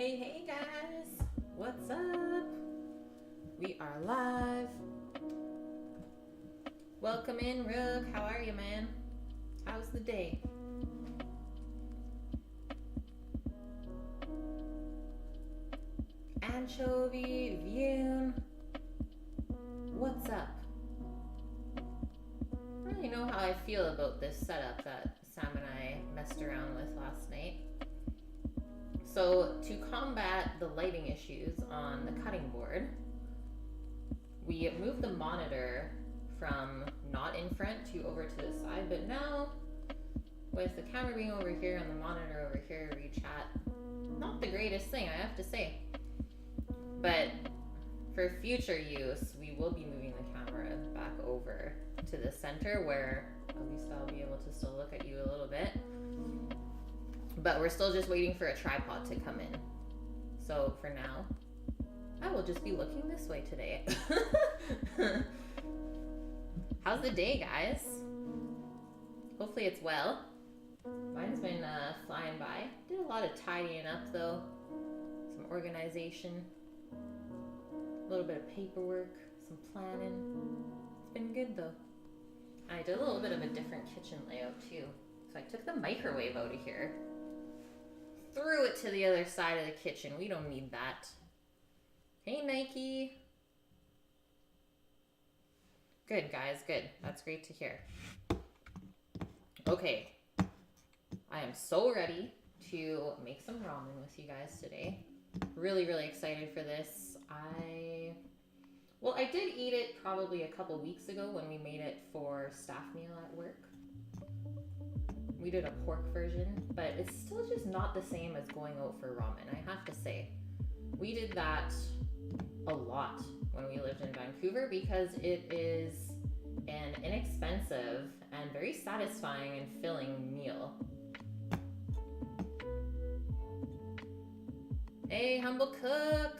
Hey, hey guys, what's up? We are live. Welcome in, Rook. How are you, man? How's the day? Anchovy, Vune, what's up? I don't really know how I feel about this setup that Sam and I messed around with last night. So to combat the lighting issues on the cutting board, we moved the monitor from not in front to over to the side, but now with the camera being over here and the monitor over here, we chat. Not the greatest thing, I have to say. But for future use, we will be moving the camera back over to the center where at least I'll be able to still look at you a little bit. But we're still just waiting for a tripod to come in. So for now, I will just be looking this way today. How's the day, guys? Hopefully it's well. Mine's been flying by. Did a lot of tidying up though. Some organization. A little bit of paperwork. Some planning. It's been good though. I did a little bit of a different kitchen layout too. So I took the microwave out of here. Threw it to the other side of the kitchen. We don't need that. Hey, Nike. Good, guys, good. That's great to hear. Okay. I am so ready to make some ramen with you guys today. Really, really excited for this. I did eat it probably a couple weeks ago when we made it for staff meal at work. We did a pork version, but it's still just not the same as going out for ramen, I have to say. We did that a lot when we lived in Vancouver because it is an inexpensive and very satisfying and filling meal. Hey, Humble Cook!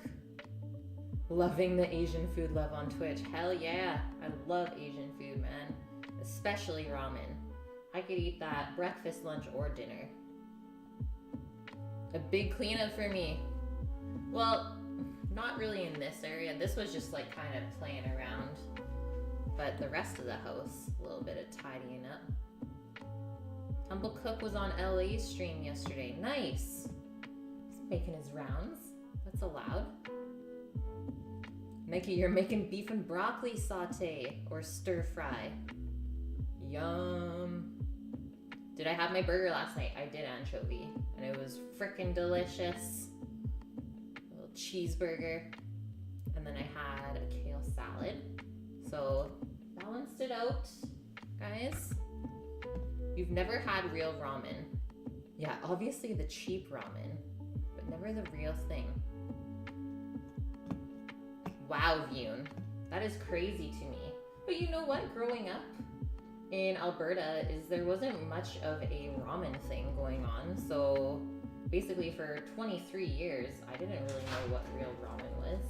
Loving the Asian food love on Twitch. Hell yeah! I love Asian food, man. Especially ramen. I could eat that breakfast, lunch, or dinner. A big cleanup for me. Well, not really in this area. This was just like kind of playing around. But the rest of the house, a little bit of tidying up. Humble Cook was on LA's stream yesterday. Nice. He's making his rounds. That's allowed. Nikki, you're making beef and broccoli saute or stir fry. Yum. Did I have my burger last night? I did, anchovy. And it was frickin' delicious. A little cheeseburger. And then I had a kale salad. So, balanced it out, guys. You've never had real ramen. Yeah, obviously the cheap ramen, but never the real thing. Wow, Vune. That is crazy to me. But you know what? Growing up in Alberta, there wasn't much of a ramen thing going on. So basically for 23 years, I didn't really know what real ramen was.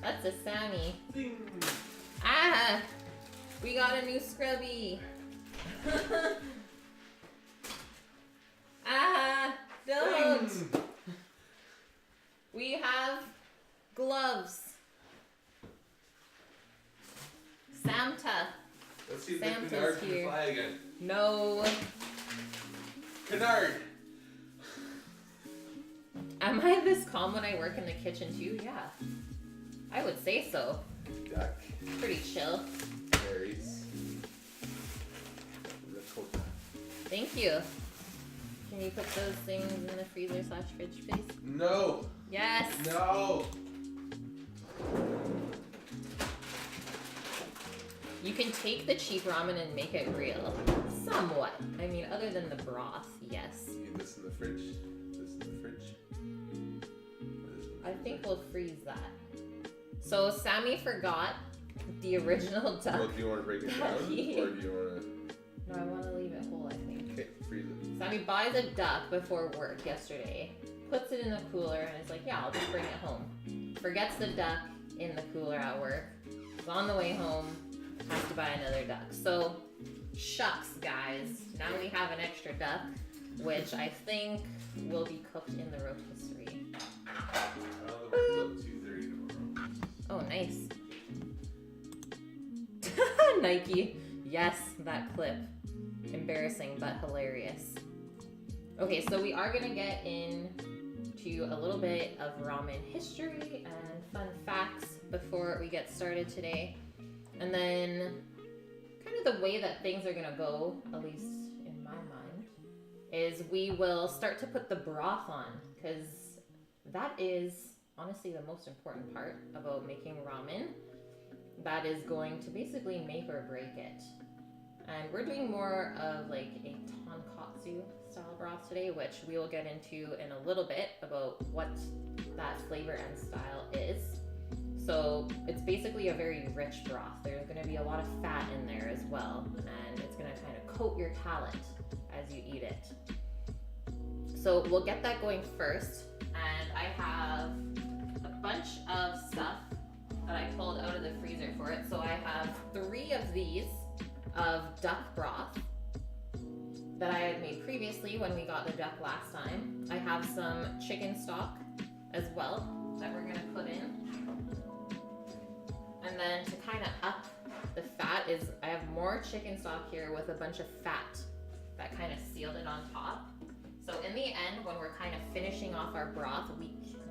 That's a Sammy. Ah! We got a new scrubby. Ah! Don't! We have gloves. Samta. Let's see if Samta's the canard can here. fly again. No. Canard! Am I this calm when I work in the kitchen too? Yeah. I would say so. Duck. Pretty chill. Berries. Ricotta. Thank you. Can you put those things in the freezer / fridge, please? No! Yes! No! You can take the cheap ramen and make it real. Somewhat. I mean, other than the broth, yes. You need this in the fridge. This in the fridge. I think we'll freeze that. So Sammy forgot the original duck. Well, do you want to break it down? Or do you want to... No, I want to leave it whole, I think. Okay, freeze it. Sammy buys a duck before work yesterday, puts it in the cooler, and is like, yeah, I'll just bring it home. Forgets the duck in the cooler at work. Is on the way home, has to buy another duck. So, shucks, guys. Now we have an extra duck, which I think will be cooked in the rotisserie. I'll look 2:30 tomorrow. Oh, nice. Nike. Yes, that clip. Embarrassing, but hilarious. Okay, so we are gonna get into a little bit of ramen history and fun facts before we get started today. And then kind of the way that things are gonna go, at least in my mind, is we will start to put the broth on, because that is honestly the most important part about making ramen. That is going to basically make or break it. And we're doing more of like a tonkatsu style broth today, which we will get into in a little bit about what that flavor and style is. So it's basically a very rich broth. There's going to be a lot of fat in there as well, and it's going to kind of coat your palate as you eat it. So we'll get that going first, and I have a bunch of stuff that I pulled out of the freezer for it. So I have 3 of these of duck broth that I had made previously when we got the duck last time. I have some chicken stock as well that we're gonna put in. And then to kind of up the fat is I have more chicken stock here with a bunch of fat that kind of sealed it on top. So in the end, when we're kind of finishing off our broth,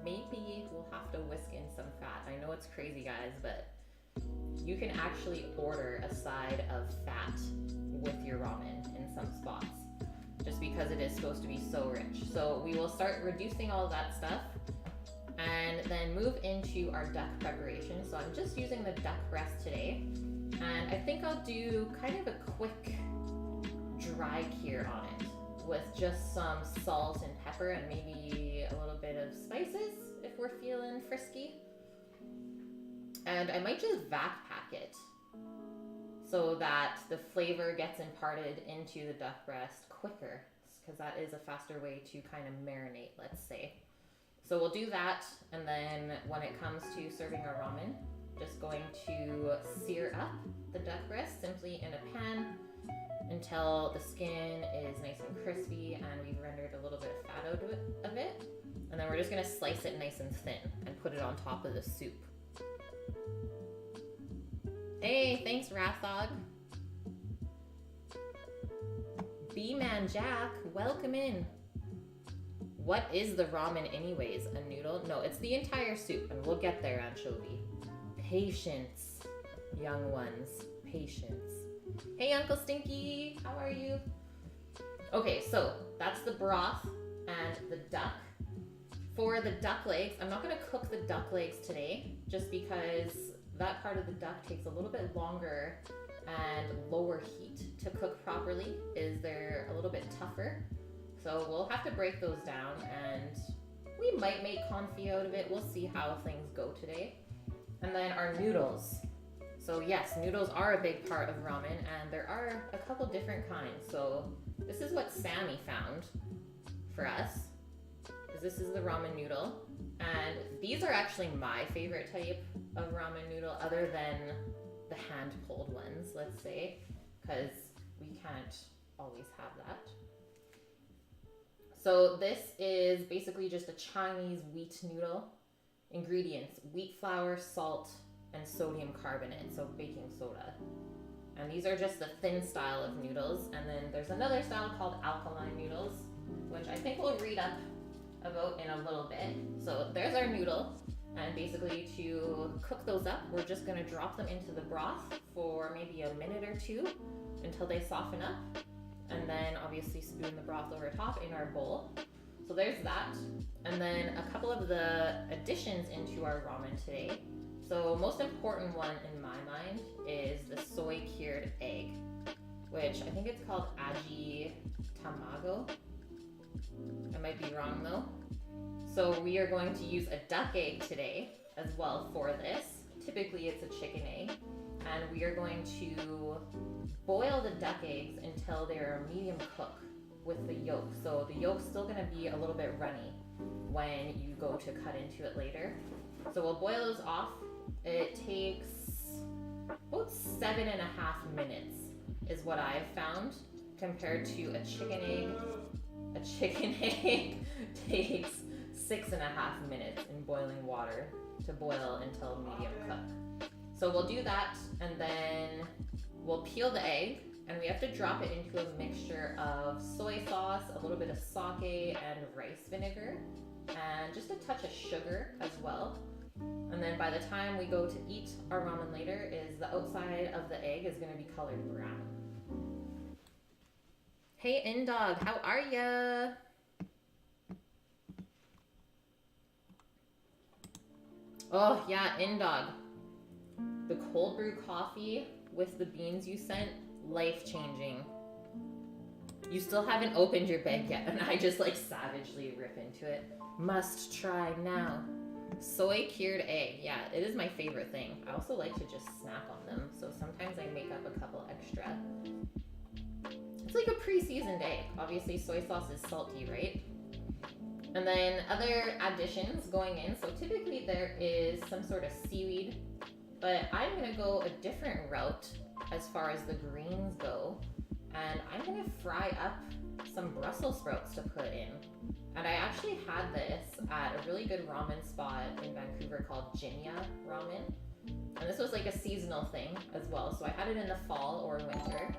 maybe we'll have to whisk in some fat. I know it's crazy, guys, but you can actually order a side of fat with your ramen in some spots, just because it is supposed to be so rich. So we will start reducing all that stuff and then move into our duck preparation. So I'm just using the duck breast today, and I think I'll do kind of a quick dry cure on it with just some salt and pepper and maybe a little bit of spices if we're feeling frisky. And I might just vac pack it so that the flavor gets imparted into the duck breast quicker, because that is a faster way to kind of marinate, let's say. So we'll do that, and then when it comes to serving our ramen, just going to sear up the duck breast simply in a pan until the skin is nice and crispy and we've rendered a little bit of fat out of it. And then we're just gonna slice it nice and thin and put it on top of the soup. Hey, thanks Rathog. B-Man Jack, welcome in. What is the ramen anyways? A noodle? No, it's the entire soup, and we'll get there, Anchovy. Patience, young ones, patience. Hey, Uncle Stinky, how are you? Okay, so that's the broth and the duck. For the duck legs, I'm not gonna cook the duck legs today, just because that part of the duck takes a little bit longer and lower heat to cook properly. They're a little bit tougher. So we'll have to break those down, and we might make confit out of it. We'll see how things go today. And then our noodles. So yes, noodles are a big part of ramen, and there are a couple different kinds. So this is what Sammy found for us. This is the ramen noodle. And these are actually my favorite type of ramen noodle, other than the hand-pulled ones, let's say, because we can't always have that. So this is basically just a Chinese wheat noodle. Ingredients: wheat flour, salt, and sodium carbonate, so baking soda. And these are just the thin style of noodles. And then there's another style called alkaline noodles, which I think we'll read up about in a little bit. So there's our noodle. And basically to cook those up, we're just gonna drop them into the broth for maybe a minute or 2 until they soften up. And then obviously spoon the broth over top in our bowl. So there's that. And then a couple of the additions into our ramen today. So most important one in my mind is the soy cured egg, which I think it's called aji tamago. I might be wrong though. So we are going to use a duck egg today as well for this. Typically it's a chicken egg. And we are going to boil the duck eggs until they're a medium cook with the yolk. So the yolk's still gonna be a little bit runny when you go to cut into it later. So we'll boil those off. It takes about 7.5 minutes is what I've found, compared to a chicken egg. A chicken egg takes 6.5 minutes in boiling water to boil until medium cook. So we'll do that, and then we'll peel the egg, and we have to drop it into a mixture of soy sauce, a little bit of sake, and rice vinegar, and just a touch of sugar as well. And then by the time we go to eat our ramen later, is the outside of the egg is going to be colored brown. Hey Indog, how are ya? Oh yeah, Indog. The cold brew coffee with the beans you sent, life-changing. You still haven't opened your bag yet, and I just like savagely rip into it. Must try now. Soy cured egg. Yeah, it is my favorite thing. I also like to just snack on them, so sometimes I make up a couple extra. It's like a pre-seasoned egg. Obviously soy sauce is salty, right? And then other additions going in. So typically there is some sort of seaweed, but I'm gonna go a different route as far as the greens go. And I'm gonna fry up some Brussels sprouts to put in. And I actually had this at a really good ramen spot in Vancouver called Jinya Ramen. And this was like a seasonal thing as well. So I had it in the fall or winter.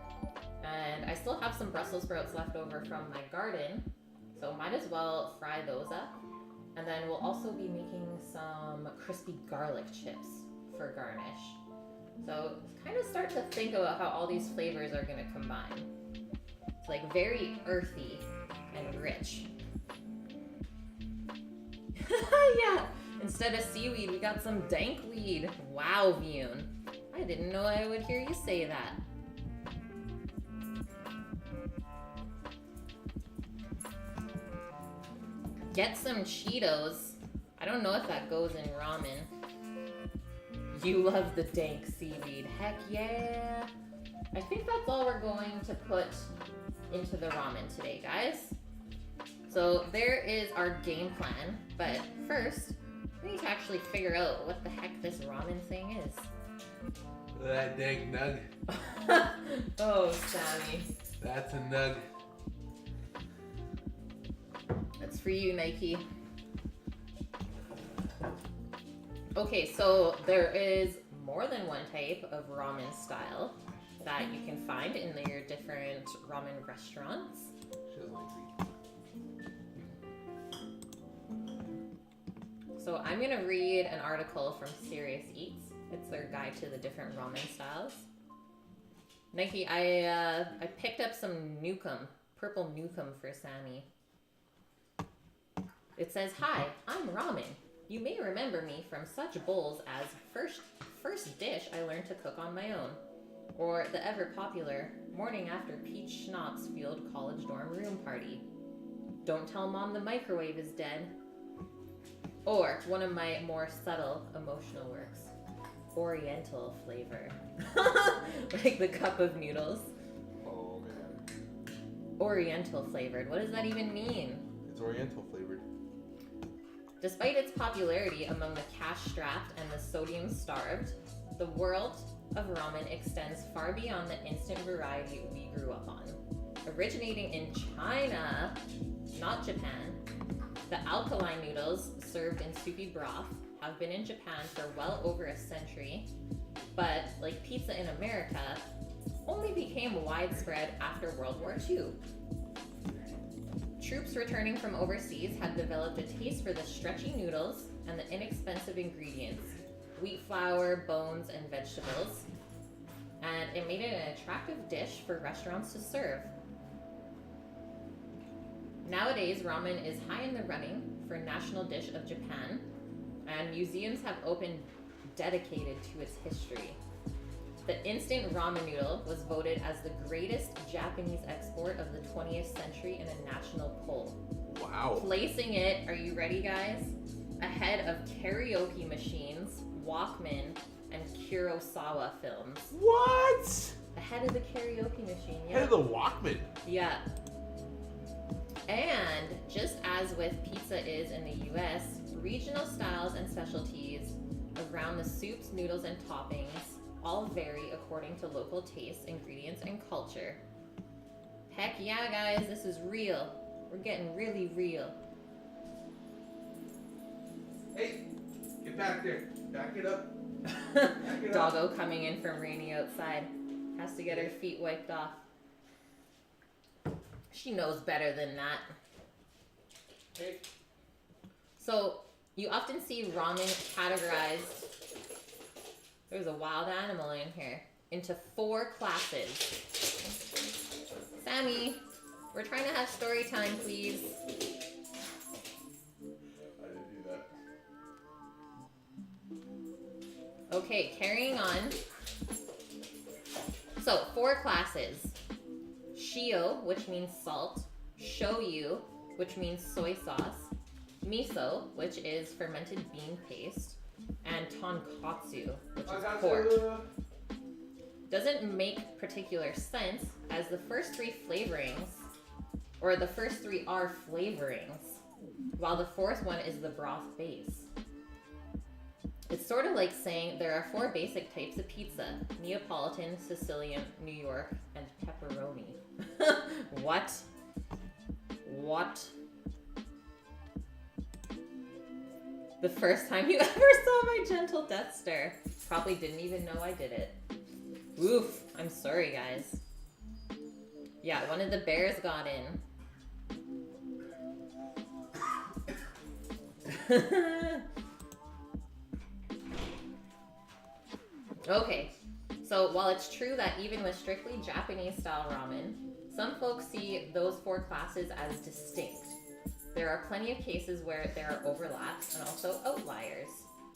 And I still have some Brussels sprouts left over from my garden. So might as well fry those up. And then we'll also be making some crispy garlic chips for garnish. So kind of start to think about how all these flavors are gonna combine. It's like very earthy and rich. Yeah, instead of seaweed, we got some dank weed. Wow, Vune. I didn't know I would hear you say that. Get some Cheetos. I don't know if that goes in ramen. You love the dank seaweed. Heck yeah. I think that's all we're going to put into the ramen today, guys. So there is our game plan. But first, we need to actually figure out what the heck this ramen thing is. That dank nug. Oh, Sammy. That's a nug. That's for you, Nike. Okay, so there is more than one type of ramen style that you can find in your different ramen restaurants. She doesn't like So I'm gonna read an article from Serious Eats. It's their guide to the different ramen styles. Nike, I picked up some Nukem, purple Nukem for Sammy. It says, "Hi, I'm Ramen. You may remember me from such bowls as first dish I learned to cook on my own, or the ever popular morning after peach schnapps fueled college dorm room party. Don't tell mom the microwave is dead." Or one of my more subtle emotional works, Oriental flavor. Like the cup of noodles. Oh man. Oriental flavored. What does that even mean? It's Oriental flavored. Despite its popularity among the cash-strapped and the sodium-starved, the world of ramen extends far beyond the instant variety we grew up on. Originating in China, not Japan, the alkaline noodles served in soupy broth have been in Japan for well over a century, but like pizza in America, only became widespread after World War II. Troops returning from overseas had developed a taste for the stretchy noodles and the inexpensive ingredients, wheat flour, bones, and vegetables, and it made it an attractive dish for restaurants to serve. Nowadays, ramen is high in the running for national dish of Japan, and museums have opened dedicated to its history. The instant ramen noodle was voted as the greatest Japanese export of the 20th century in a national poll. Wow. Placing it, are you ready, guys? Ahead of karaoke machines, Walkman, and Kurosawa films. What? Ahead of the karaoke machine, yeah. Head of the Walkman. Yeah. And just as with pizza is in the US, regional styles and specialties around the soups, noodles, and toppings all vary according to local tastes, ingredients, and culture. Heck yeah, guys, this is real. We're getting really real. Hey, get back there. Back it up. Back it up. Doggo coming in from rainy outside. Has to get her feet wiped off. She knows better than that. Hey. So, you often see ramen categorized, there's a wild animal in here, into 4 classes. Sammy, we're trying to have story time, please. I didn't do that. Okay, carrying on. So, 4 classes. Shio, which means salt. Shoyu, which means soy sauce. Miso, which is fermented bean paste. And tonkatsu, which is pork. Doesn't make particular sense as the first 3 flavorings, or the first 3 are flavorings, while the fourth one is the broth base. It's sort of like saying there are 4 basic types of pizza: Neapolitan, Sicilian, New York, and pepperoni. What? What? The first time you ever saw my gentle death stare. Probably didn't even know I did it. Oof, I'm sorry, guys. Yeah, one of the bears got in. Okay, so while it's true that even with strictly Japanese style ramen, some folks see those 4 classes as distinct. There are plenty of cases where there are overlaps and also outliers.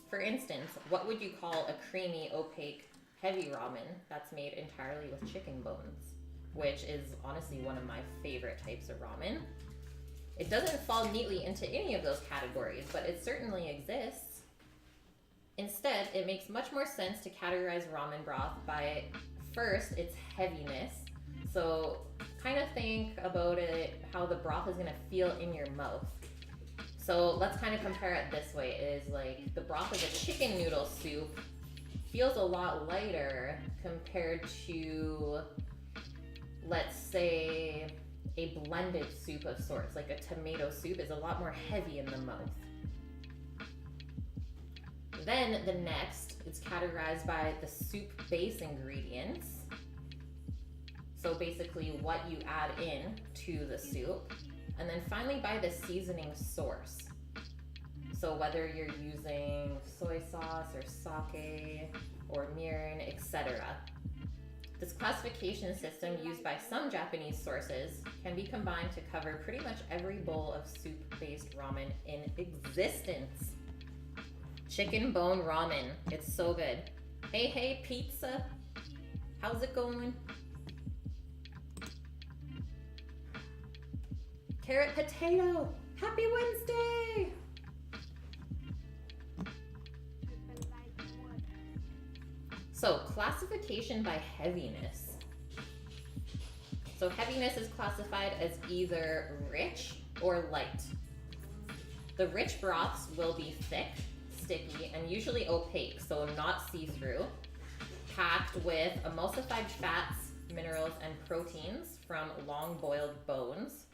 For instance, what would you call a creamy, opaque, heavy ramen that's made entirely with chicken bones? Which is honestly one of my favorite types of ramen. It doesn't fall neatly into any of those categories, but it certainly exists. Instead, it makes much more sense to categorize ramen broth by, first, its heaviness. So kind of think about it, how the broth is gonna feel in your mouth. So let's kind of compare it this way, is like the broth of a chicken noodle soup feels a lot lighter compared to, let's say, a blended soup of sorts, like a tomato soup is a lot more heavy in the mouth. Then the next, it's categorized by the soup base ingredients. So basically what you add in to the soup. And then finally by the seasoning source. So whether you're using soy sauce or sake or mirin, etc. This classification system used by some Japanese sources can be combined to cover pretty much every bowl of soup-based ramen in existence. Chicken bone ramen, it's so good. Hey pizza, how's it going? Carrot potato, happy Wednesday! So classification by heaviness. So heaviness is classified as either rich or light. The rich broths will be thick, sticky, and usually opaque, so not see-through, packed with emulsified fats, minerals, and proteins from long-boiled bones.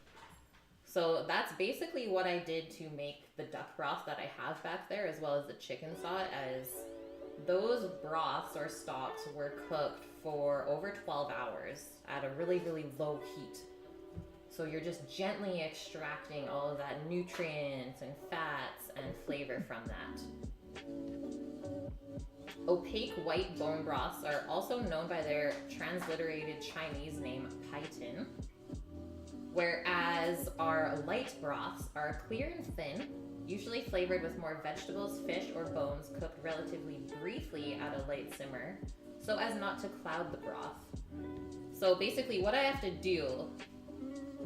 So that's basically what I did to make the duck broth that I have back there, as well as the chicken saw, as those broths or stocks were cooked for over 12 hours at a really, really low heat. So you're just gently extracting all of that nutrients and fats and flavor from that. Opaque white bone broths are also known by their transliterated Chinese name, paitin, whereas our light broths are clear and thin, usually flavored with more vegetables, fish, or bones cooked relatively briefly at a light simmer, so as not to cloud the broth. So basically what I have to do,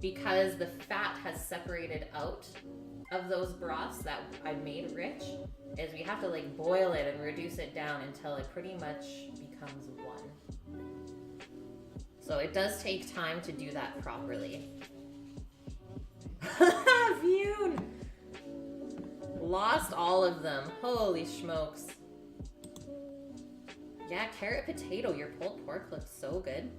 because the fat has separated out of those broths that I made rich, is we have to like boil it and reduce it down until it pretty much becomes one. So it does take time to do that properly. Viewn! Lost all of them. Holy smokes. Yeah, carrot potato. Your pulled pork looks so good.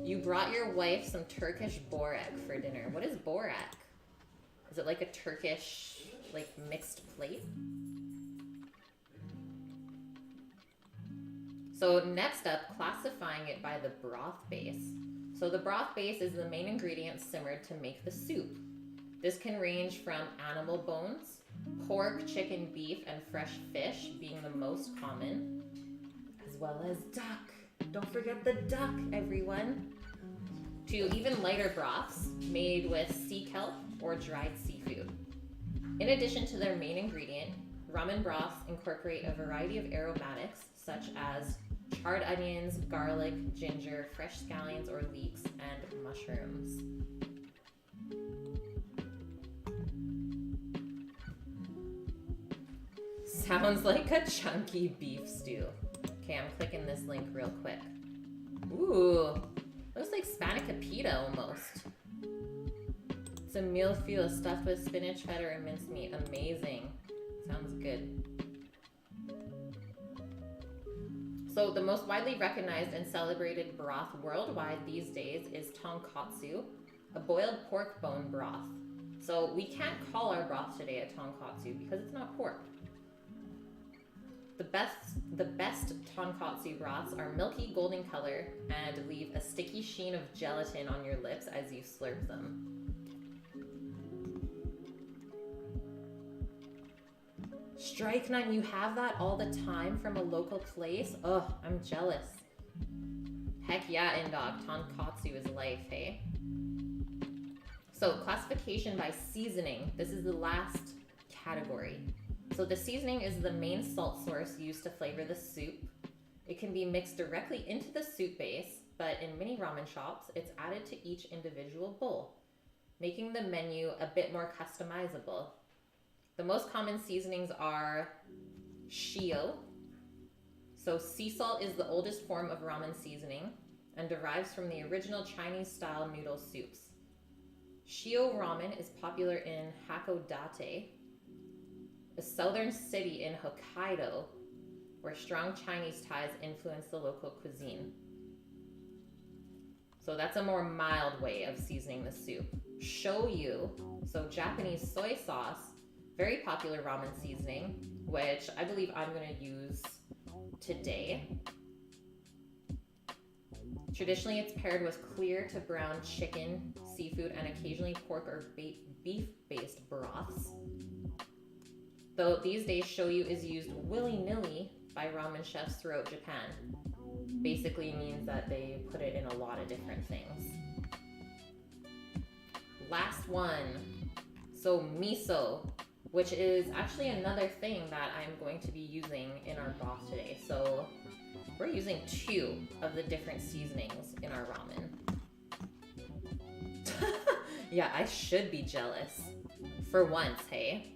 You brought your wife some Turkish borak for dinner. What is borak? Is it like a Turkish, like, mixed plate? So next up, classifying it by the broth base. So the broth base is the main ingredient simmered to make the soup. This can range from animal bones, pork, chicken, beef, and fresh fish being the most common, as well as duck. Don't forget the duck, everyone. To even lighter broths made with sea kelp or dried seafood. In addition to their main ingredient, ramen broths incorporate a variety of aromatics such as charred onions, garlic, ginger, fresh scallions or leeks, and mushrooms. Sounds like a chunky beef stew. Okay, I'm clicking this link real quick. Ooh, looks like spanakopita almost. It's a meal feel stuffed with spinach, feta, and mincemeat. Amazing. Sounds good. So the most widely recognized and celebrated broth worldwide these days is tonkatsu, a boiled pork bone broth. So we can't call our broth today a tonkatsu because it's not pork. The best tonkatsu broths are milky golden color and leave a sticky sheen of gelatin on your lips as you slurp them. Strike Nine, you have that all the time from a local place? Ugh, I'm jealous. Heck yeah, Indog. Tonkatsu is life, hey? So, classification by seasoning. This is the last category. So the seasoning is the main salt source used to flavor the soup. It can be mixed directly into the soup base, but in many ramen shops, it's added to each individual bowl, making the menu a bit more customizable. The most common seasonings are shio. So sea salt is the oldest form of ramen seasoning and derives from the original Chinese-style noodle soups. Shio ramen is popular in Hakodate, a southern city in Hokkaido, where strong Chinese ties influence the local cuisine. So that's a more mild way of seasoning the soup. Shoyu, so Japanese soy sauce, very popular ramen seasoning, which I believe I'm going to use today. Traditionally, it's paired with clear to brown chicken, seafood, and occasionally pork or beef-based broths. Though these days, shoyu is used willy-nilly by ramen chefs throughout Japan. Basically means that they put it in a lot of different things. Last one. So miso, which is actually another thing that I'm going to be using in our broth today. So we're using 2 of the different seasonings in our ramen. Yeah, I should be jealous. For once, hey?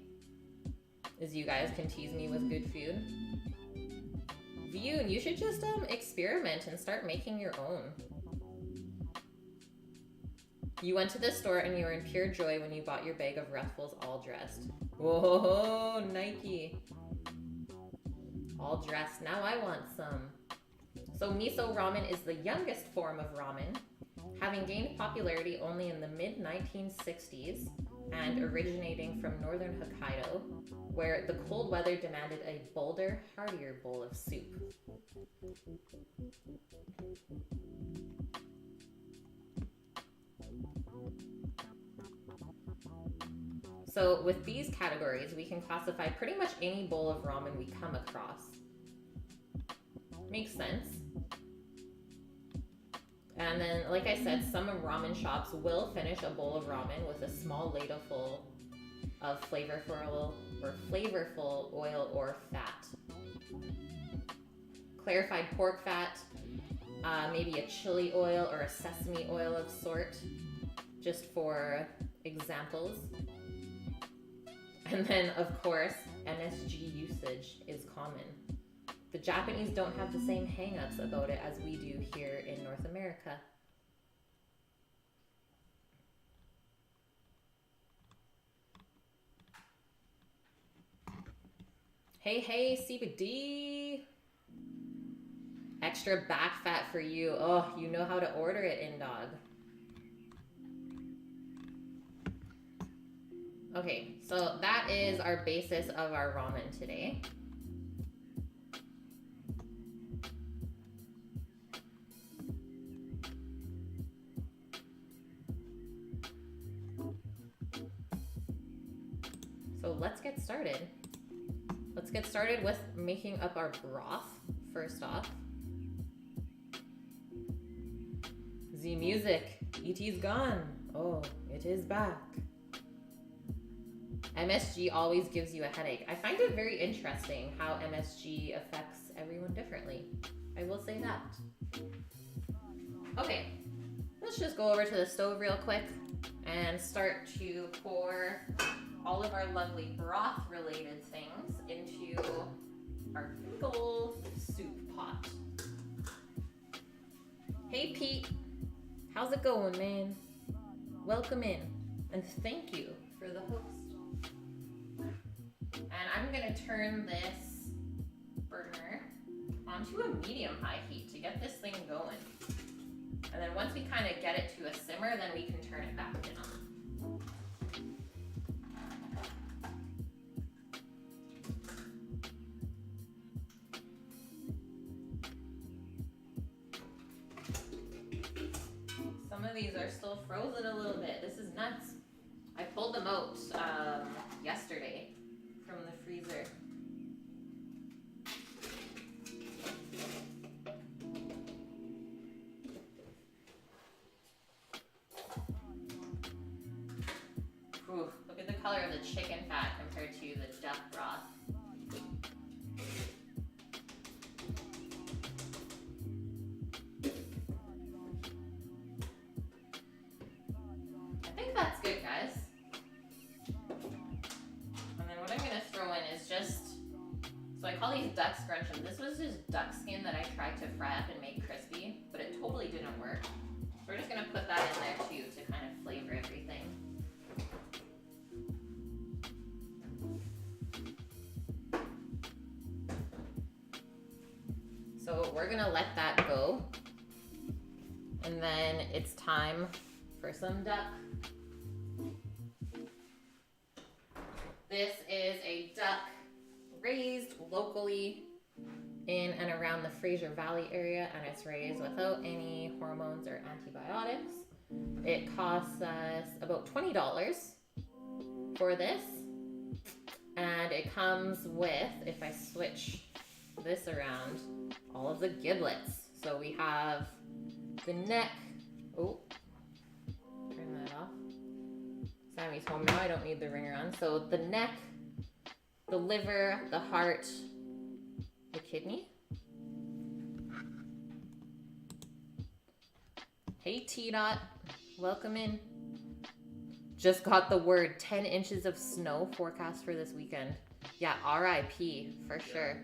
As you guys can tease me with good food. Vyun, you should just experiment and start making your own. You went to the store and you were in pure joy when you bought your bag of Ruffles all dressed. Whoa, Nike. All dressed. Now I want some. So miso ramen is the youngest form of ramen, having gained popularity only in the mid-1960s and originating from northern Hokkaido, where the cold weather demanded a bolder, heartier bowl of soup. So with these categories, we can classify pretty much any bowl of ramen we come across. Makes sense. And then, like I said, some ramen shops will finish a bowl of ramen with a small ladleful of flavorful oil or fat. Clarified pork fat, maybe a chili oil or a sesame oil of sort, just for examples. And then, of course, MSG usage is common. The Japanese don't have the same hang-ups about it as we do here in North America. Hey, CBD! Extra back fat for you. Oh, you know how to order it, Indog. Okay, so that is our basis of our ramen today. So let's get started. Let's get started with making up our broth first off. The music, it is gone. Oh, it is back. MSG always gives you a headache. I find it very interesting how MSG affects everyone differently. I will say that. Okay, let's just go over to the stove real quick and start to pour all of our lovely broth related things into our big old soup pot. Hey Pete, how's it going, man? Welcome in. And thank you for the host. And I'm gonna turn this burner onto a medium-high heat to get this thing going. And then once we kind of get it to a simmer, then we can turn it back down. Some of these are still frozen a little bit. This is nuts. I pulled them out yesterday from the freezer. Ooh, look at the color of the chicken fat compared to the duck broth. I think that's good, guys. And then what I'm gonna throw in is just, so I call these duck scrunchies. This was just duck skin that I tried to fry up and make crispy, but it totally didn't work. So we're just gonna put that in there too to kind of flavor everything. So we're gonna let that go. And then it's time for some duck. This is a duck raised locally in and around the Fraser Valley area, and it's raised without any hormones or antibiotics. It costs us about $20 for this, and it comes with, if I switch this around, all of the giblets. So we have the neck. Oh, turn that off. Sammy's home now, I don't need the ringer on. So the neck, the liver, the heart, the kidney. Hey T-Dot, welcome in. Just got the word 10 inches of snow forecast for this weekend. Yeah, RIP for sure.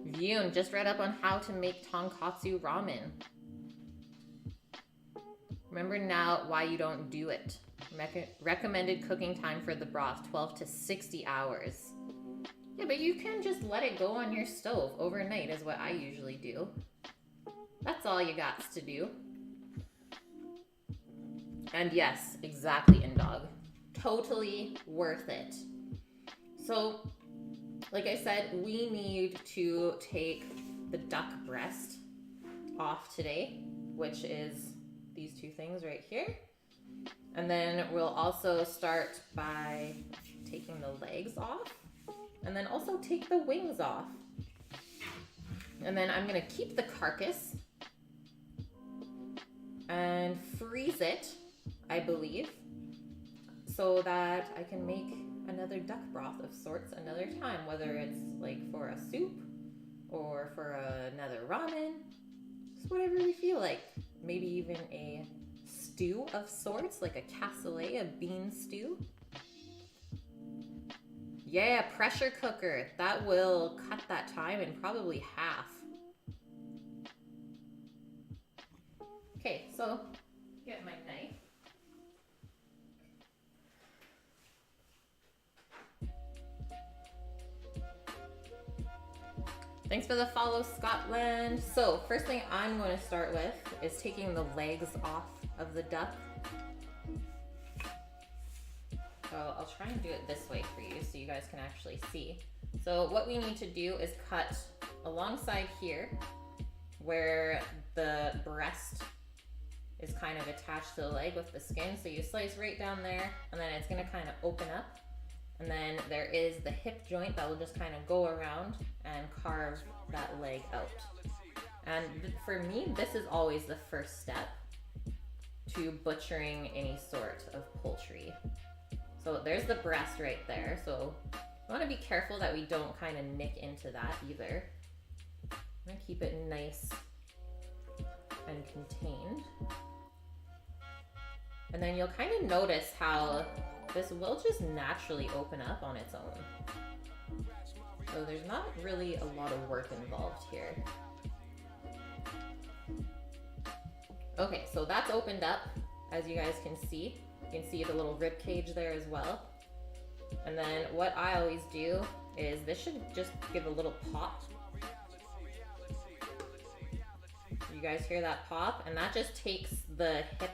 Vyun just read up on how to make tonkatsu ramen. Remember now why you don't do it. Recommended cooking time for the broth, 12 to 60 hours. Yeah, but you can just let it go on your stove overnight is what I usually do. That's all you got to do. And yes, exactly, Indog. Totally worth it. So, like I said, we need to take the duck breast off today, which is these two things right here. And then we'll also start by taking the legs off, and then also take the wings off. And then I'm gonna keep the carcass and freeze it, I believe, so that I can make another duck broth of sorts another time, whether it's like for a soup or for another ramen, just whatever we feel like. Maybe even a stew of sorts, like a cassoulet, a bean stew. Yeah, pressure cooker. That will cut that time in probably half. Okay, so get my knife. Thanks for the follow, Scotland. So first thing I'm going to start with is taking the legs off of the duck. So I'll try and do it this way for you so you guys can actually see. So what we need to do is cut alongside here where the breast is kind of attached to the leg with the skin. So you slice right down there, and then it's going to kind of open up. And then there is the hip joint that will just kind of go around and carve that leg out. And for me, this is always the first step to butchering any sort of poultry. So there's the breast right there. So you want to be careful that we don't kind of nick into that either. I'm going to keep it nice and contained. And then you'll kind of notice how this will just naturally open up on its own. So there's not really a lot of work involved here. Okay, so that's opened up. as you guys can see. You can see the little rib cage there as well. And then what I always do is, this should just give a little pop. You guys hear that pop? And that just takes the hip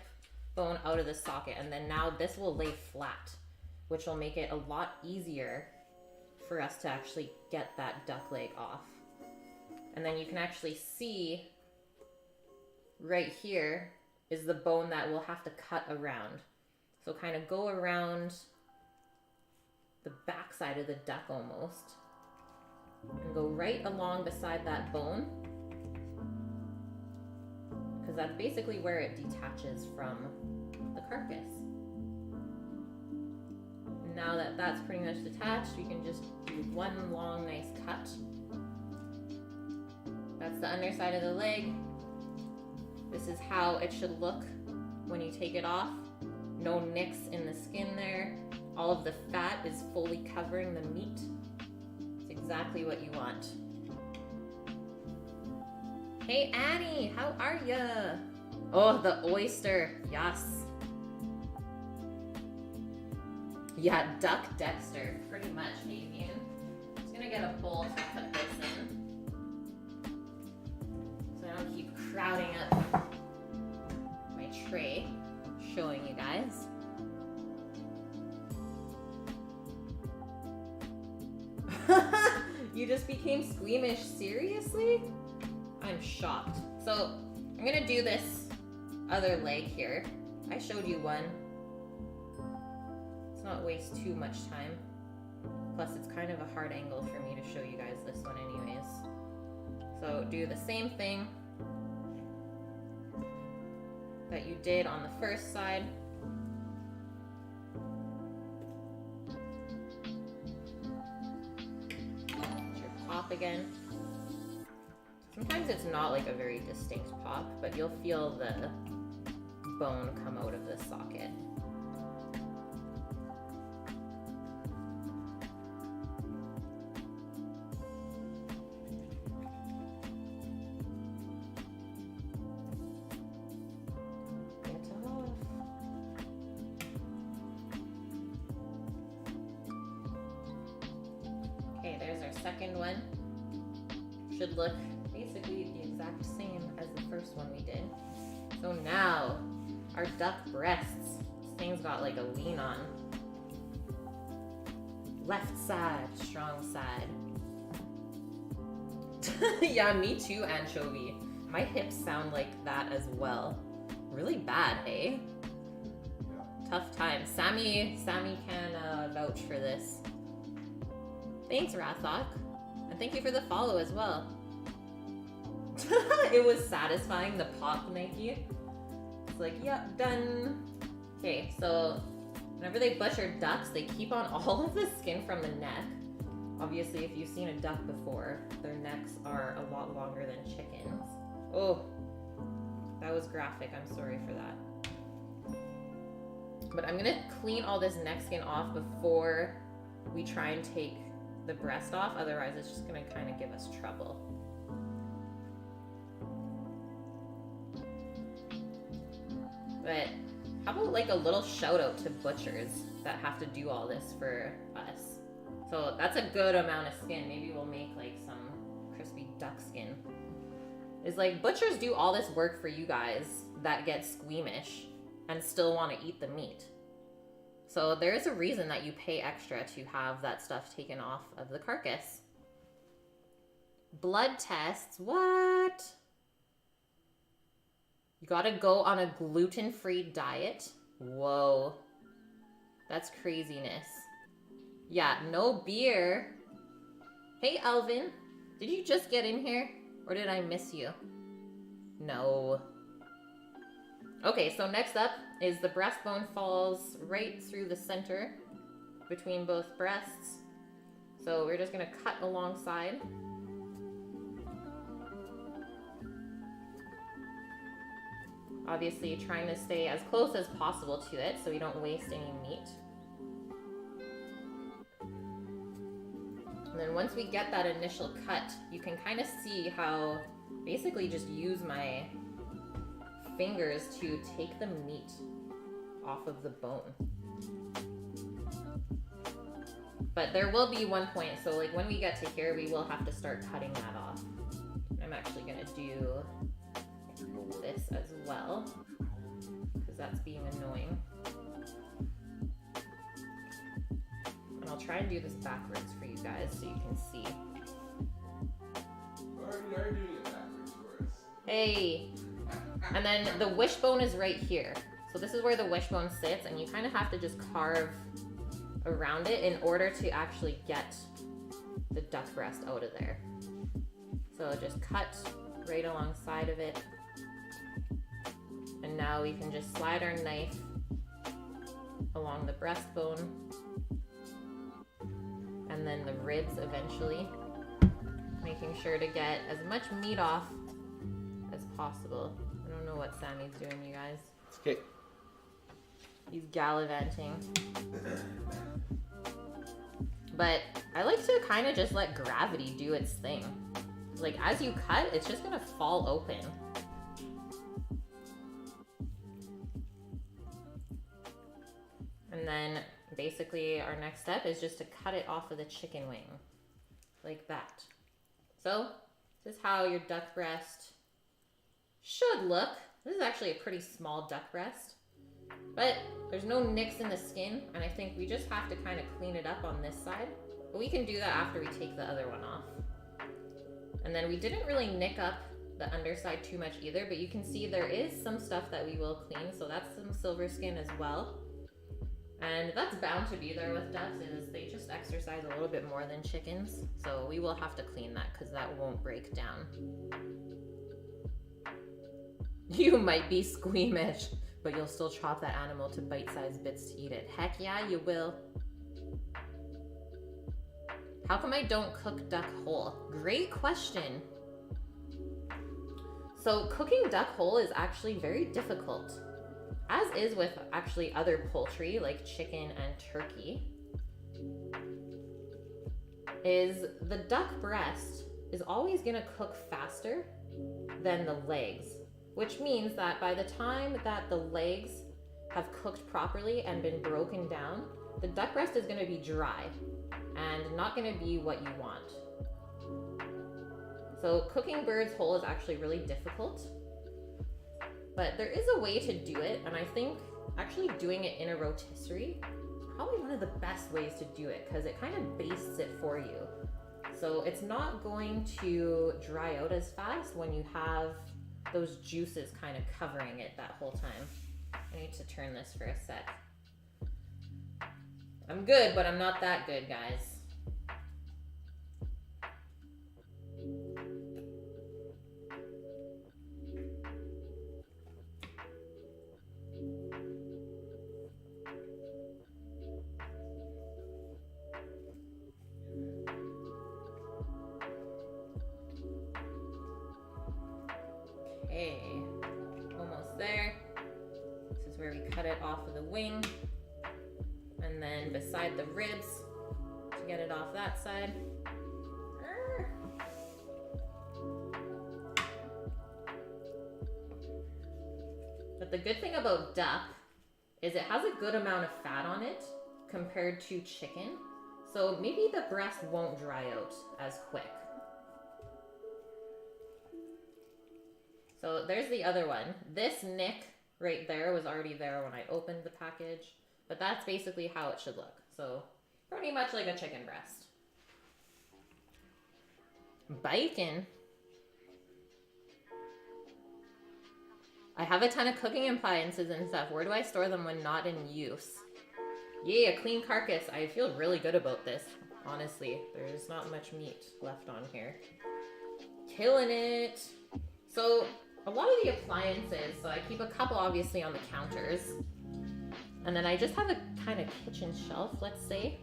bone out of the socket. And then now this will lay flat, which will make it a lot easier for us to actually get that duck leg off. And then you can actually see right here is the bone that we'll have to cut around. So kind of go around the back side of the duck almost, and go right along beside that bone, because that's basically where it detaches from the carcass. Now that that's pretty much detached, we can just do one long nice cut. That's the underside of the leg. This is how it should look when you take it off. No nicks in the skin there. All of the fat is fully covering the meat. It's exactly what you want. Hey Annie, how are ya? Oh, the oyster, yes. Yeah, Duck Dexter, pretty much, Avian. Just gonna get a bowl to put this in, so I don't keep crowding up my tray, showing you guys. You just became squeamish, seriously? I'm shocked. So I'm gonna do this other leg here. I showed you one. Let's not waste too much time. Plus it's kind of a hard angle for me to show you guys this one anyways. So do the same thing that you did on the first side. Pop again. Sometimes it's not like a very distinct pop, but you'll feel the bone come out of the socket. Get off. Okay, there's our second one. Should look basically the exact same as the first one we did. So now, our duck breasts. This thing's got like a lean on. Left side, strong side. Yeah, me too, anchovy. My hips sound like that as well. Really bad, hey? Yeah. Tough time. Sammy can vouch for this. Thanks, Rathok. And thank you for the follow as well. It was satisfying, the pop, Nike. It's like, yep, done. Okay, so whenever they butcher ducks, they keep on all of the skin from the neck. Obviously, if you've seen a duck before, their necks are a lot longer than chickens. Oh, that was graphic. I'm sorry for that. But I'm gonna clean all this neck skin off before we try and take the breast off. Otherwise, it's just gonna kind of give us trouble. But how about like a little shout out to butchers that have to do all this for us? So that's a good amount of skin. Maybe we'll make like some crispy duck skin. It's like butchers do all this work for you guys that get squeamish and still want to eat the meat. So there is a reason that you pay extra to have that stuff taken off of the carcass. Blood tests, what? You gotta go on a gluten-free diet? Whoa. That's craziness. Yeah, no beer. Hey, Alvin. Did you just get in here? Or did I miss you? No. Okay, so next up is the breastbone falls right through the center between both breasts. So we're just gonna cut alongside. Obviously trying to stay as close as possible to it so we don't waste any meat. And then once we get that initial cut, you can kind of see how basically just use my fingers to take the meat off of the bone. But there will be one point, so like when we get to here, we will have to start cutting that off. I'm actually gonna do this as well, because that's being annoying. And I'll try and do this backwards for you guys so you can see. Why are you doing it backwards for us? Hey! And then the wishbone is right here. So this is where the wishbone sits, and you kind of have to just carve around it in order to actually get the duck breast out of there. So just cut right alongside of it. And now we can just slide our knife along the breastbone and then the ribs eventually, making sure to get as much meat off as possible. I don't know what Sammy's doing, you guys. Okay. He's gallivanting. But I like to kind of just let gravity do its thing. Like as you cut, it's just gonna fall open. And then basically our next step is just to cut it off of the chicken wing. Like that. So this is how your duck breast should look. This is actually a pretty small duck breast. But there's no nicks in the skin, and I think we just have to kind of clean it up on this side. But we can do that after we take the other one off. And then we didn't really nick up the underside too much either, but you can see there is some stuff that we will clean, so that's some silver skin as well. And that's bound to be there with ducks, is they just exercise a little bit more than chickens. So we will have to clean that because that won't break down. You might be squeamish, but you'll still chop that animal to bite-sized bits to eat it. Heck yeah, you will. How come I don't cook duck whole? Great question. So cooking duck whole is actually very difficult, as is with actually other poultry like chicken and turkey. Is the duck breast is always gonna cook faster than the legs, which means that by the time that the legs have cooked properly and been broken down, the duck breast is gonna be dry and not gonna be what you want. So cooking birds whole is actually really difficult, but there is a way to do it, and I think actually doing it in a rotisserie is probably one of the best ways to do it because it kind of bastes it for you. So it's not going to dry out as fast when you have those juices kind of covering it that whole time. I need to turn this for a sec. I'm good, but I'm not that good, guys. Okay, almost there. This is where we cut it off of the wing. And then beside the ribs, to get it off that side. But the good thing about duck is it has a good amount of fat on it compared to chicken. So maybe the breast won't dry out as quick. So there's the other one. This nick right there was already there when I opened the package, but that's basically how it should look. So pretty much like a chicken breast. Bacon. I have a ton of cooking appliances and stuff. Where do I store them when not in use? Yay, a clean carcass. I feel really good about this. Honestly, there's not much meat left on here. Killing it. So a lot of the appliances, so I keep a couple obviously on the counters. And then I just have a kind of kitchen shelf, let's say.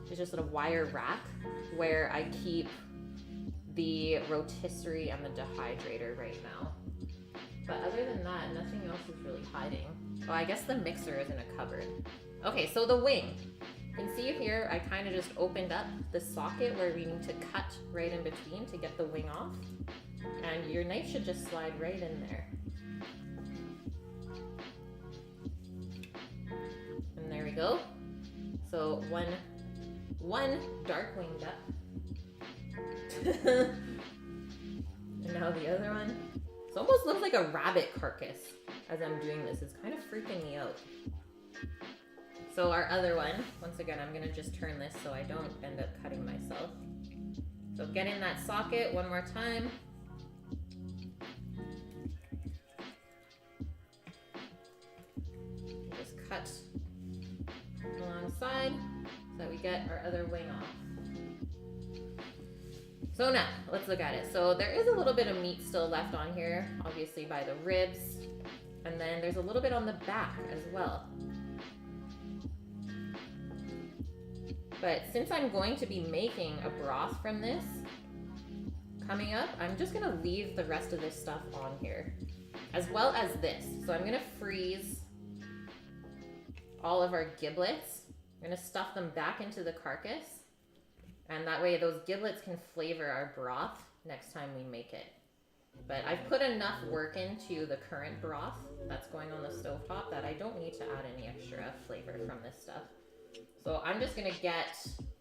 It's just a wire rack where I keep the rotisserie and the dehydrator right now. But other than that, nothing else is really hiding. Oh, I guess the mixer is in a cupboard. Okay, so the wing. You can see here, I kind of just opened up the socket where we need to cut right in between to get the wing off. And your knife should just slide right in there. we go. So one dark wing duck. And now the other one. It almost looks like a rabbit carcass as I'm doing this. It's kind of freaking me out. So our other one, once again, I'm gonna just turn this so I don't end up cutting myself. So get in that socket one more time. Just cut alongside so that we get our other wing off. So now, let's look at it. So there is a little bit of meat still left on here, obviously by the ribs. And then there's a little bit on the back as well. But since I'm going to be making a broth from this coming up, I'm just gonna leave the rest of this stuff on here, as well as this. So I'm gonna freeze all of our giblets. I'm gonna stuff them back into the carcass. And that way those giblets can flavor our broth next time we make it. But I've put enough work into the current broth that's going on the stovetop that I don't need to add any extra flavor from this stuff. So I'm just gonna get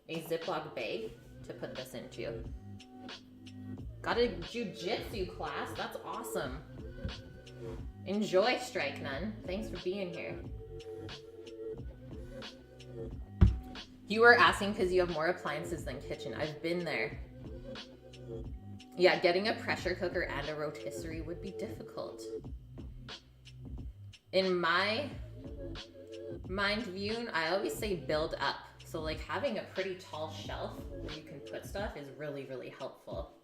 a Ziploc bag to put this into. Got a jujitsu class, that's awesome. Enjoy, Strike Nun. Thanks for being here. You were asking because you have more appliances than kitchen. I've been there. Yeah, getting a pressure cooker and a rotisserie would be difficult. In my mind view, I always say build up. So like having a pretty tall shelf where you can put stuff is really, really helpful.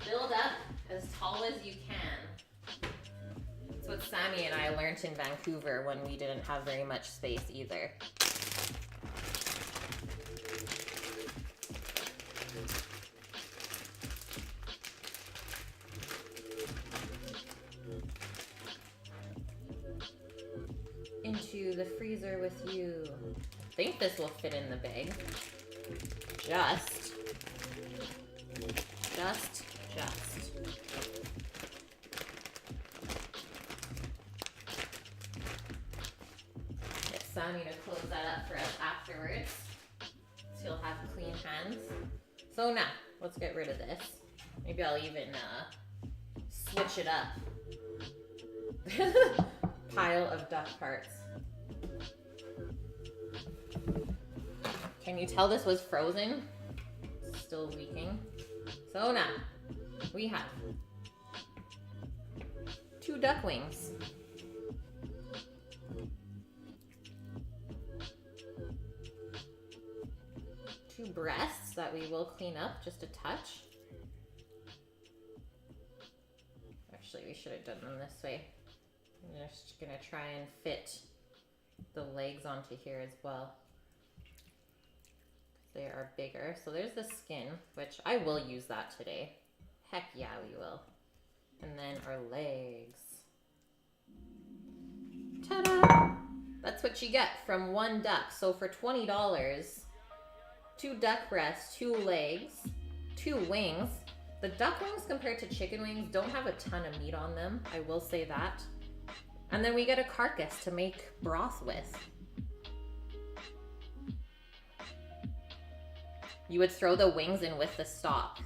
Build up as tall as you can. That's what Sammy and I learned in Vancouver when we didn't have very much space either. Into the freezer with you. I think this will fit in the bag. Just. Get Sammy to close that up for us afterwards, so he'll have clean hands. So now, let's get rid of this. Maybe I'll even switch it up. Pile of duck parts. Can you tell this was frozen? It's still leaking. So now, we have 2 duck wings. 2 breasts that we will clean up just a touch. Actually, we should have done them this way. I'm just gonna try and fit the legs onto here as well. They are bigger. So there's the skin, which I will use that today. Heck yeah, we will. And then our legs. Ta-da! That's what you get from 1 duck. So for $20, 2 duck breasts, 2 legs, 2 wings. The duck wings compared to chicken wings don't have a ton of meat on them. I will say that. And then we get a carcass to make broth with. You would throw the wings in with the stock.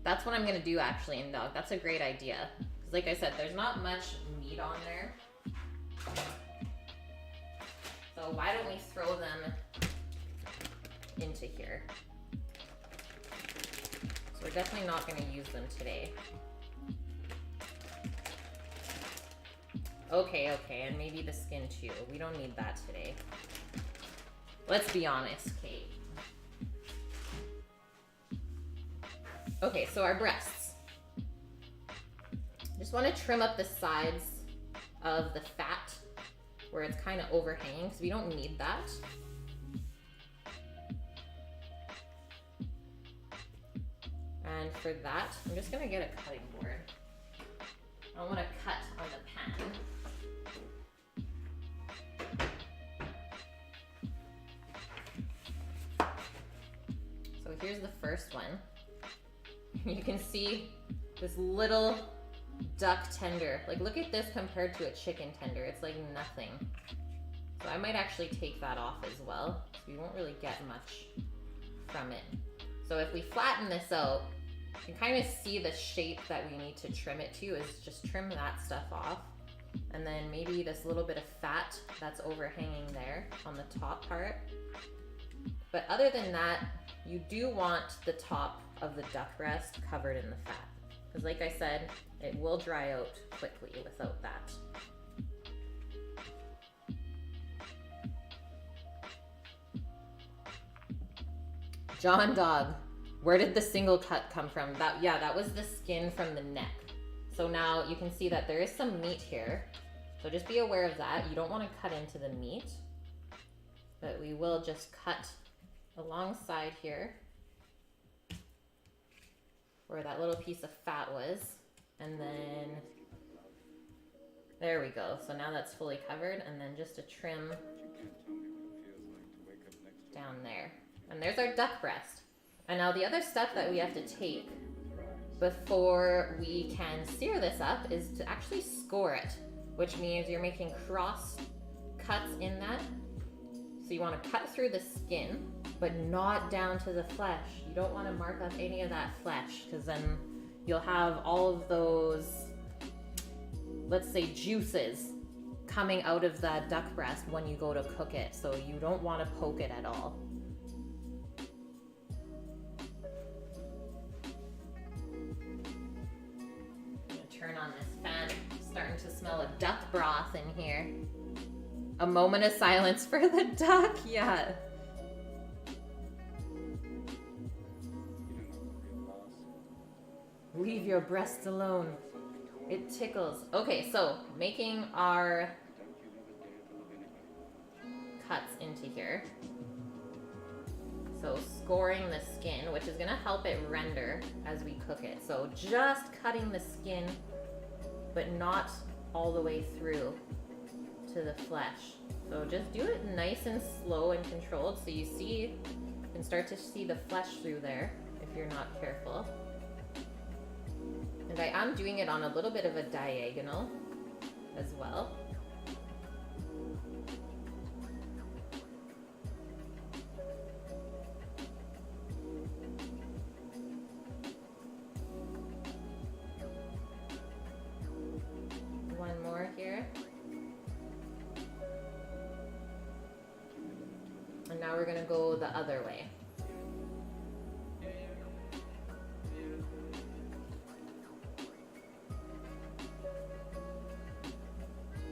That's what I'm gonna do actually in dog. That's a great idea. Because like I said, there's not much meat on there. So why don't we throw them into here? So we're definitely not gonna use them today. Okay, and maybe the skin too. We don't need that today. Let's be honest, Kate. Okay, so our breasts. Just want to trim up the sides of the fat where it's kind of overhanging because we don't need that. And for that, I'm just going to get a cutting board. I want to cut on the pan. So here's the first one. You can see this little duck tender. Like, look at this compared to a chicken tender. It's like nothing. So I might actually take that off as well. So you won't really get much from it. So if we flatten this out, you can kind of see the shape that we need to trim it to is just trim that stuff off. And then maybe this little bit of fat that's overhanging there on the top part. But other than that, you do want the top of the duck breast covered in the fat. Because like I said, it will dry out quickly without that. John Dog, where did the single cut come from? That was the skin from the neck. So now you can see that there is some meat here. So just be aware of that. You don't want to cut into the meat, but we will just cut alongside here where that little piece of fat was. And then there we go. So now that's fully covered, and then just a trim down there. And there's our duck breast. And now the other step that we have to take before we can sear this up is to actually score it, which means you're making cross cuts in that. So you want to cut through the skin, but not down to the flesh. You don't want to mark up any of that flesh, because then you'll have all of those, let's say, juices coming out of that duck breast when you go to cook it. So you don't want to poke it at all. Turn on this fan. Starting to smell a duck broth in here. A moment of silence for the duck. Yeah. Leave your breasts alone. It tickles. Okay, so making our cuts into here. So scoring the skin, which is gonna help it render as we cook it. So just cutting the skin, but not all the way through to the flesh. So just do it nice and slow and controlled, so you can start to see the flesh through there if you're not careful. And I am doing it on a little bit of a diagonal as well. One more here. And now we're gonna go the other way.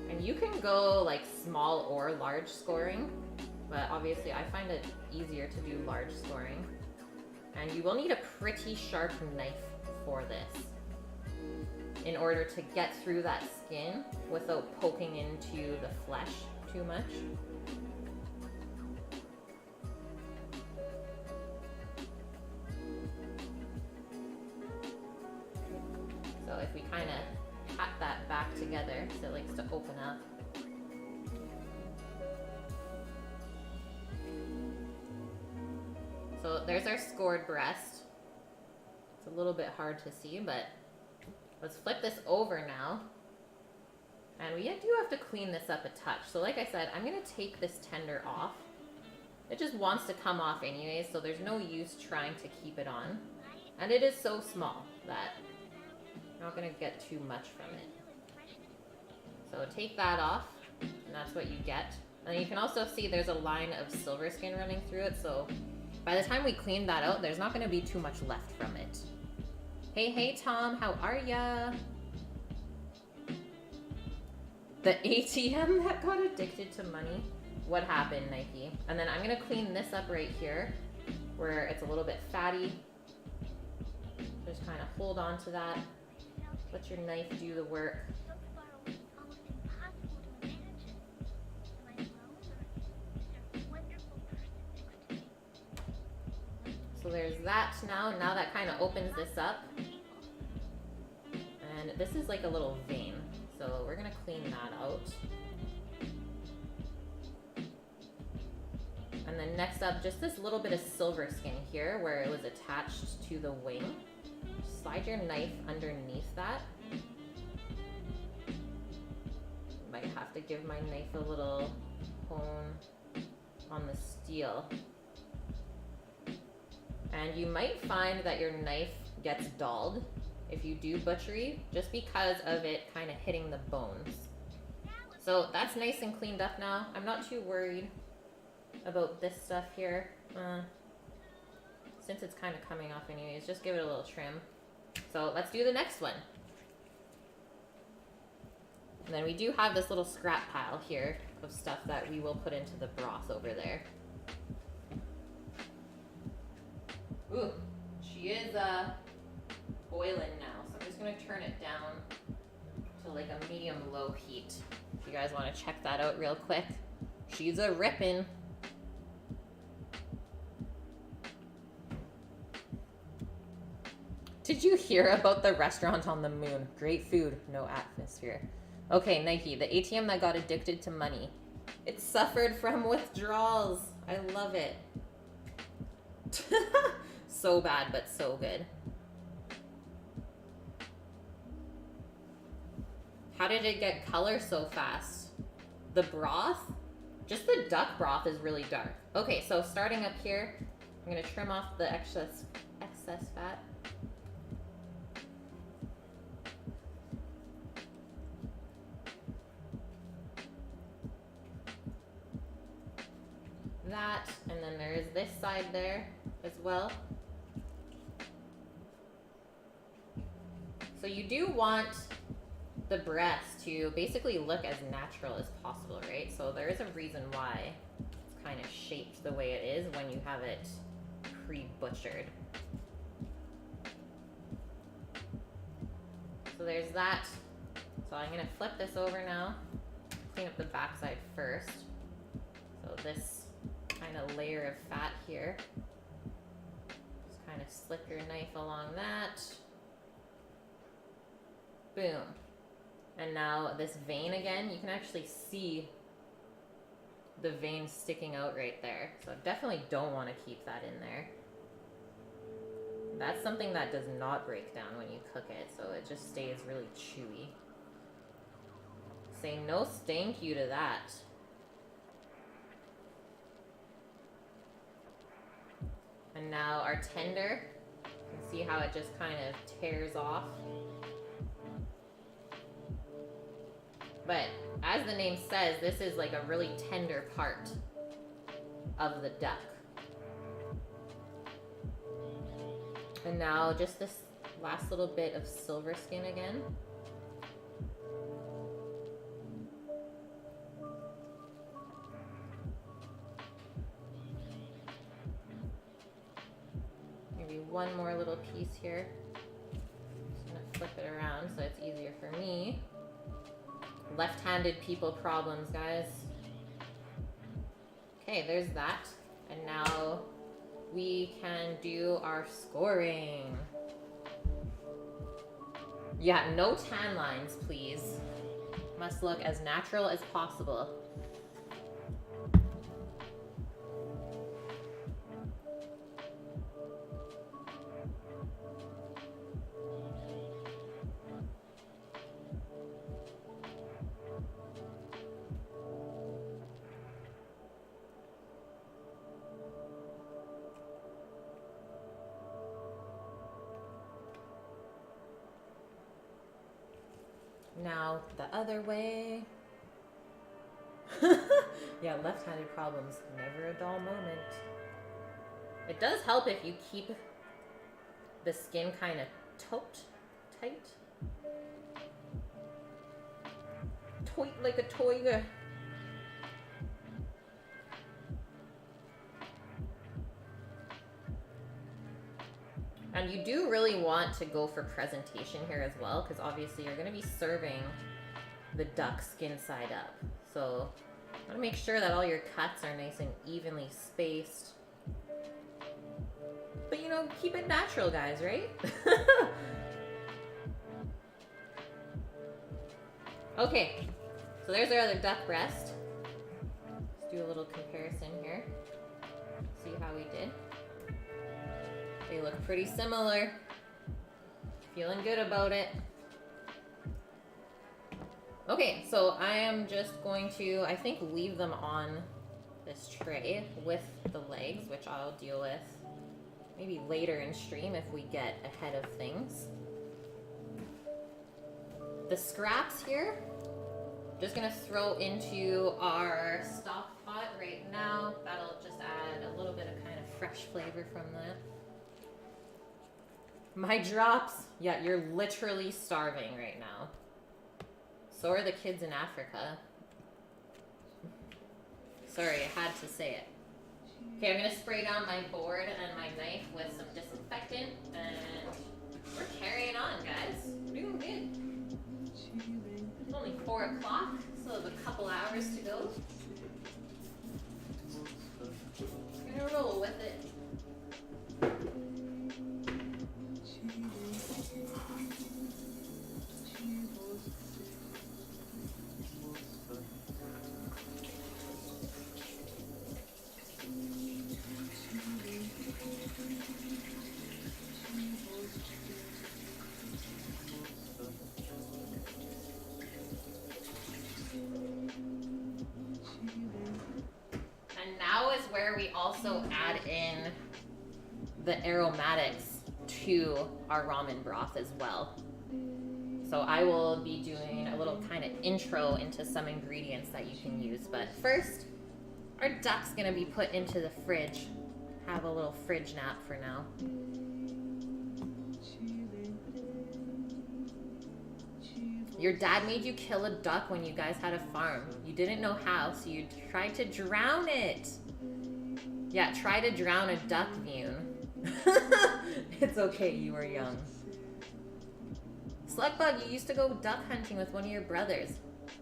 And you can go like small or large scoring, but obviously I find it easier to do large scoring. And you will need a pretty sharp knife for this in order to get through that skin without poking into the flesh too much. So if we kind of pat that back together, so it likes to open up. So there's our scored breast. It's a little bit hard to see, but let's flip this over now. And we do have to clean this up a touch. So like I said, I'm gonna take this tender off. It just wants to come off anyways, so there's no use trying to keep it on. And it is so small that you're not gonna get too much from it. So take that off, and that's what you get. And then you can also see there's a line of silver skin running through it, so by the time we clean that out, there's not gonna be too much left from it. Hey Tom, how are ya? The ATM that got addicted to money? What happened, Nike? And then I'm gonna clean this up right here, where it's a little bit fatty. Just kind of hold on to that. Let your knife do the work. So there's that now. Now that kind of opens this up. And this is like a little vein. So we're gonna clean that out. And then next up, just this little bit of silver skin here where it was attached to the wing. Slide your knife underneath that. might have to give my knife a little hone on the steel. And you might find that your knife gets dulled if you do butchery, just because of it kind of hitting the bones. So that's nice and cleaned up now. I'm not too worried about this stuff here. Since it's kind of coming off anyways, just give it a little trim. So let's do the next one. And then we do have this little scrap pile here of stuff that we will put into the broth over there. Ooh, she is boiling now, so I'm just gonna turn it down to like a medium-low heat. If you guys want to check that out real quick. She's a rippin'. Did you hear about the restaurant on the moon? Great food, no atmosphere. Okay, Nike, the ATM that got addicted to money. It suffered from withdrawals. I love it. So bad, but so good. How did it get color so fast? The broth? Just the duck broth is really dark. Okay, so starting up here, I'm gonna trim off the excess fat. That, and then there is this side there as well. So you do want the breast to basically look as natural as possible, right? So there is a reason why it's kind of shaped the way it is when you have it pre-butchered. So there's that. So I'm gonna flip this over now, clean up the backside first. So this kind of layer of fat here. Just kind of slip your knife along that. Boom. And now this vein again, you can actually see the vein sticking out right there. So definitely don't want to keep that in there. That's something that does not break down when you cook it, so it just stays really chewy. Say no thank you to that. And now our tender, you can see how it just kind of tears off. But as the name says, this is like a really tender part of the duck. And now just this last little bit of silver skin again. Maybe one more little piece here. Just gonna flip it around so it's easier for me. Left-handed people problems, guys. Okay, there's that. And now we can do our scoring. Yeah, no tan lines, please. Must look as natural as possible. Now the other way. Yeah, left-handed problems, never a dull moment. It does help if you keep the skin kind of tight. Tight like a toy. And you do really want to go for presentation here as well, because obviously you're going to be serving the duck skin side up. So you want to make sure that all your cuts are nice and evenly spaced. But you know, keep it natural, guys, right? Okay, so there's our other duck breast. Let's do a little comparison here. See how we did. They look pretty similar. Feeling good about it. Okay, so I am just going to, I think, leave them on this tray with the legs, which I'll deal with maybe later in stream if we get ahead of things. The scraps here, just gonna throw into our stock pot right now. That'll just add a little bit of kind of fresh flavor from that. My drops, yeah, you're literally starving right now. So are the kids in Africa. Sorry, I had to say it. Okay, I'm gonna spray down my board and my knife with some disinfectant, and we're carrying on, guys. We're doing good. It's only 4 o'clock, so have a couple hours to go. We're gonna roll with it. We also add in the aromatics to our ramen broth as well. So I will be doing a little kind of intro into some ingredients that you can use. But first, our duck's gonna be put into the fridge. Have a little fridge nap for now. Your dad made you kill a duck when you guys had a farm. You didn't know how, so you tried to drown it. Yeah, try to drown a duck, Vune. It's okay, you were young. Slugbug, you used to go duck hunting with one of your brothers.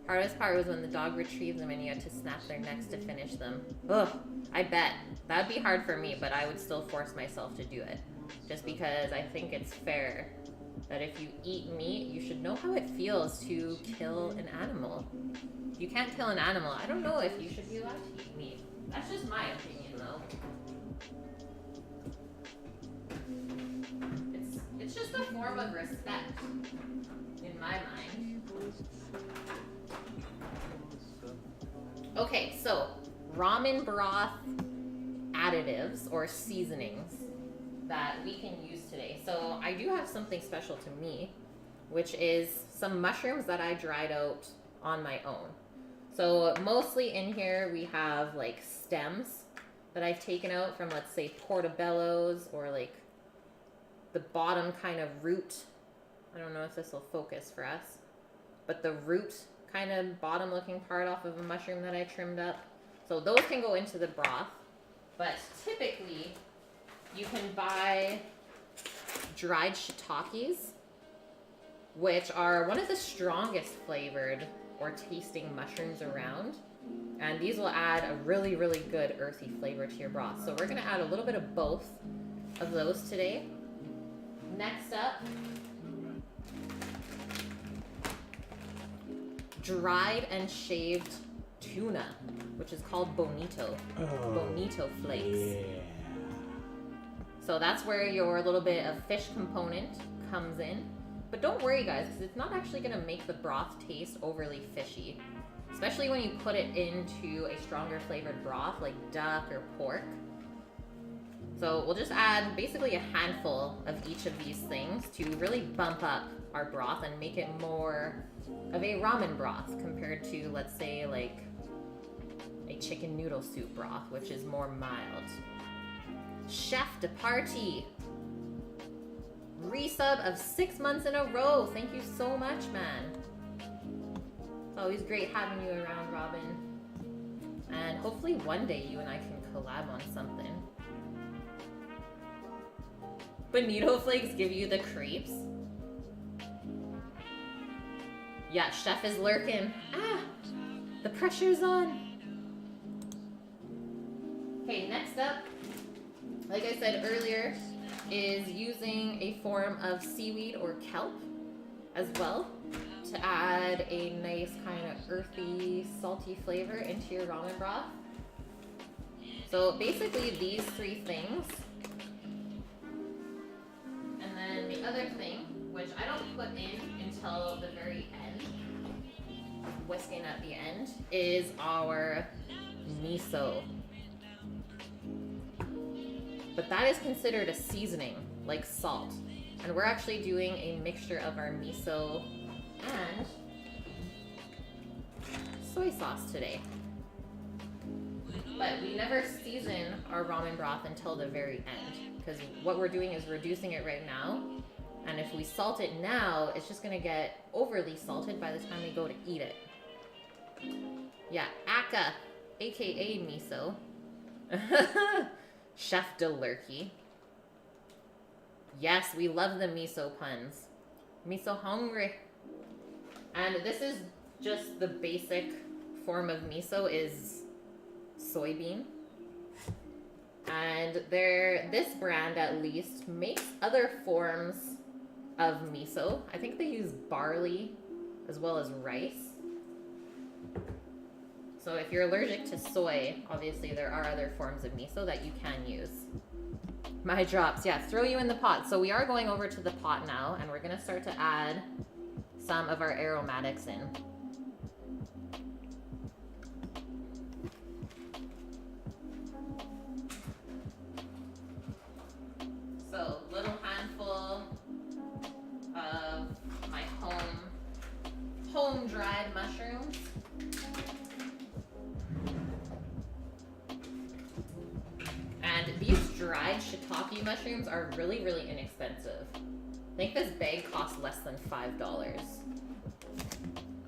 Hardest part was when the dog retrieved them and you had to snap their necks to finish them. Ugh, I bet. That'd be hard for me, but I would still force myself to do it. Just because I think it's fair that if you eat meat, you should know how it feels to kill an animal. If you can't kill an animal, I don't know if you should be allowed to eat meat. That's just my opinion, though. It's just a form of respect, in my mind. Okay, so ramen broth additives or seasonings that we can use today. So I do have something special to me, which is some mushrooms that I dried out on my own. So mostly in here we have like stems that I've taken out from, let's say, portobellos, or like the bottom kind of root. I don't know if this will focus for us, but the root kind of bottom looking part off of a mushroom that I trimmed up. So those can go into the broth, but typically you can buy dried shiitakes, which are one of the strongest flavored or tasting mushrooms around. And these will add a really, really good earthy flavor to your broth. So we're gonna add a little bit of both of those today. Next up, dried and shaved tuna, which is called bonito. Bonito flakes. Yeah. So that's where your little bit of fish component comes in. But don't worry, guys, because it's not actually going to make the broth taste overly fishy. Especially when you put it into a stronger flavored broth like duck or pork. So we'll just add basically a handful of each of these things to really bump up our broth and make it more of a ramen broth compared to, let's say, like a chicken noodle soup broth, which is more mild. Chef de partie. Resub of 6 months in a row. Thank you so much, man. It's always great having you around, Robin. And hopefully one day you and I can collab on something. Bonito flakes give you the creeps. Yeah, Chef is lurking. Ah, the pressure's on. Okay, next up, like I said earlier, is using a form of seaweed or kelp as well to add a nice kind of earthy, salty flavor into your ramen broth. So basically these three things. And then the other thing, which I don't put in until the very end, whisking at the end is our miso. But that is considered a seasoning, like salt. And we're actually doing a mixture of our miso and soy sauce today. But we never season our ramen broth until the very end, because what we're doing is reducing it right now, and if we salt it now, it's just gonna get overly salted by the time we go to eat it. Yeah, aka, aka miso. Chef Delurkey. Yes, we love the miso puns. Miso hungry. And this is just the basic form of miso is soybean. And this brand at least makes other forms of miso. I think they use barley as well as rice. So if you're allergic to soy, obviously there are other forms of miso that you can use. My drops, yeah, throw you in the pot. So we are going over to the pot now, and we're gonna start to add some of our aromatics in. So, little handful of my home dried mushrooms. And these dried shiitake mushrooms are really, really inexpensive. I think this bag costs less than $5.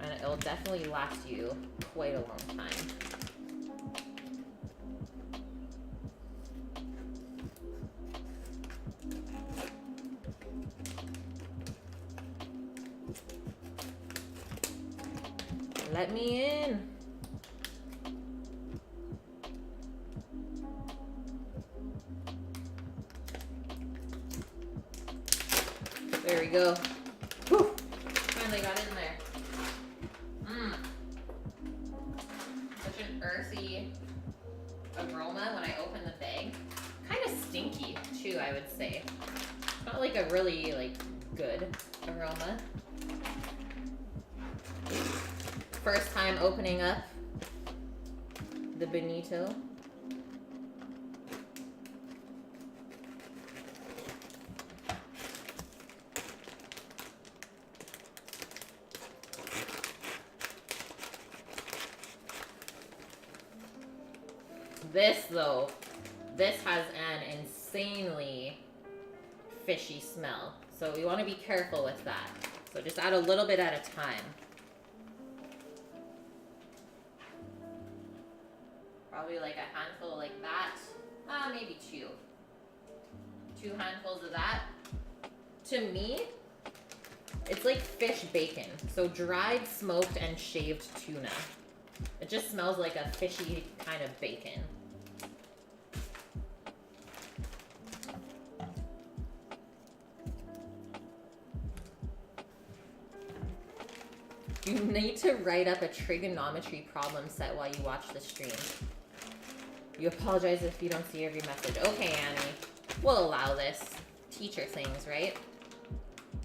And it'll definitely last you quite a long time. Let me in. There we go. Whew. Finally got in there. Such an earthy aroma when I open the bag. Kind of stinky too, I would say. Not like a really good aroma. First time opening up the Benito. This though, this has an insanely fishy smell. So we want to be careful with that. So just add a little bit at a time. Probably like a handful like that. Maybe two. 2 handfuls of that. To me, it's like fish bacon. So dried, smoked, and shaved tuna. It just smells like a fishy kind of bacon. You need to write up a trigonometry problem set while you watch the stream. You apologize if you don't see every message. Okay, Annie. We'll allow this. Teacher things, right?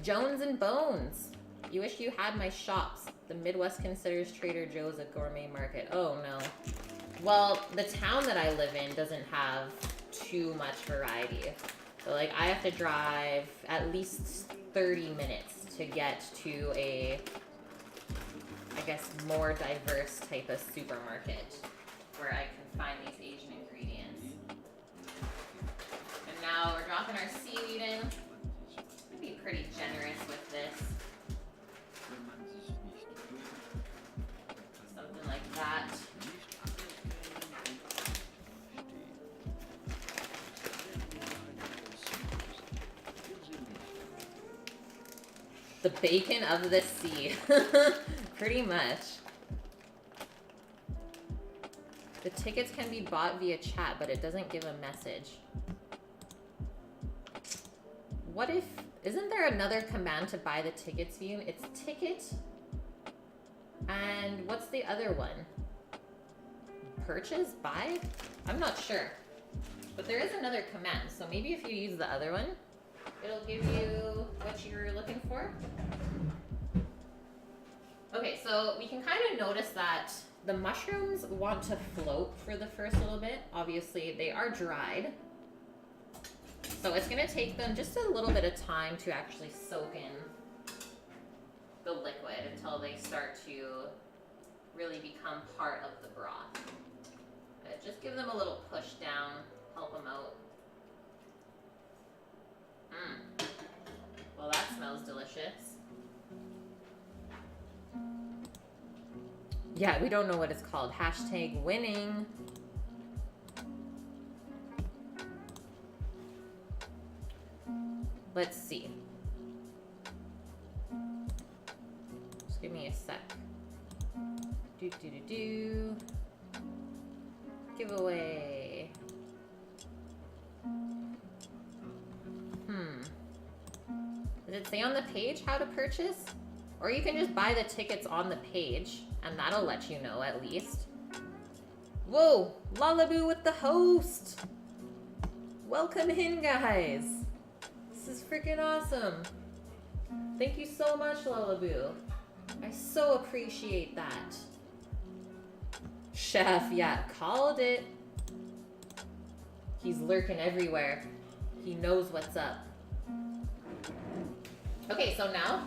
Jones and Bones. You wish you had my shops. The Midwest considers Trader Joe's a gourmet market. Oh, no. Well, the town that I live in doesn't have too much variety. So, like, I have to drive at least 30 minutes to get to a, I guess, more diverse type of supermarket where I can find these Asian ingredients. And now we're dropping our seaweed in. I'd be pretty generous with this. Something like that. The bacon of the sea. Pretty much. The tickets can be bought via chat, but it doesn't give a message. What if... Isn't there another command to buy the tickets view? It's ticket... And what's the other one? Purchase? Buy? I'm not sure. But there is another command, so maybe if you use the other one, it'll give you what you're looking for. Okay, so we can kind of notice that the mushrooms want to float for the first little bit. Obviously, they are dried. So it's going to take them just a little bit of time to actually soak in the liquid until they start to really become part of the broth. Just give them a little push down, help them out. Well, that smells delicious. Yeah, we don't know what it's called. Hashtag winning. Let's see. Just give me a sec. Do. Giveaway. Does it say on the page how to purchase? Or you can just buy the tickets on the page, and that'll let you know at least. Whoa! Lalaboo with the host! Welcome in, guys! This is freaking awesome! Thank you so much, Lalaboo. I so appreciate that. Chef, yeah, called it. He's lurking everywhere. He knows what's up. Okay, so now,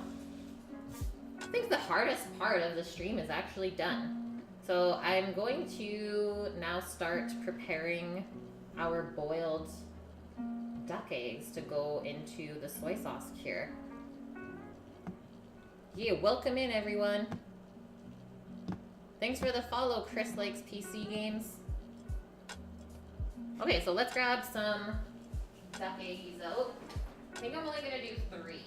I think the hardest part of the stream is actually done. So I'm going to now start preparing our boiled duck eggs to go into the soy sauce cure. Yeah, welcome in, everyone. Thanks for the follow, Chris Likes PC Games. Okay, so let's grab some duck eggies out. I think I'm only gonna do 3.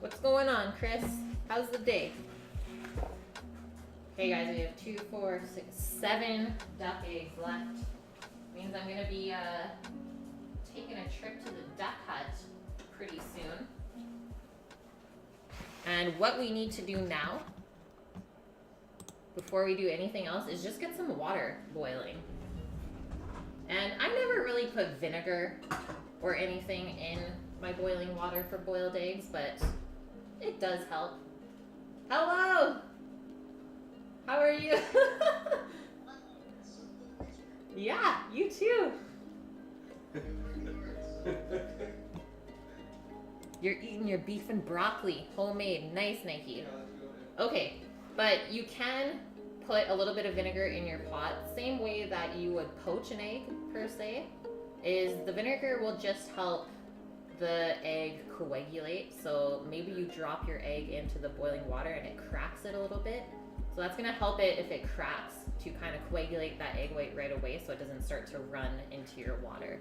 What's going on, Chris? How's the day? Okay, guys, we have 2, 4, 6, 7 duck eggs left. Means I'm gonna be taking a trip to the duck hut pretty soon. And what we need to do now, before we do anything else, is just get some water boiling. And I never really put vinegar or anything in my boiling water for boiled eggs, but it does help. Hello! How are you? Yeah, you too. You're eating your beef and broccoli, homemade, nice, Nike. Okay, but you can put a little bit of vinegar in your pot, same way that you would poach an egg, per se, is the vinegar will just help the egg coagulate. So maybe you drop your egg into the boiling water and it cracks it a little bit. So that's gonna help it, if it cracks, to kind of coagulate that egg white right away so it doesn't start to run into your water.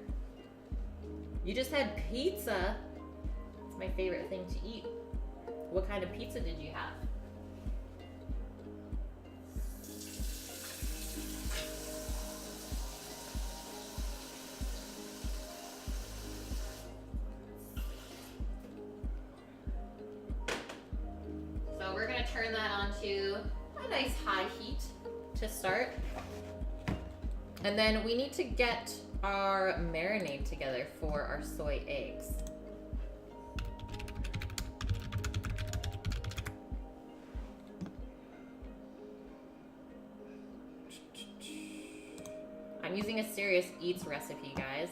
You just had pizza. It's my favorite thing to eat. What kind of pizza did you have? So we're gonna turn that onto a nice high heat to start. And then we need to get our marinade together for our soy eggs. I'm using a Serious Eats recipe, guys.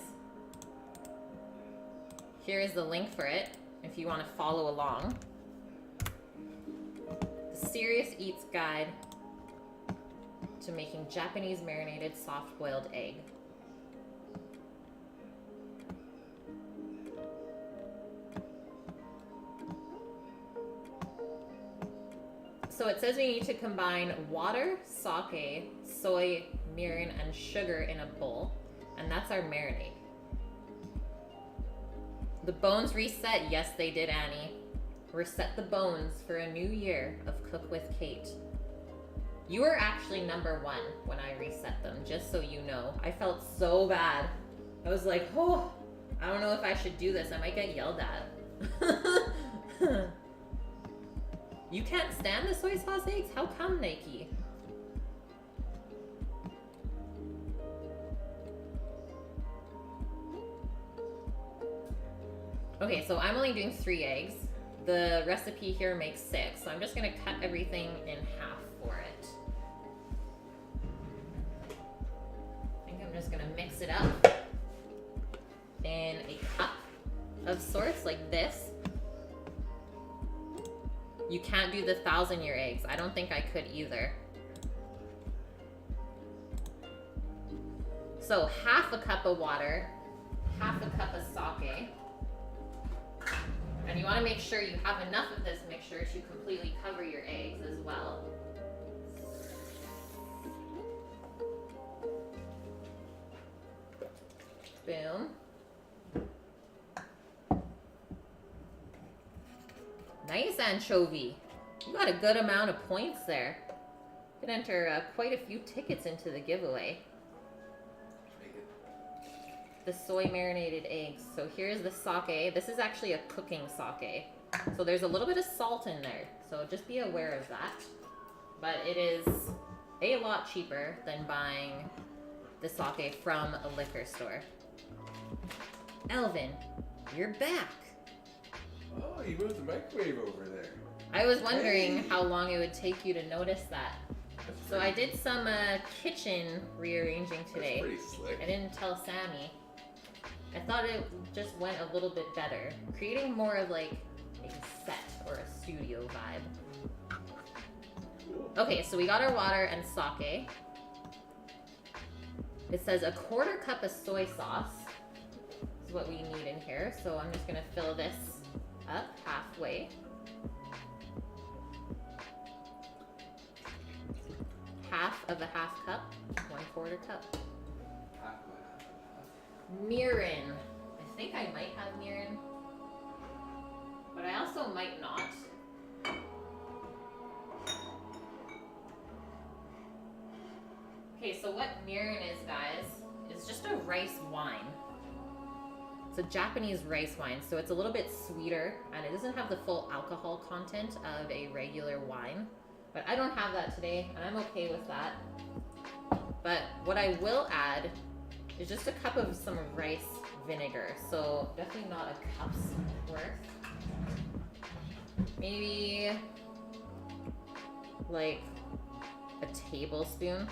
Here is the link for it if you want to follow along. The Serious Eats Guide to making Japanese marinated soft-boiled egg. So it says we need to combine water, sake, soy, mirin, and sugar in a bowl, and that's our marinade. The bones reset. Yes, they did, Annie. Reset the bones for a new year of Cook with Kate. You were actually number 1 when I reset them, just so you know. I felt so bad. I was like, oh, I don't know if I should do this. I might get yelled at. You can't stand the soy sauce eggs? How come, Nike? Okay, so I'm only doing 3 eggs. The recipe here makes 6, so I'm just gonna cut everything in half for it. I think I'm just gonna mix it up in a cup of sorts, like this. You can't do the 1,000-year eggs. I don't think I could either. So half a cup of water, half a cup of sake. And you want to make sure you have enough of this mixture to completely cover your eggs as well. Boom. Nice anchovy. You got a good amount of points there. You could enter quite a few tickets into the giveaway. The soy marinated eggs. So here's the sake. This is actually a cooking sake. So there's a little bit of salt in there. So just be aware of that. But it is a lot cheaper than buying the sake from a liquor store. Elvin, you're back. Oh, you moved the microwave over there. I was wondering how long it would take you to notice that. So I did some kitchen rearranging today. That's pretty slick. I didn't tell Sammy. I thought it just went a little bit better, creating more of like a set or a studio vibe. Cool. Okay, so we got our water and sake. It says 1/4 cup of soy sauce is what we need in here. So I'm just gonna fill this up halfway. Half of a half cup, 1/4 cup. Mirin. I think I might have mirin, but I also might not. Okay, so what mirin is, guys, is just a rice wine. It's a Japanese rice wine, so it's a little bit sweeter, and it doesn't have the full alcohol content of a regular wine. But I don't have that today, and I'm okay with that. But what I will add is just a cup of some rice vinegar. So definitely not a cup's worth. Maybe like a tablespoon.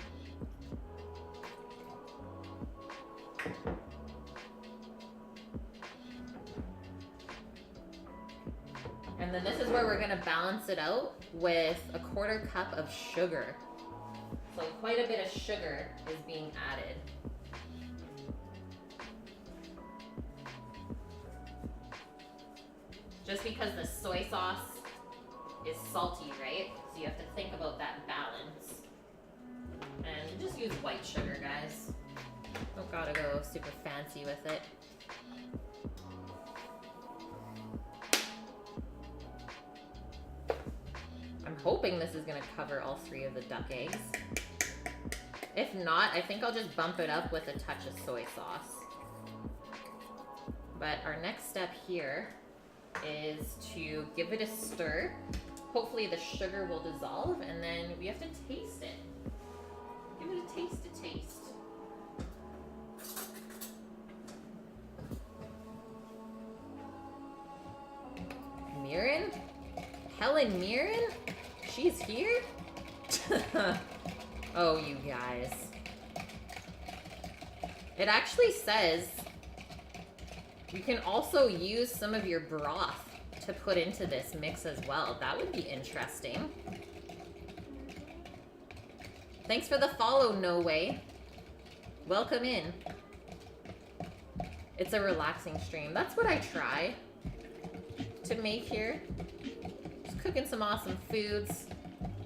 And then this is where we're gonna balance it out with 1/4 cup of sugar. So quite a bit of sugar is being added. Just because the soy sauce is salty, right? So you have to think about that balance. And just use white sugar, guys. Don't gotta go super fancy with it. I'm hoping this is gonna cover all 3 of the duck eggs. If not, I think I'll just bump it up with a touch of soy sauce. But our next step here is to give it a stir. Hopefully the sugar will dissolve, and then we have to taste it. Give it a taste. Mirren? Helen Mirren? She's here? Oh, you guys. It actually says you can also use some of your broth to put into this mix as well. That would be interesting. Thanks for the follow, No Way. Welcome in. It's a relaxing stream. That's what I try to make here. Just cooking some awesome foods.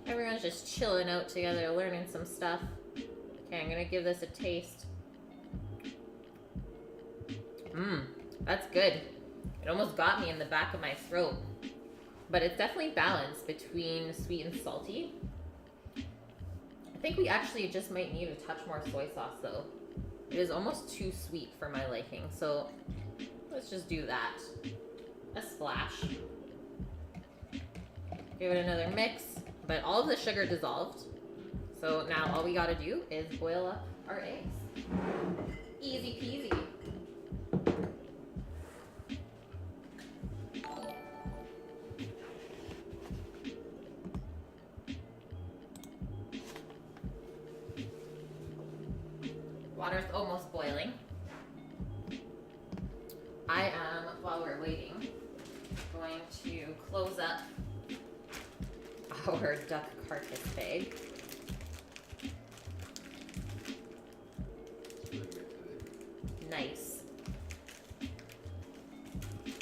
Everyone's just chilling out together, learning some stuff. Okay, I'm gonna give this a taste. That's good. It almost got me in the back of my throat. But it's definitely balanced between sweet and salty. I think we actually just might need a touch more soy sauce though. It is almost too sweet for my liking, so let's just do that. A splash. Give it another mix, but all of the sugar dissolved. So now all we gotta do is boil up our eggs. Easy peasy. to close up our duck carcass bag. It's really good today. Nice.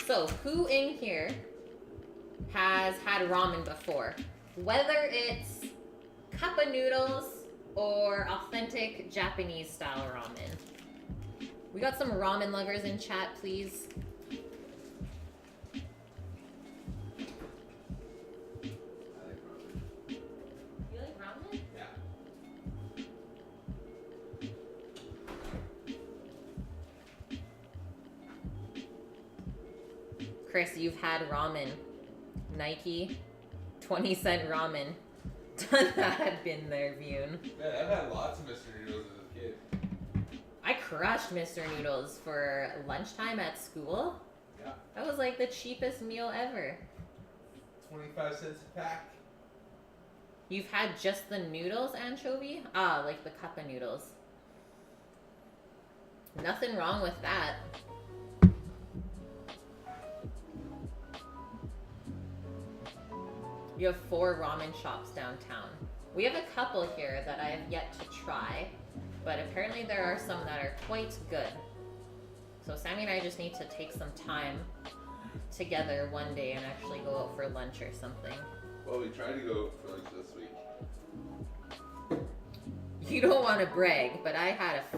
So, who in here has had ramen before? Whether it's cup of noodles or authentic Japanese style ramen. We got some ramen lovers in chat, please. I like ramen. You like ramen? Yeah. Chris, you've had ramen. Nike, 20-cent ramen. I've been there, Bune. Man, I've had lots of Mr. Noodles as a kid. I crushed Mr. Noodles for lunchtime at school. Yeah. That was like the cheapest meal ever. 25 cents a pack. You've had just the noodles, anchovy? Ah, like the cup of noodles. Nothing wrong with that. You have 4 ramen shops downtown. We have a couple here that I have yet to try, but apparently there are some that are quite good. So Sammy and I just need to take some time together one day and actually go out for lunch or something. Well, we tried to go for lunch this week. You don't want to brag, but I had a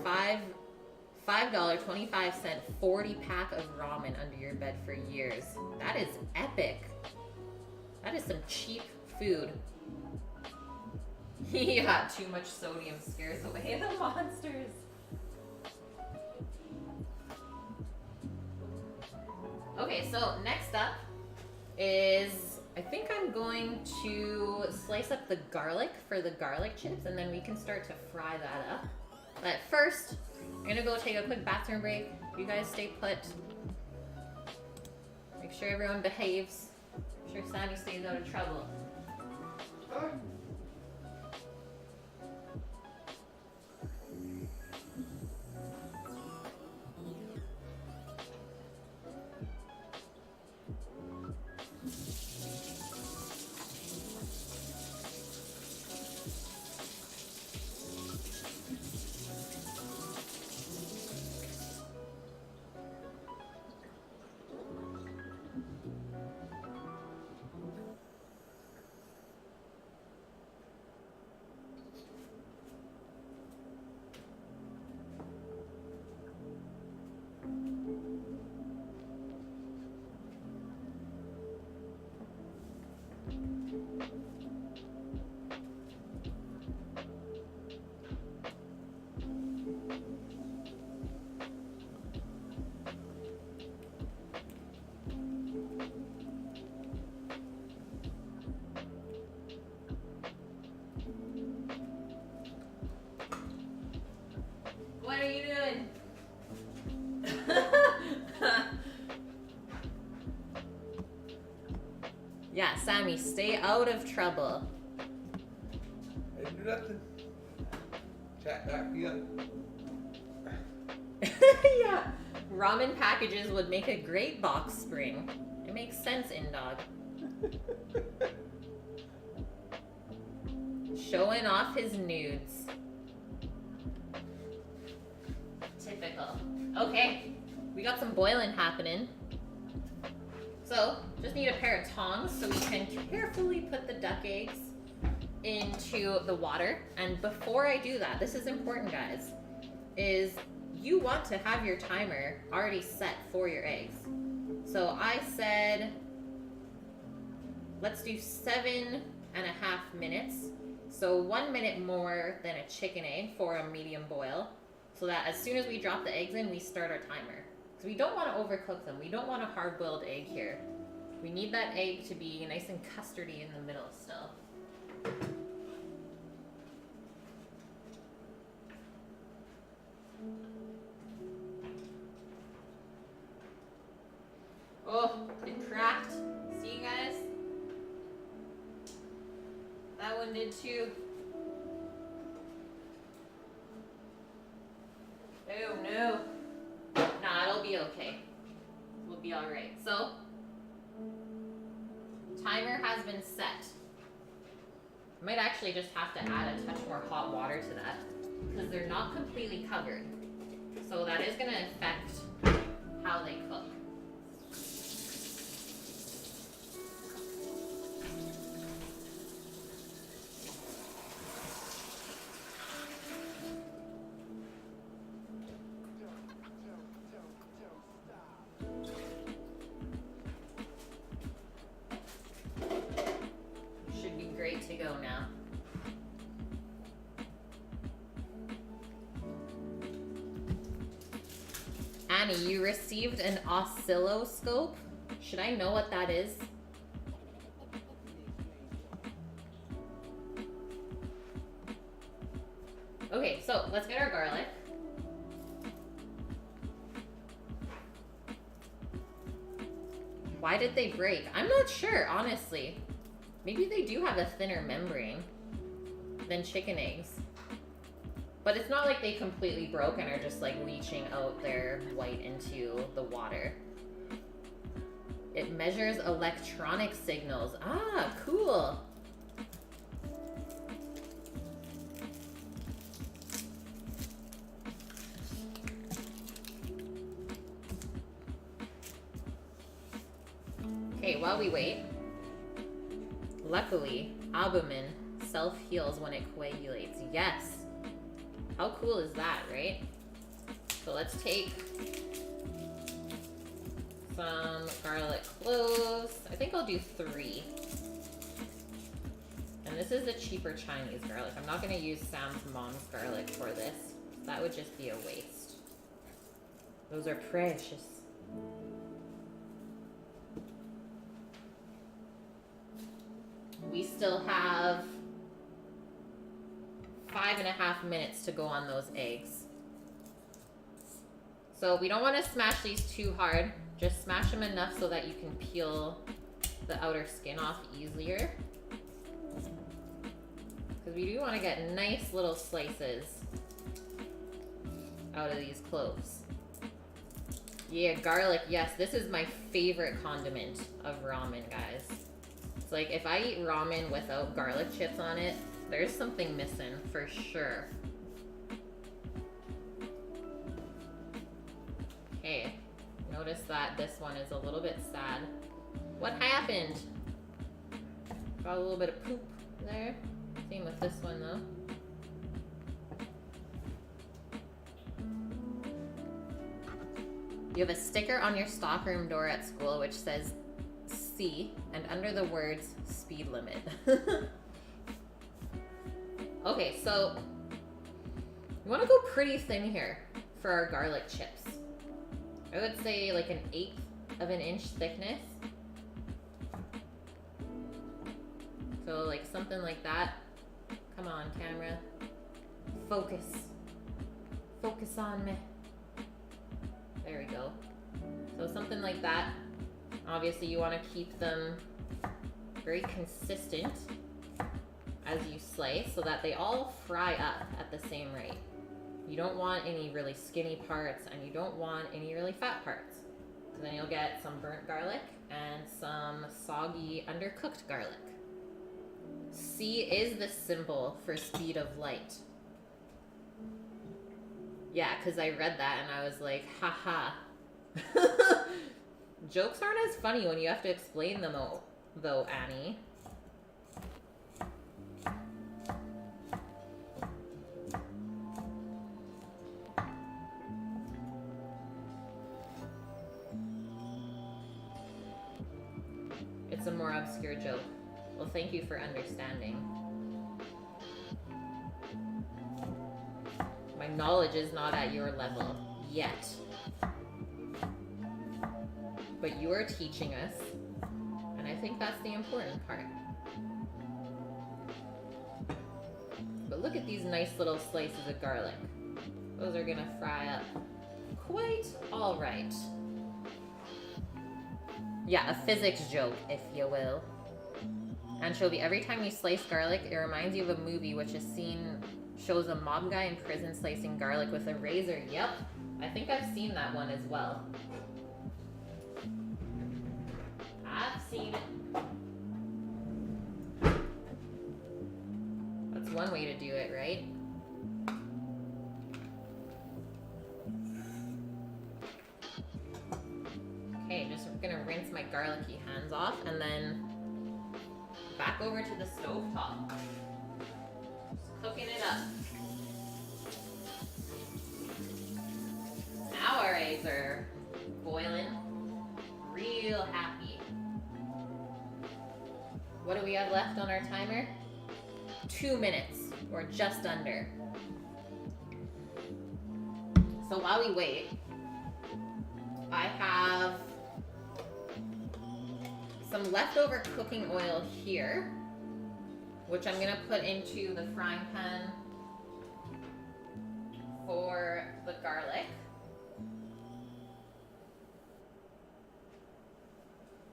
$5.25 40 pack of ramen under your bed for years. That is epic. That is some cheap food. Yeah, too much sodium scares away the monsters. Okay, so next up is, I think I'm going to slice up the garlic for the garlic chips, and then we can start to fry that up. But first, I'm gonna go take a quick bathroom break. You guys stay put. Make sure everyone behaves. Make sure Sammy stays out of trouble. What are you doing? Yeah, Sammy, stay out of trouble. I didn't do nothing. Chat back me up. Yeah, ramen packages would make a great box spring. It makes sense, Indog. Showing off his nudes. Typical. Okay, we got some boiling happening. So, just need a pair of tongs so we can carefully put the duck eggs into the water. And before I do that, this is important, guys, is you want to have your timer already set for your eggs. So I said, let's do 7.5 minutes. So 1 minute more than a chicken egg for a medium boil. So that as soon as we drop the eggs in, we start our timer. So we don't want to overcook them. We don't want a hard-boiled egg here. We need that egg to be nice and custardy in the middle still. Oh, it cracked. See you guys? That one did too. Oh no. Nah, it'll be okay. We'll be alright. So, Timer has been set. I might actually just have to add a touch more hot water to that because they're not completely covered. So that is going to affect how they cook. Should be great to go now. Annie, you received an oscilloscope. Should I know what that is? Okay, so let's get our garlic. Why did they break? I'm not sure, honestly. Maybe they do have a thinner membrane than chicken eggs. But it's not like they completely broke and are just like leaching out their white into the water. It measures electronic signals. Ah, cool. Okay, while we wait, luckily, albumin self-heals when it coagulates. Yes. How cool is that, right? So let's take some garlic cloves. I think I'll do 3. And this is the cheaper Chinese garlic. I'm not going to use Sam's mom's garlic for this. That would just be a waste. Those are precious. We still have 5.5 minutes to go on those eggs. So we don't want to smash these too hard. Just smash them enough so that you can peel the outer skin off easier. Because we do want to get nice little slices out of these cloves. Yeah, garlic. Yes, this is my favorite condiment of ramen, guys. It's like if I eat ramen without garlic chips on it, there's something missing for sure. Okay, notice that this one is a little bit sad. What happened? Got a little bit of poop there. Same with this one though. You have a sticker on your stockroom door at school which says C and under the words speed limit. Okay, so you want to go pretty thin here for our garlic chips. I would say like 1/8 of an inch thickness. So like something like that. Come on, camera. Focus. Focus on me. There we go. So something like that. Obviously you want to keep them very consistent as you slice so that they all fry up at the same rate. You don't want any really skinny parts and you don't want any really fat parts. So then you'll get some burnt garlic and some soggy undercooked garlic. C is the symbol for speed of light. Yeah, because I read that and I was like, haha. Jokes aren't as funny when you have to explain them though, Annie. It's a more obscure joke. Well, thank you for understanding. My knowledge is not at your level yet. But you are teaching us, and I think that's the important part. But look at these nice little slices of garlic. Those are gonna fry up quite all right. Yeah, a physics joke, if you will. Anchovy, every time you slice garlic, it reminds you of a movie which is shows a mob guy in prison slicing garlic with a razor. Yep, I think I've seen that one as well. I've seen it. one way to do it, right? Okay, just gonna rinse my garlicky hands off and then back over to the stove top. Just cooking it up. Now our eggs are boiling, real happy. What do we have left on our timer? 2 minutes, or just under. So while we wait, I have some leftover cooking oil here, which I'm gonna put into the frying pan for the garlic.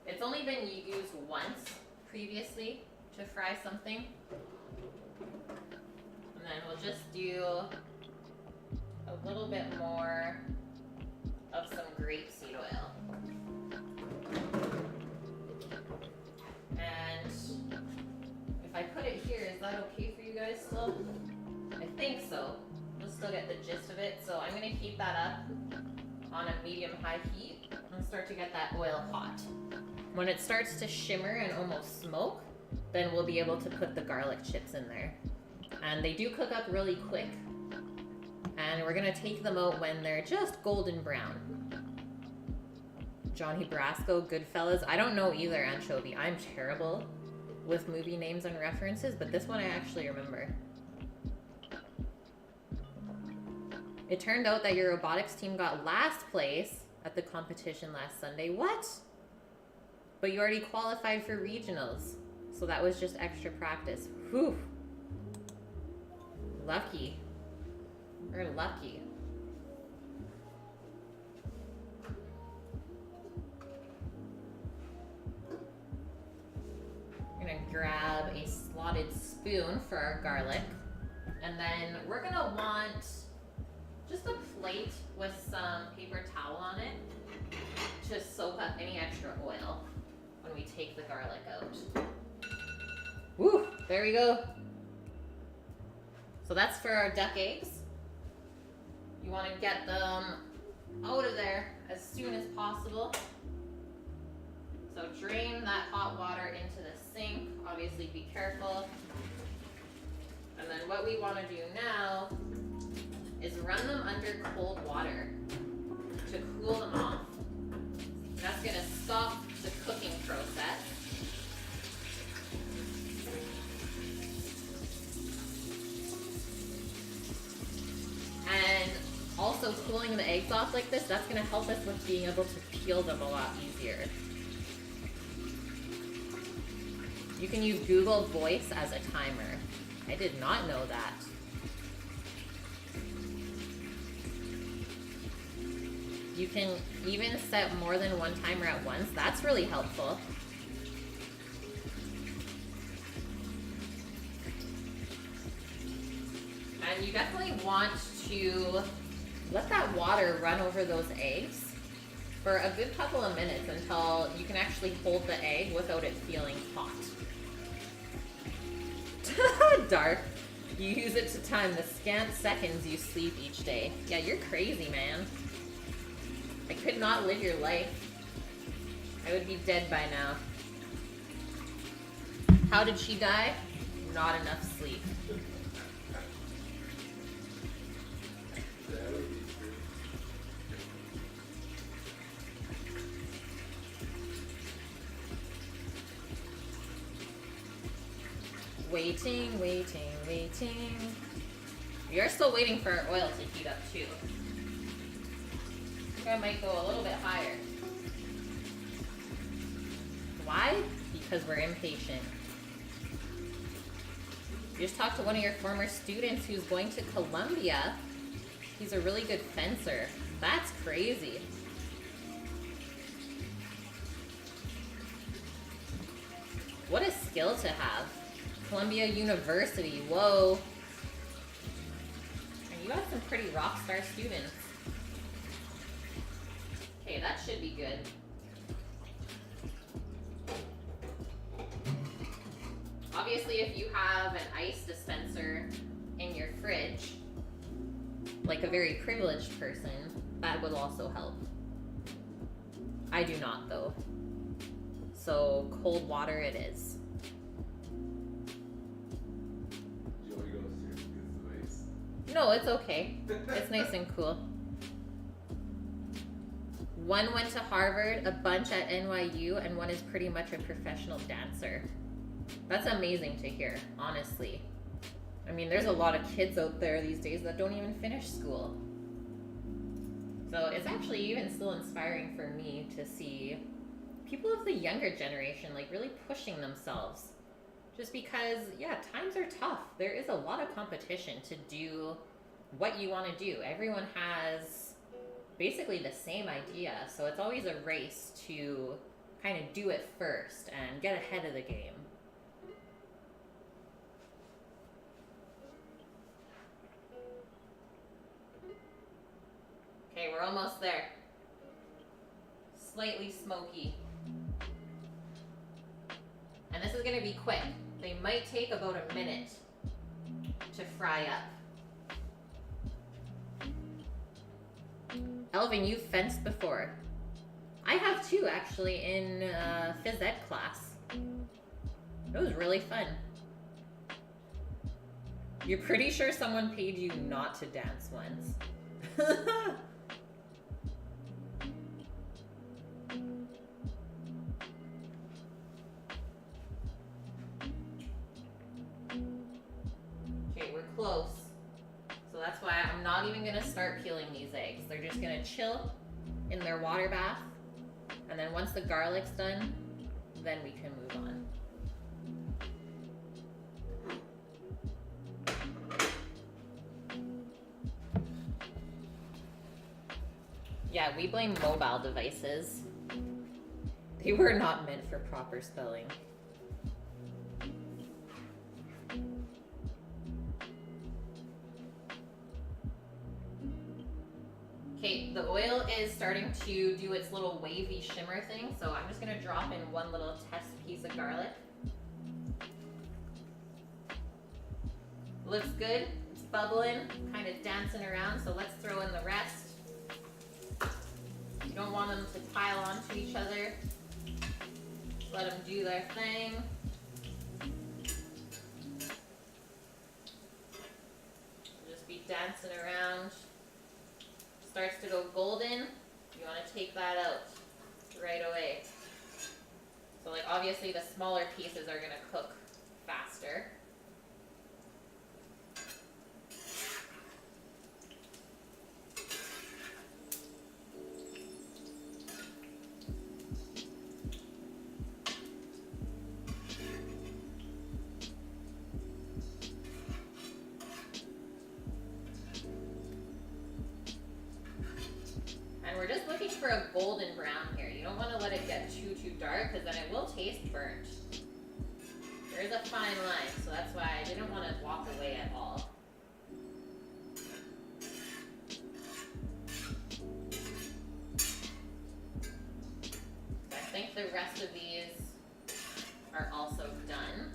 It's only been used once previously to fry something. And then we'll just do a little bit more of some grapeseed oil. And if I put it here, is that okay for you guys still? I think so. You'll still get the gist of it. So I'm gonna heat that up on a medium-high heat and start to get that oil hot. When it starts to shimmer and almost smoke, then we'll be able to put the garlic chips in there. And they do cook up really quick. And we're gonna take them out when they're just golden brown. Johnny Brasco, Goodfellas. I don't know either, Anchovy. I'm terrible with movie names and references, but this one I actually remember. It turned out that your robotics team got last place at the competition last Sunday. What? But you already qualified for regionals. So that was just extra practice. Whew. Lucky. We're lucky. I'm gonna grab a slotted spoon for our garlic. And then we're gonna want just a plate with some paper towel on it to soak up any extra oil when we take the garlic out. Woo, there we go. So that's for our duck eggs. You want to get them out of there as soon as possible. So drain that hot water into the sink. Obviously be careful. And then what we want to do now is run them under cold water to cool them off. That's going to stop the cooking process. And also cooling the eggs off like this, that's going to help us with being able to peel them a lot easier. You can use Google Voice as a timer. I did not know that. You can even set more than one timer at once. That's really helpful. And you definitely want to let that water run over those eggs for a good couple of minutes until you can actually hold the egg without it feeling hot. Dark. You use it to time the scant seconds you sleep each day. Yeah, you're crazy, man. I could not live your life. I would be dead by now. How did she die? Not enough sleep. Waiting, waiting, waiting. We are still waiting for our oil to heat up too. I think I might go a little bit higher. Why? Because we're impatient. You just talked to one of your former students who's going to Columbia. He's a really good fencer. That's crazy. What a skill to have. Columbia University, whoa. And you got some pretty rock star students. Okay, that should be good. obviously if you have an ice dispenser in your fridge, like a very privileged person, that would also help. I do not though. So cold water it is. Joey goes to get some ice. No, it's okay. It's nice and cool. One went to Harvard, a bunch at NYU, and one is pretty much a professional dancer. That's amazing to hear, honestly. I mean, there's a lot of kids out there these days that don't even finish school. So it's actually even still inspiring for me to see people of the younger generation like really pushing themselves. Just because, yeah, times are tough. There is a lot of competition to do what you want to do. Everyone has basically the same idea, so it's always a race to kind of do it first and get ahead of the game. Okay, we're almost there. Slightly smoky. And this is going to be quick. They might take about a minute to fry up. Elvin, you've fenced before. I have too, actually, in phys ed class. It was really fun. You're pretty sure someone paid you not to dance once. Okay, we're close. So that's why I'm not even gonna start peeling these eggs. They're just gonna chill in their water bath. And then once the garlic's done, then we can move on. Yeah, we blame mobile devices. They were not meant for proper spelling. Okay, the oil is starting to do its little wavy shimmer thing, so I'm just gonna drop in one little test piece of garlic. Looks good, it's bubbling, kind of dancing around, so let's throw in the rest. You don't want them to pile onto each other. Let them do their thing. Just be dancing around. Starts to go golden, you want to take that out right away. So like obviously the smaller pieces are going to cook faster. We're just looking for a golden brown here. You don't want to let it get too dark because then it will taste burnt. There is a fine line, so that's why I didn't want to walk away at all. I think the rest of these are also done.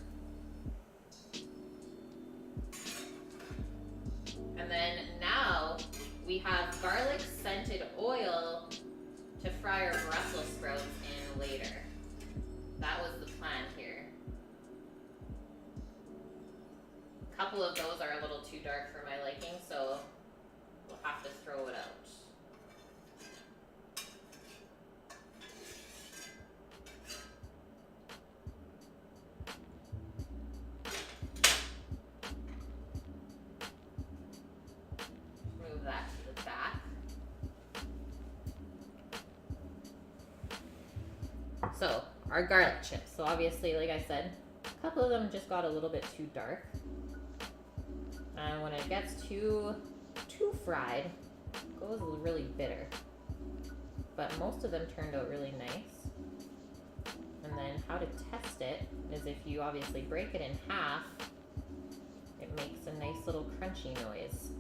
And then now we have garlic scented oil to fry our Brussels sprouts in later. That was the plan here. A couple of those are a little too dark for my liking, so we'll have to throw it out. Move that to the back. So, our garlic chips. So obviously, like I said, a couple of them just got a little bit too dark. And when it gets too fried, it goes really bitter. But most of them turned out really nice. And then how to test it is if you obviously break it in half, it makes a nice little crunchy noise.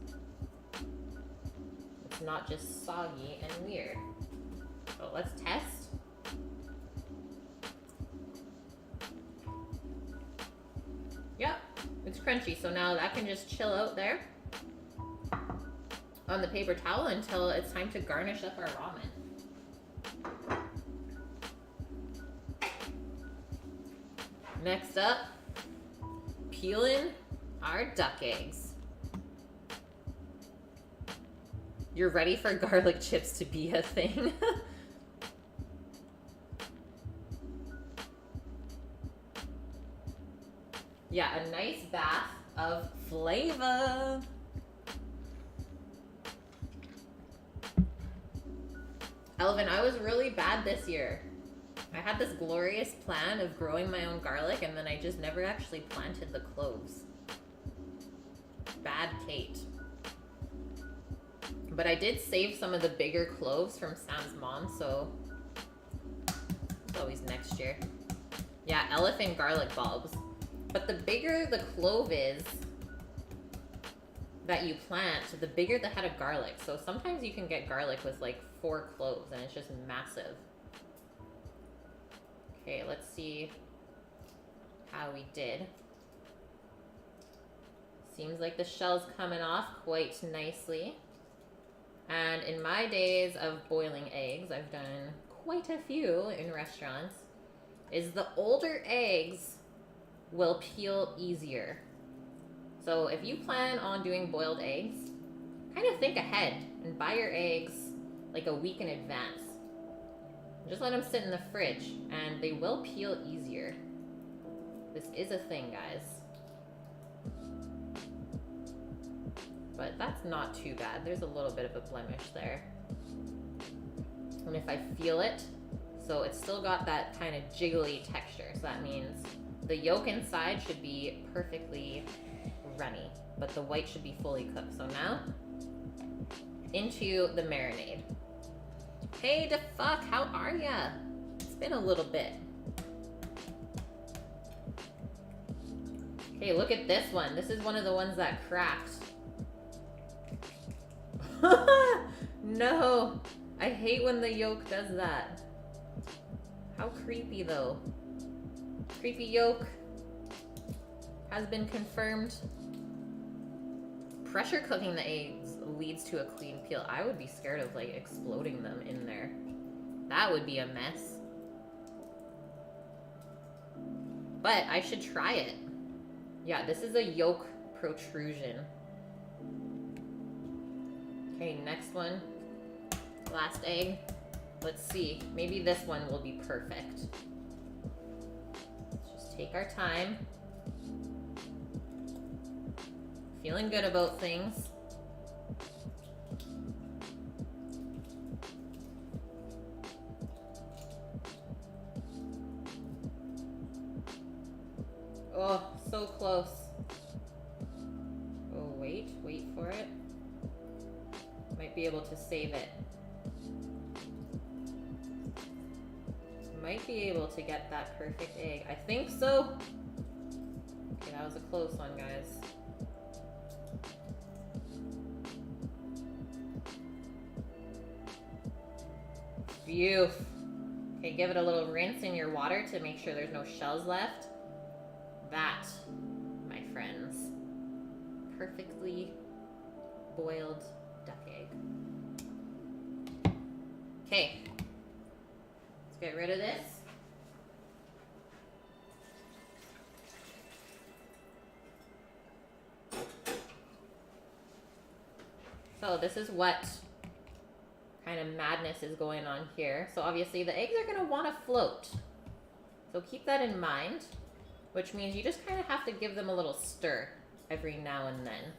It's not just soggy and weird. So let's test. It's crunchy, so now that can just chill out there on the paper towel until it's time to garnish up our ramen. Next up, peeling our duck eggs. You're ready for garlic chips to be a thing. Yeah, a nice bath of flavor. Elvin, I was really bad this year. I had this glorious plan of growing my own garlic, and then I just never actually planted the cloves. Bad Kate. But I did save some of the bigger cloves from Sam's mom, so it's always next year. Yeah, elephant garlic bulbs. But the bigger the clove is that you plant, the bigger the head of garlic. So sometimes you can get garlic with like 4 cloves and it's just massive. Okay, let's see how we did. Seems like the shell's coming off quite nicely. And in my days of boiling eggs, I've done quite a few in restaurants, is the older eggs will peel easier. So if you plan on doing boiled eggs, kind of think ahead and buy your eggs like a week in advance. Just let them sit in the fridge and they will peel easier. This is a thing, guys. But that's not too bad. There's a little bit of a blemish there. And if I feel it, so it's still got that kind of jiggly texture. So that means the yolk inside should be perfectly runny, but the white should be fully cooked. So now, into the marinade. Hey, the fuck, how are ya? It's been a little bit. Okay, look at this one. This is one of the ones that cracked. No, I hate when the yolk does that. How creepy though. Creepy yolk has been confirmed. Pressure cooking the eggs leads to a clean peel. I would be scared of like exploding them in there. That would be a mess. But I should try it. Yeah, this is a yolk protrusion. Okay, next one. Last egg. Let's see. Maybe this one will be perfect. Let's just take our time. Feeling good about things. Oh, so close. Oh, wait for it. Might be able to save it. Might be able to get that perfect egg. I think so. Okay, that was a close one, guys. Phew. Okay, give it a little rinse in your water to make sure there's no shells left. That, my friends, perfectly boiled duck egg. Okay, let's get rid of this. So this is what kind of madness is going on here. So obviously the eggs are going to want to float. So keep that in mind, which means you just kind of have to give them a little stir every now and then.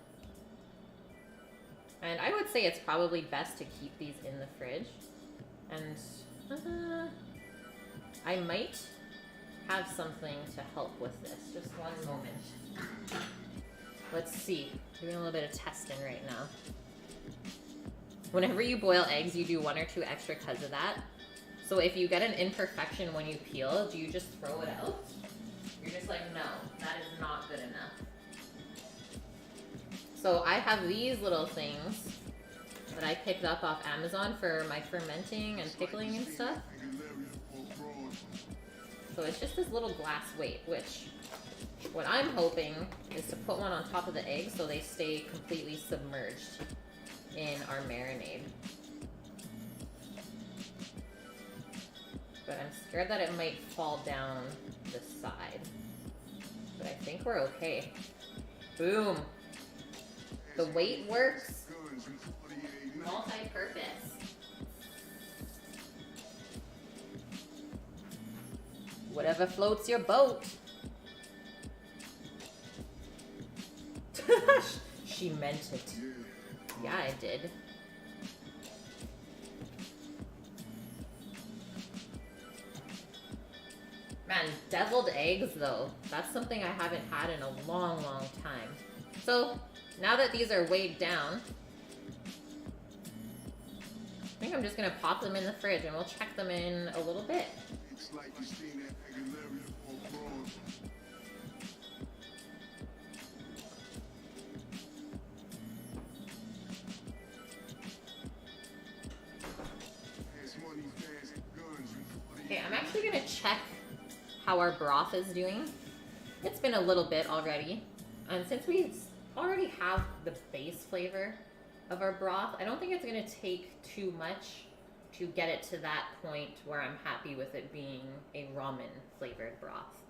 And I would say it's probably best to keep these in the fridge. And I might have something to help with this. Just one moment. Let's see. Doing a little bit of testing right now. Whenever you boil eggs, you do 1 or 2 extra because of that. So if you get an imperfection when you peel, do you just throw it out? You're just like, no, that is not good enough. So I have these little things that I picked up off Amazon for my fermenting and pickling and stuff. So it's just this little glass weight, which what I'm hoping is to put one on top of the eggs so they stay completely submerged in our marinade. But I'm scared that it might fall down the side. But I think we're okay. Boom. The weight works. Multi-purpose. Whatever floats your boat. She meant it. Yeah, I did. Man, deviled eggs though. That's something I haven't had in a long, long time. So, now that these are weighed down, I think I'm just gonna pop them in the fridge and we'll check them in a little bit. Okay, I'm actually gonna check how our broth is doing. It's been a little bit already. And since we already have the base flavor of our broth, I don't think it's gonna take too much to get it to that point where I'm happy with it being a ramen flavored broth.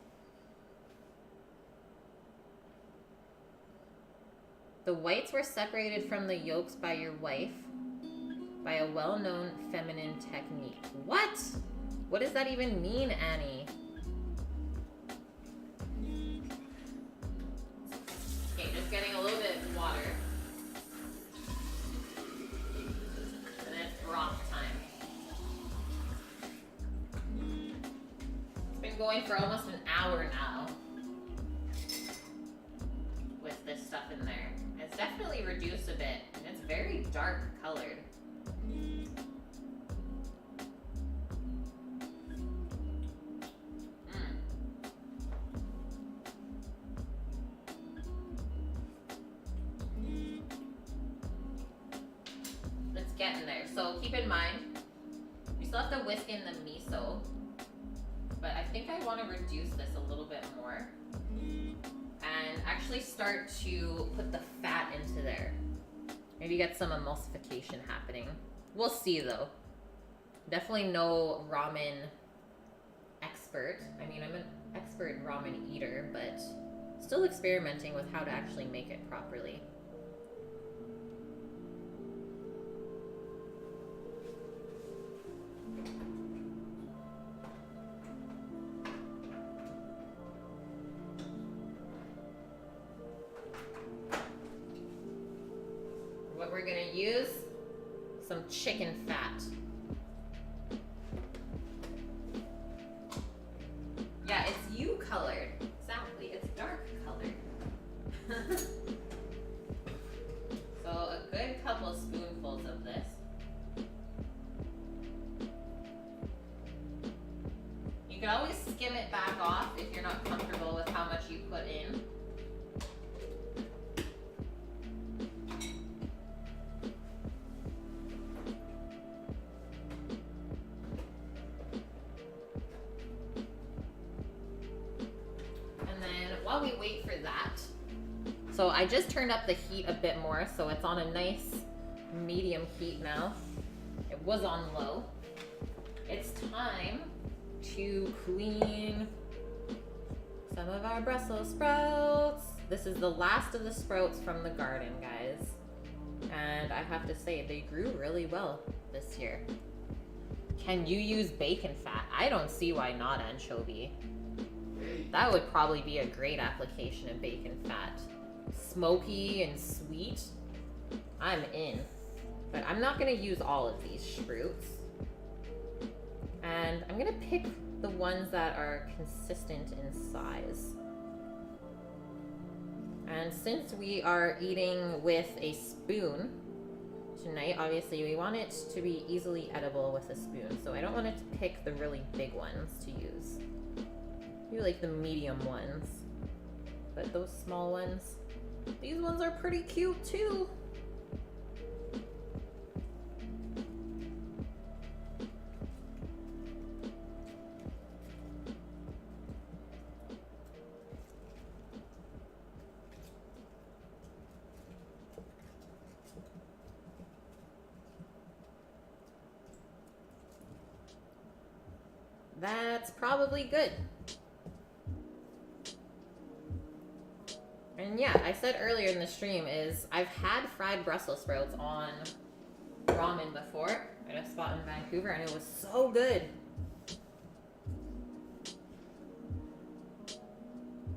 The whites were separated from the yolks by your wife by a well-known feminine technique. What? What does that even mean, Annie? Okay, just getting a little bit of water. And then it's broth time. It's been going for almost an hour now with this stuff in there. It's definitely reduced a bit, and it's very dark colored. Getting there. So keep in mind, we still have to whisk in the miso, but I think I want to reduce this a little bit more and actually start to put the fat into there. Maybe get some emulsification happening. We'll see though. Definitely no ramen expert. I mean, I'm an expert ramen eater, but still experimenting with how to actually make it properly. What we're gonna use, some chicken fat. Yeah, it's you colored. Exactly, it's dark colored. So a good couple spoonfuls of this. You can always skim it back off if you're not comfortable with how much you put in. While we wait for that, so I just turned up the heat a bit more, so it's on a nice medium heat now. It was on low. It's time to clean some of our Brussels sprouts. This is the last of the sprouts from the garden, guys. And I have to say, they grew really well this year. Can you use bacon fat? I don't see why not, anchovy. That would probably be a great application of bacon fat. Smoky and sweet. I'm in. But I'm not going to use all of these sprouts. And I'm going to pick the ones that are consistent in size. And since we are eating with a spoon tonight, obviously we want it to be easily edible with a spoon. So I don't want it to pick the really big ones to use. Maybe like the medium ones. But those small ones, these ones are pretty cute too. That's probably good. And yeah, I said earlier in the stream is I've had fried Brussels sprouts on ramen before at a spot in Vancouver, and it was so good.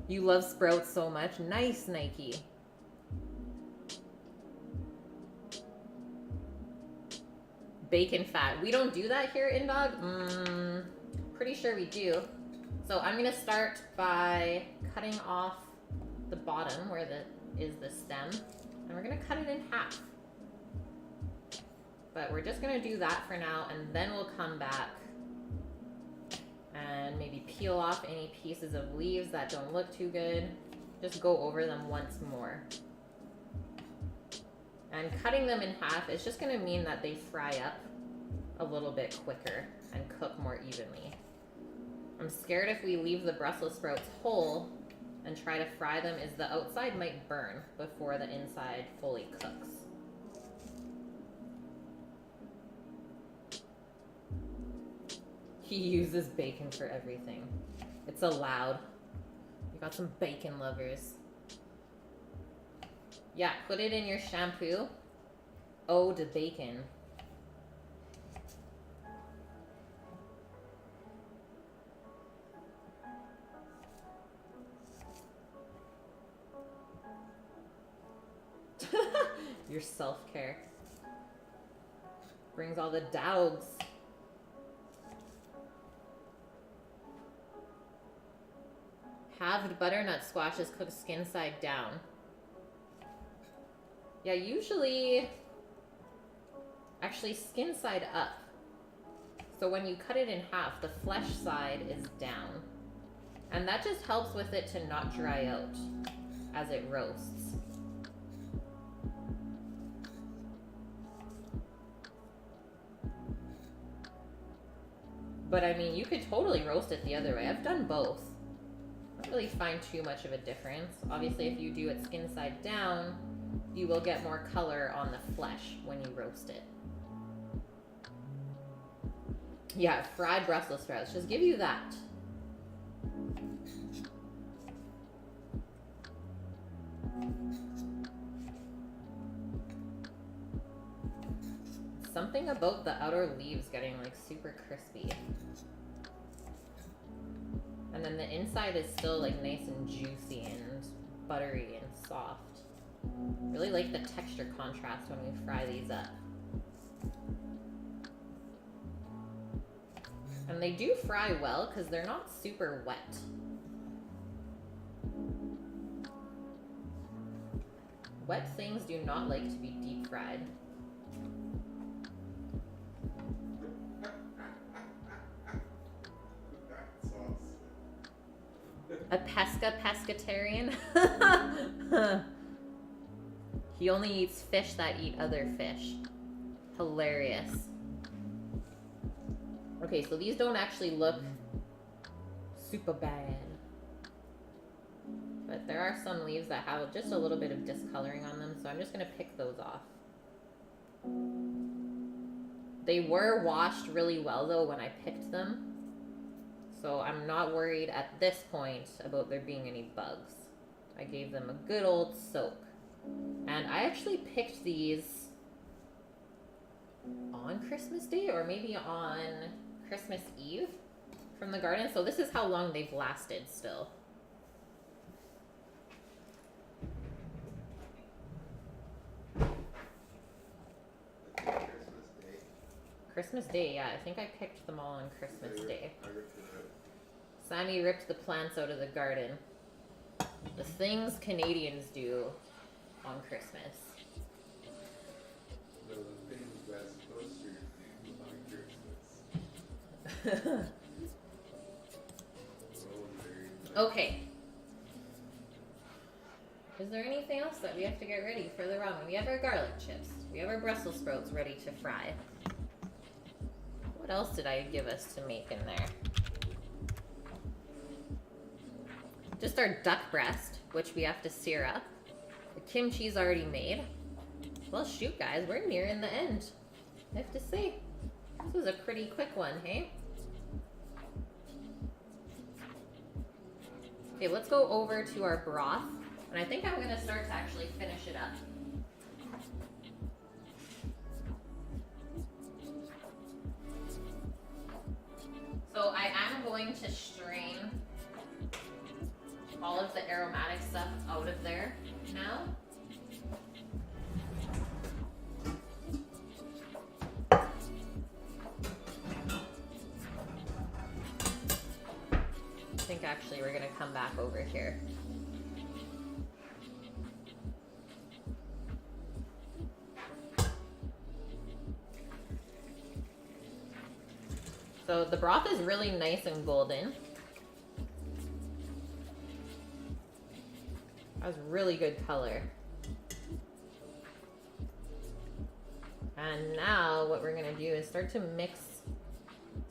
You love sprouts so much. Nice, Nike. Bacon fat. We don't do that here in Dog. Pretty sure we do. So I'm gonna start by cutting off the bottom where is the stem, and we're gonna cut it in half. But we're just gonna do that for now, and then we'll come back and maybe peel off any pieces of leaves that don't look too good. Just go over them once more. And cutting them in half is just gonna mean that they fry up a little bit quicker and cook more evenly. I'm scared if we leave the Brussels sprouts whole and try to fry them is the outside might burn before the inside fully cooks. He uses bacon for everything. It's allowed. You got some bacon lovers. Yeah, put it in your shampoo. Oh, the bacon. Your self-care. Brings all the dogs. Halved butternut squash is cooked skin side down. Yeah, usually, actually skin side up. So when you cut it in half, the flesh side is down. And that just helps with it to not dry out as it roasts. But I mean, you could totally roast it the other way. I've done both. I don't really find too much of a difference. Obviously, if you do it skin side down, you will get more color on the flesh when you roast it. Yeah, fried Brussels sprouts. Just give you that. Something about the outer leaves getting like super crispy. And then the inside is still like nice and juicy and buttery and soft. Really like the texture contrast when we fry these up. And they do fry well because they're not super wet. Wet things do not like to be deep fried. A pescatarian? He only eats fish that eat other fish. Hilarious. Okay, so these don't actually look super bad. But there are some leaves that have just a little bit of discoloring on them, so I'm just going to pick those off. They were washed really well, though, when I picked them. So I'm not worried at this point about there being any bugs. I gave them a good old soak. And I actually picked these on Christmas Day or maybe on Christmas Eve from the garden. So this is how long they've lasted still. Christmas Day, yeah. I think I picked them all on Christmas Day. Sammy ripped the plants out of the garden. The things Canadians do on Christmas. No, the things that's supposed to do on Christmas. Okay. Is there anything else that we have to get ready for the ramen? We have our garlic chips. We have our Brussels sprouts ready to fry. What else did I give us to make in there? Just our duck breast, which we have to sear up. The kimchi's already made. Well, shoot, guys, we're nearing the end. I have to say, this was a pretty quick one, hey? Okay, let's go over to our broth. And I think I'm going to start to actually finish it up. So I am going to strain all of the aromatic stuff out of there now. I think actually we're going to come back over here. So the broth is really nice and golden. Has really good color. And now what we're gonna do is start to mix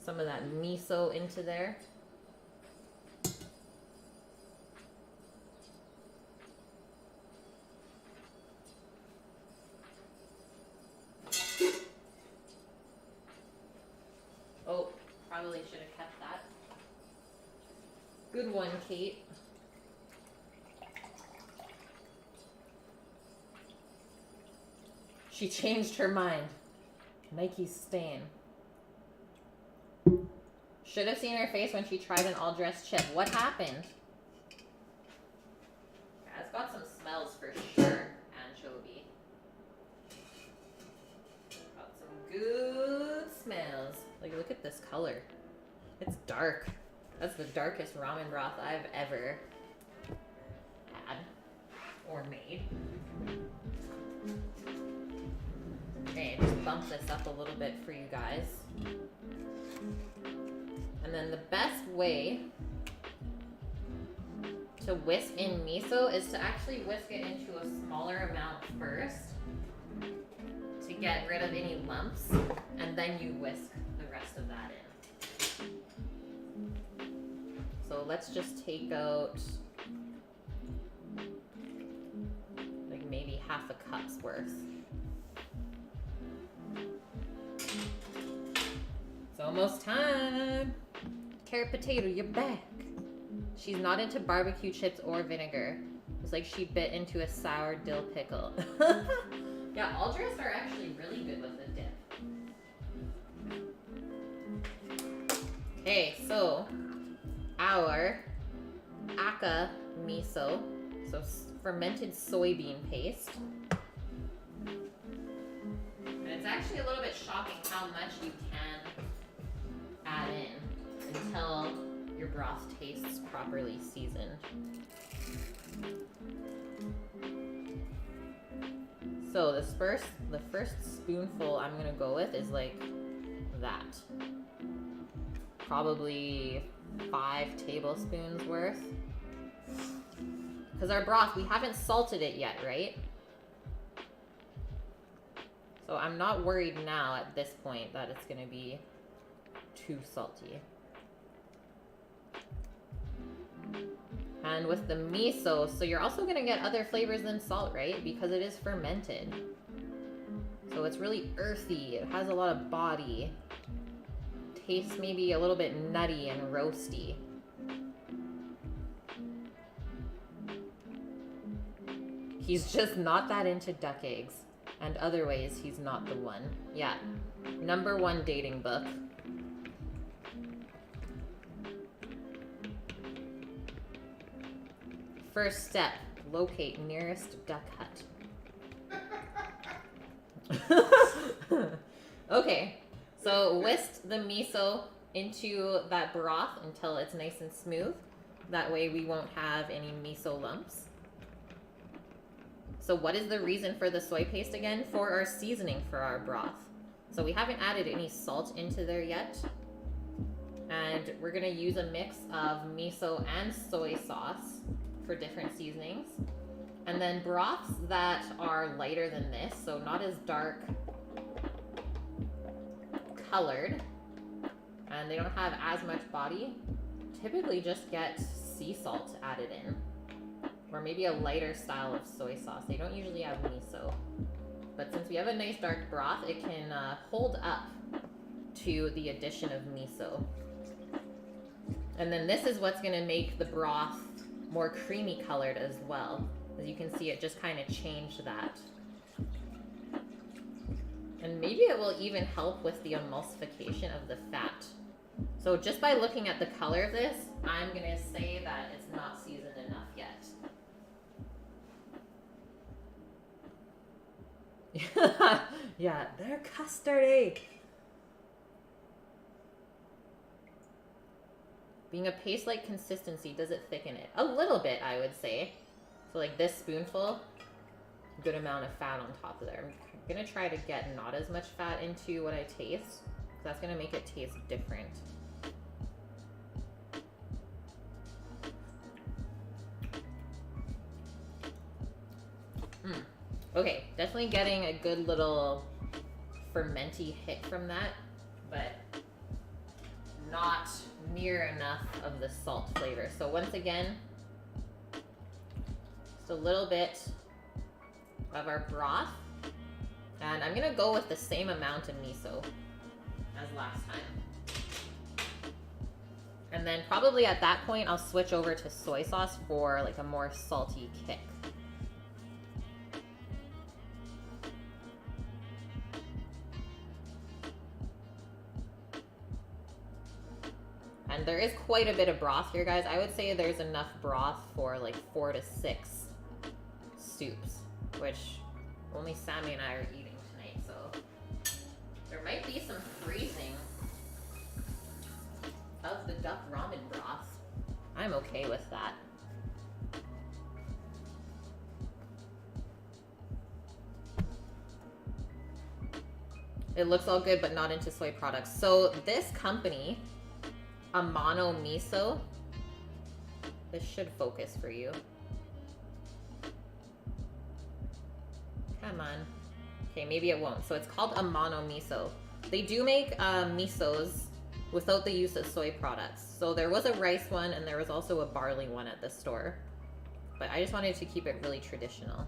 some of that miso into there. Oh, probably should have kept that. Good one, Kate. She changed her mind. Nike's stain. Should have seen her face when she tried an all-dressed chip. What happened? Yeah, it's got some smells for sure, anchovy. Got some good smells. Like, look at this color. It's dark. That's the darkest ramen broth I've ever had or made. Okay, just bump this up a little bit for you guys. And then the best way to whisk in miso is to actually whisk it into a smaller amount first to get rid of any lumps, and then you whisk the rest of that in. So let's just take out like maybe half a cup's worth. It's almost time. Carrot potato, you're back. She's not into barbecue chips or vinegar. It's like she bit into a sour dill pickle. Yeah, all dressed are actually really good with a dip. Okay, so our aka miso, so fermented soybean paste. And it's actually a little bit shocking how much you can add in until your broth tastes properly seasoned. So the first spoonful I'm gonna go with is like that. Probably 5 tablespoons worth. Because our broth, we haven't salted it yet, right? So I'm not worried now at this point that it's gonna be too salty. And with the miso, so you're also gonna get other flavors than salt, right? Because it is fermented. So it's really earthy, it has a lot of body. Tastes maybe a little bit nutty and roasty. He's just not that into duck eggs. And other ways, he's not the one. Yeah, #1 dating book. First step, locate nearest duck hut. Okay, so whisk the miso into that broth until it's nice and smooth. That way we won't have any miso lumps. So what is the reason for the soy paste again? For our seasoning for our broth. So we haven't added any salt into there yet. And we're gonna use a mix of miso and soy sauce for different seasonings. And then broths that are lighter than this, so not as dark colored, and they don't have as much body, typically just get sea salt added in. Or maybe a lighter style of soy sauce. They don't usually have miso. But since we have a nice dark broth, it can hold up to the addition of miso. And then this is what's gonna make the broth more creamy colored as well. As you can see, it just kind of changed that. And maybe it will even help with the emulsification of the fat. So just by looking at the color of this, I'm gonna say that it's not seasoned enough yet. Yeah, they're custardy. Being a paste-like consistency, does it thicken it? A little bit, I would say. So like this spoonful, good amount of fat on top of there. I'm gonna try to get not as much fat into what I taste, because that's gonna make it taste different. Okay, definitely getting a good little fermenty hit from that, but not near enough of the salt flavor. So once again, just a little bit of our broth, and I'm gonna go with the same amount of miso as last time. And then probably at that point, I'll switch over to soy sauce for like a more salty kick. And there is quite a bit of broth here, guys. I would say there's enough broth for like 4 to 6 soups, which only Sammy and I are eating tonight, so there might be some freezing of the duck ramen broth. I'm okay with that. It looks all good, but not into soy products. So this company, Amano Miso, this should focus for you. Come on. Okay, maybe it won't. So it's called Amano Miso. They do make misos without the use of soy products. So there was a rice one and there was also a barley one at the store. But I just wanted to keep it really traditional.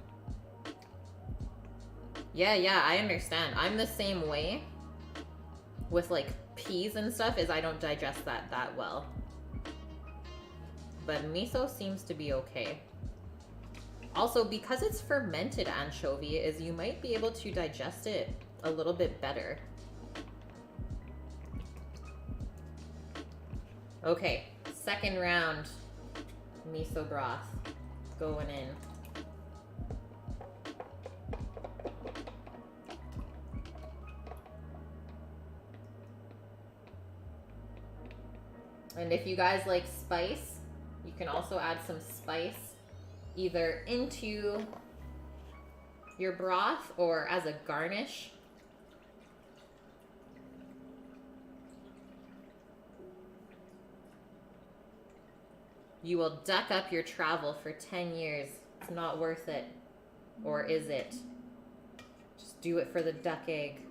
Yeah, I understand. I'm the same way with like peas and stuff, is I don't digest that well. But miso seems to be okay. Also, because it's fermented anchovy, is you might be able to digest it a little bit better. Okay, second round miso broth going in. And if you guys like spice, you can also add some spice either into your broth or as a garnish. You will duck up your travel for 10 years. It's not worth it. Or is it? Just do it for the duck egg.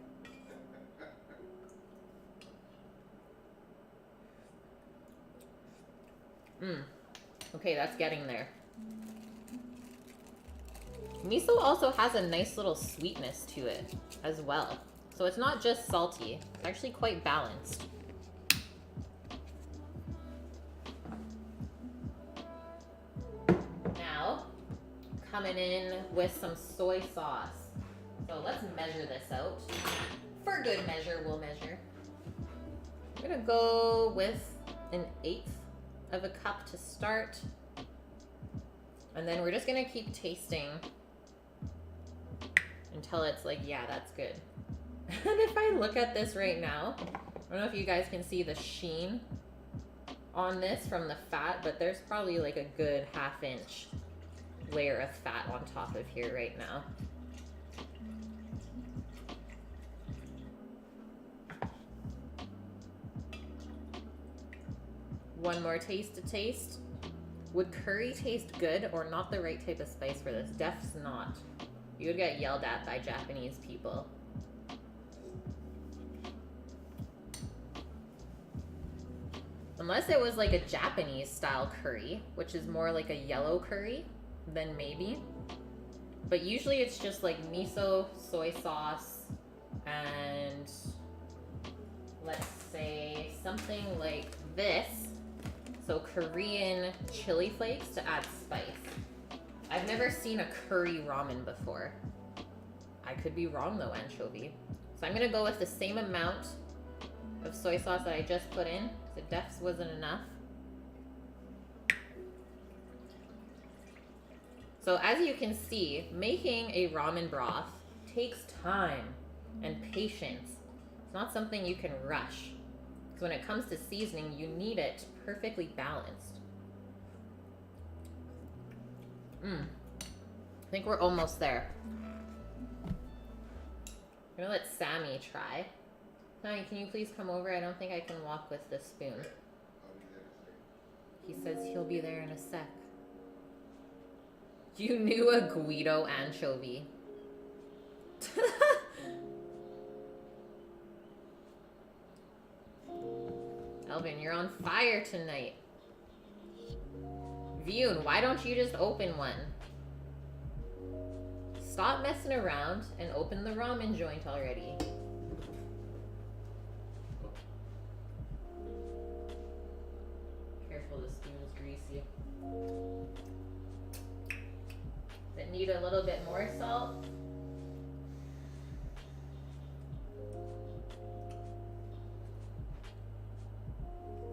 Okay, that's getting there. Miso also has a nice little sweetness to it as well. So it's not just salty, it's actually quite balanced. Now, coming in with some soy sauce. So let's measure this out. For good measure, we'll measure. I'm gonna go with 1/8 of a cup to start. And then we're just gonna keep tasting until it's like, yeah, that's good. And if I look at this right now, I don't know if you guys can see the sheen on this from the fat, but there's probably like a good 1/2 inch layer of fat on top of here right now. One more taste to taste. Would curry taste good or not the right type of spice for this? Def's not. You would get yelled at by Japanese people. Unless it was like a Japanese style curry, which is more like a yellow curry, then maybe. But usually it's just like miso, soy sauce, and let's say something like this. So Korean chili flakes to add spice. I've never seen a curry ramen before. I could be wrong though, anchovy. So I'm gonna go with the same amount of soy sauce that I just put in, because it definitely wasn't enough. So as you can see, making a ramen broth takes time and patience. It's not something you can rush. Because when it comes to seasoning, you need it perfectly balanced. I think we're almost there. I'm gonna let Sammy try. Sammy, can you please come over? I don't think I can walk with this spoon. He says he'll be there in a sec. You knew a Guido anchovy. Elvin, you're on fire tonight. Vune, why don't you just open one? Stop messing around and open the ramen joint already. Careful, the spoon's greasy. Does it need a little bit more salt?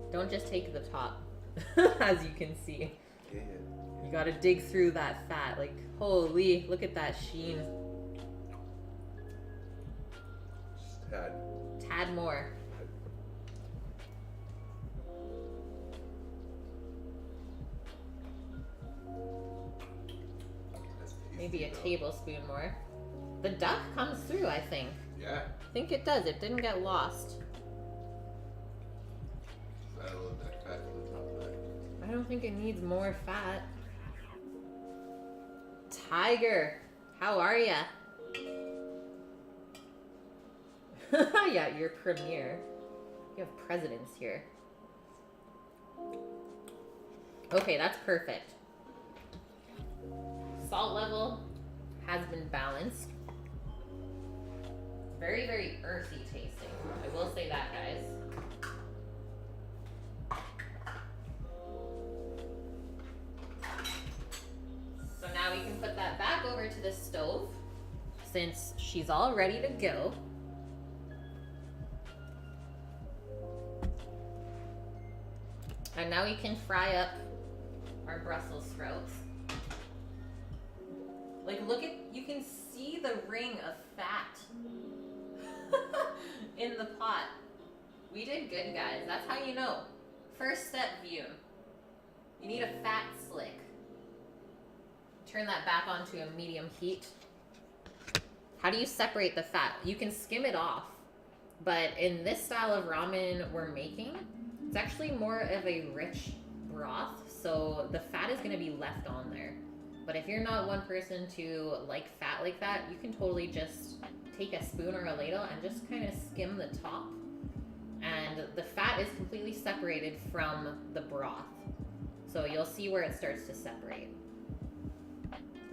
Don't just take the top, as you can see. Yeah. You gotta dig through that fat. Like, holy, look at that sheen. Just tad. Tad more. That's tasty, Maybe a though. tablespoon more. The duck comes through, I think. Yeah. I think it does. It didn't get lost. Just add a little bit of fat to the top of that. I don't think it needs more fat. Tiger, how are ya? Yeah, you're premier. You have presidents here. Okay, that's perfect. Salt level has been balanced. Very, very earthy tasting. I will say that, guys. So now we can put that back over to the stove since she's all ready to go. And now we can fry up our Brussels sprouts. Like, look at, you can see the ring of fat in the pot. We did good, guys. That's how you know. First step, view. You need a fat slick. Turn that back onto a medium heat. How do you separate the fat? You can skim it off, but in this style of ramen we're making, it's actually more of a rich broth, so the fat is going to be left on there. But if you're not one person to like fat like that, you can totally just take a spoon or a ladle and just kind of skim the top, and the fat is completely separated from the broth. So you'll see where it starts to separate.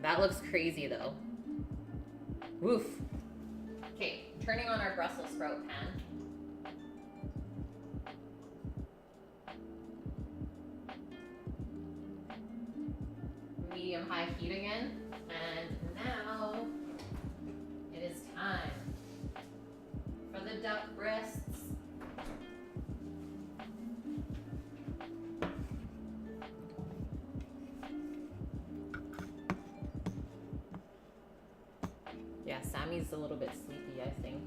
That looks crazy though. Woof. Okay, turning on our Brussels sprout pan. Medium high heat again. And now it is time for the duck breasts. Yeah, Sammy's a little bit sleepy, I think.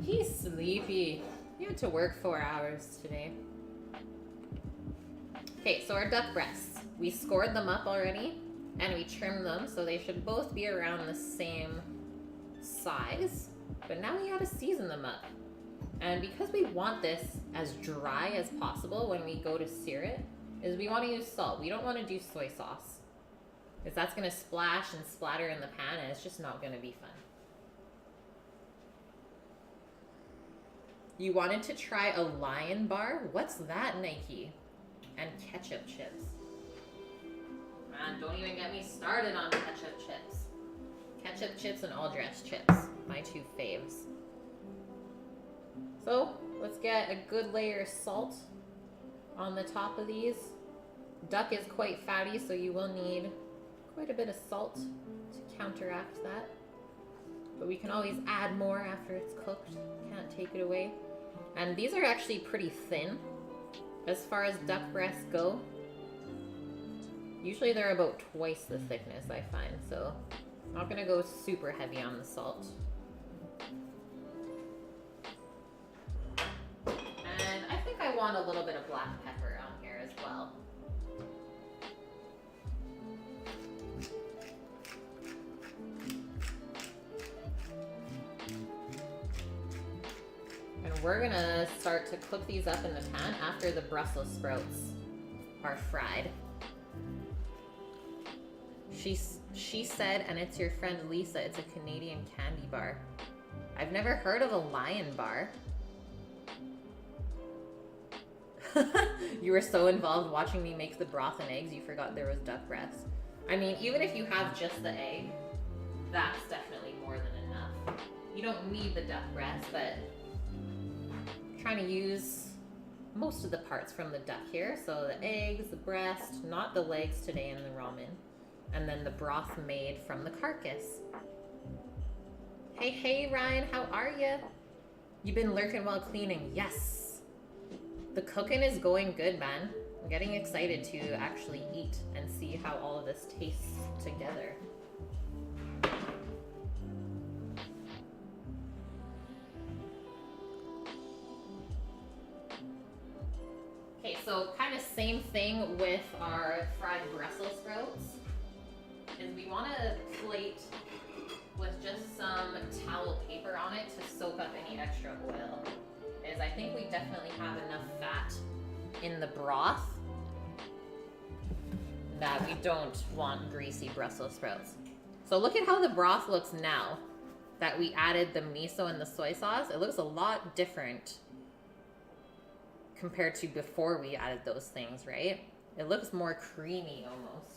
He's sleepy. He had to work 4 hours today. Okay, so our duck breasts. We scored them up already, and we trimmed them, so they should both be around the same size. But now we gotta season them up. And because we want this as dry as possible when we go to sear it, is we want to use salt. We don't want to do soy sauce, because that's going to splash and splatter in the pan, and it's just not going to be fun. You wanted to try a Lion bar? What's that, Nike? And ketchup chips. Man, don't even get me started on ketchup chips. Ketchup chips and all dressed chips. My two faves. So let's get a good layer of salt on the top of these. Duck is quite fatty, so you will need quite a bit of salt to counteract that. But we can always add more after it's cooked. Can't take it away. And these are actually pretty thin as far as duck breasts go. Usually they're about twice the thickness, I find, so I'm not gonna go super heavy on the salt. And I think I want a little bit of black pepper on here as well. And we're gonna start to cook these up in the pan after the Brussels sprouts are fried. She said, and it's your friend Lisa, it's a Canadian candy bar. I've never heard of a lion bar. You were so involved watching me make the broth and eggs, you forgot there was duck breast. I mean, even if you have just the egg, that's definitely more than enough. You don't need the duck breast, but I'm trying to use most of the parts from the duck here. So the eggs, the breast, not the legs today in the ramen. And then the broth made from the carcass. Hey, Ryan, how are you? You been lurking while cleaning? Yes. The cooking is going good, man. I'm getting excited to actually eat and see how all of this tastes together. Okay, so kind of same thing with our fried Brussels sprouts. And we want to plate with just some towel paper on it to soak up any extra oil. Because I think we definitely have enough fat in the broth that we don't want greasy Brussels sprouts. So look at how the broth looks now that we added the miso and the soy sauce. It looks a lot different compared to before we added those things, right? It looks more creamy almost.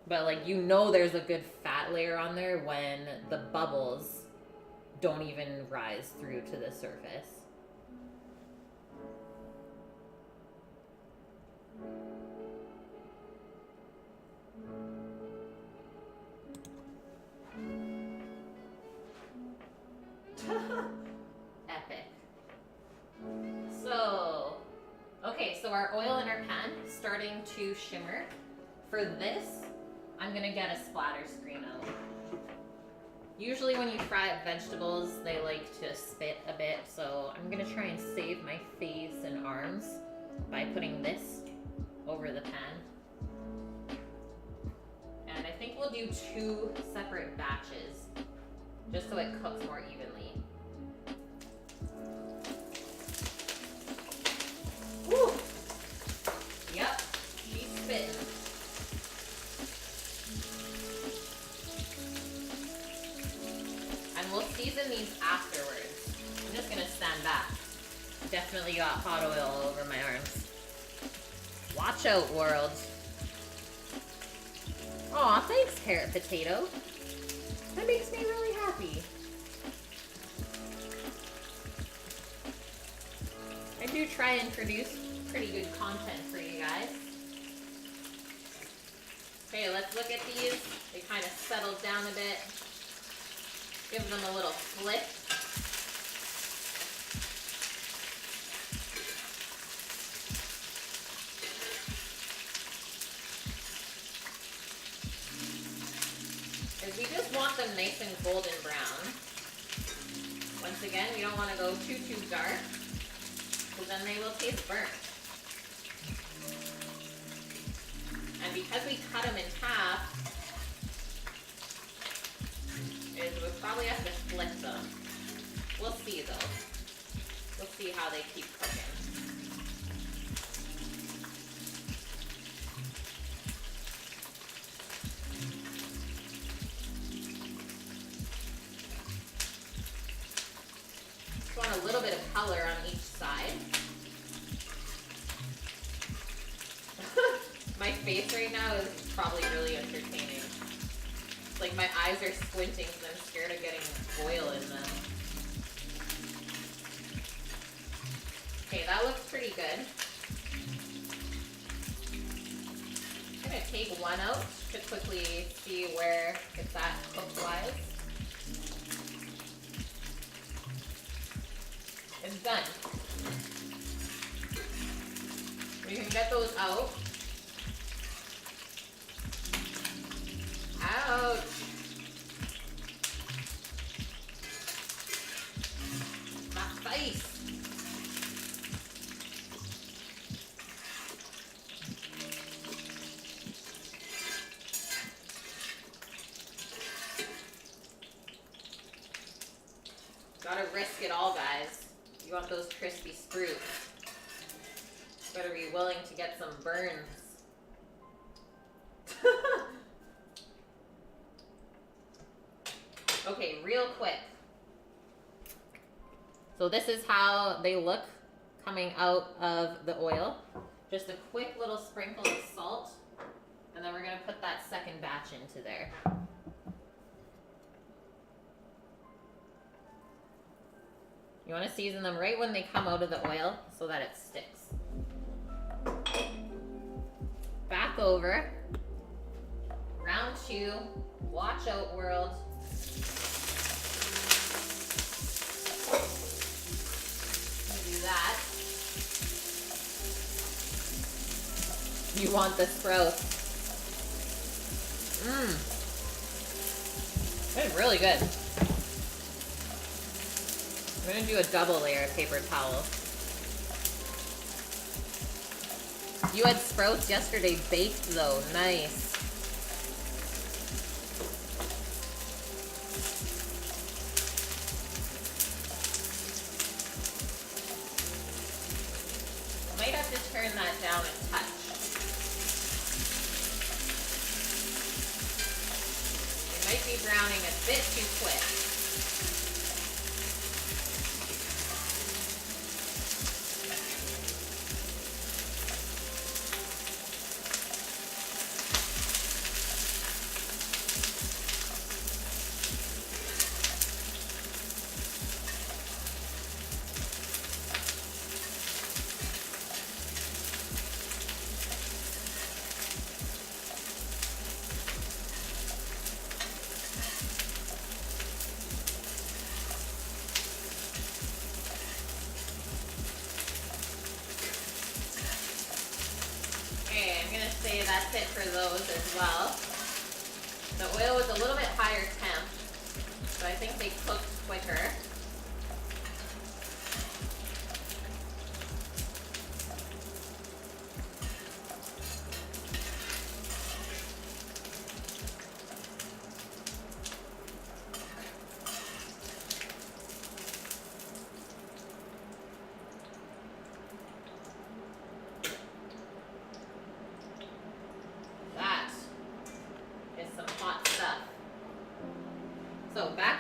But like, you know there's a good fat layer on there when the bubbles don't even rise through to the surface. Epic. So, okay, so our oil in our pan is starting to shimmer. For this, I'm gonna get a splatter screen out. Usually when you fry up vegetables, they like to spit a bit, so I'm gonna try and save my face and arms by putting this over the pan. And I think we'll do 2 separate batches, just so it cooks more evenly. Woo! Yep, she's spitting. And we'll season these afterwards. I'm just gonna stand back. Definitely got hot oil all over my arms. Watch out, world. Aw, thanks, carrot potato. That makes me really happy. I do try and produce pretty good content for you guys. Okay, let's look at these. They kind of settled down a bit. Give them a little flip. Because we just want them nice and golden brown. Once again, we don't want to go too dark, because then they will taste burnt. And because we cut them in half, we'll probably have to flip them. We'll see though. We'll see how they keep cooking. Just want a little bit of color on each side. My face right now is probably really entertaining. like my eyes are squinting because I'm scared of getting oil in them. Okay, that looks pretty good. I'm gonna take one out to quickly see where it's at cook-wise. It's done. We can get those out. Ouch. My face. Gotta risk it all, guys. You want those crispy sprouts. Better be willing to get some burns. Okay, real quick. So this is how they look coming out of the oil. Just a quick little sprinkle of salt. And then we're gonna put that second batch into there. You want to season them right when they come out of the oil so that it sticks. Back over. Round 2. Watch out, world. Do that. You want the sprouts. It's really good. I'm gonna do a double layer of paper towel. You had sprouts yesterday baked though, nice. I might have to turn that down a touch. It might be browning a bit too quick. That's it for those as well. The oil was a little bit higher temp, so I think they cooked quicker.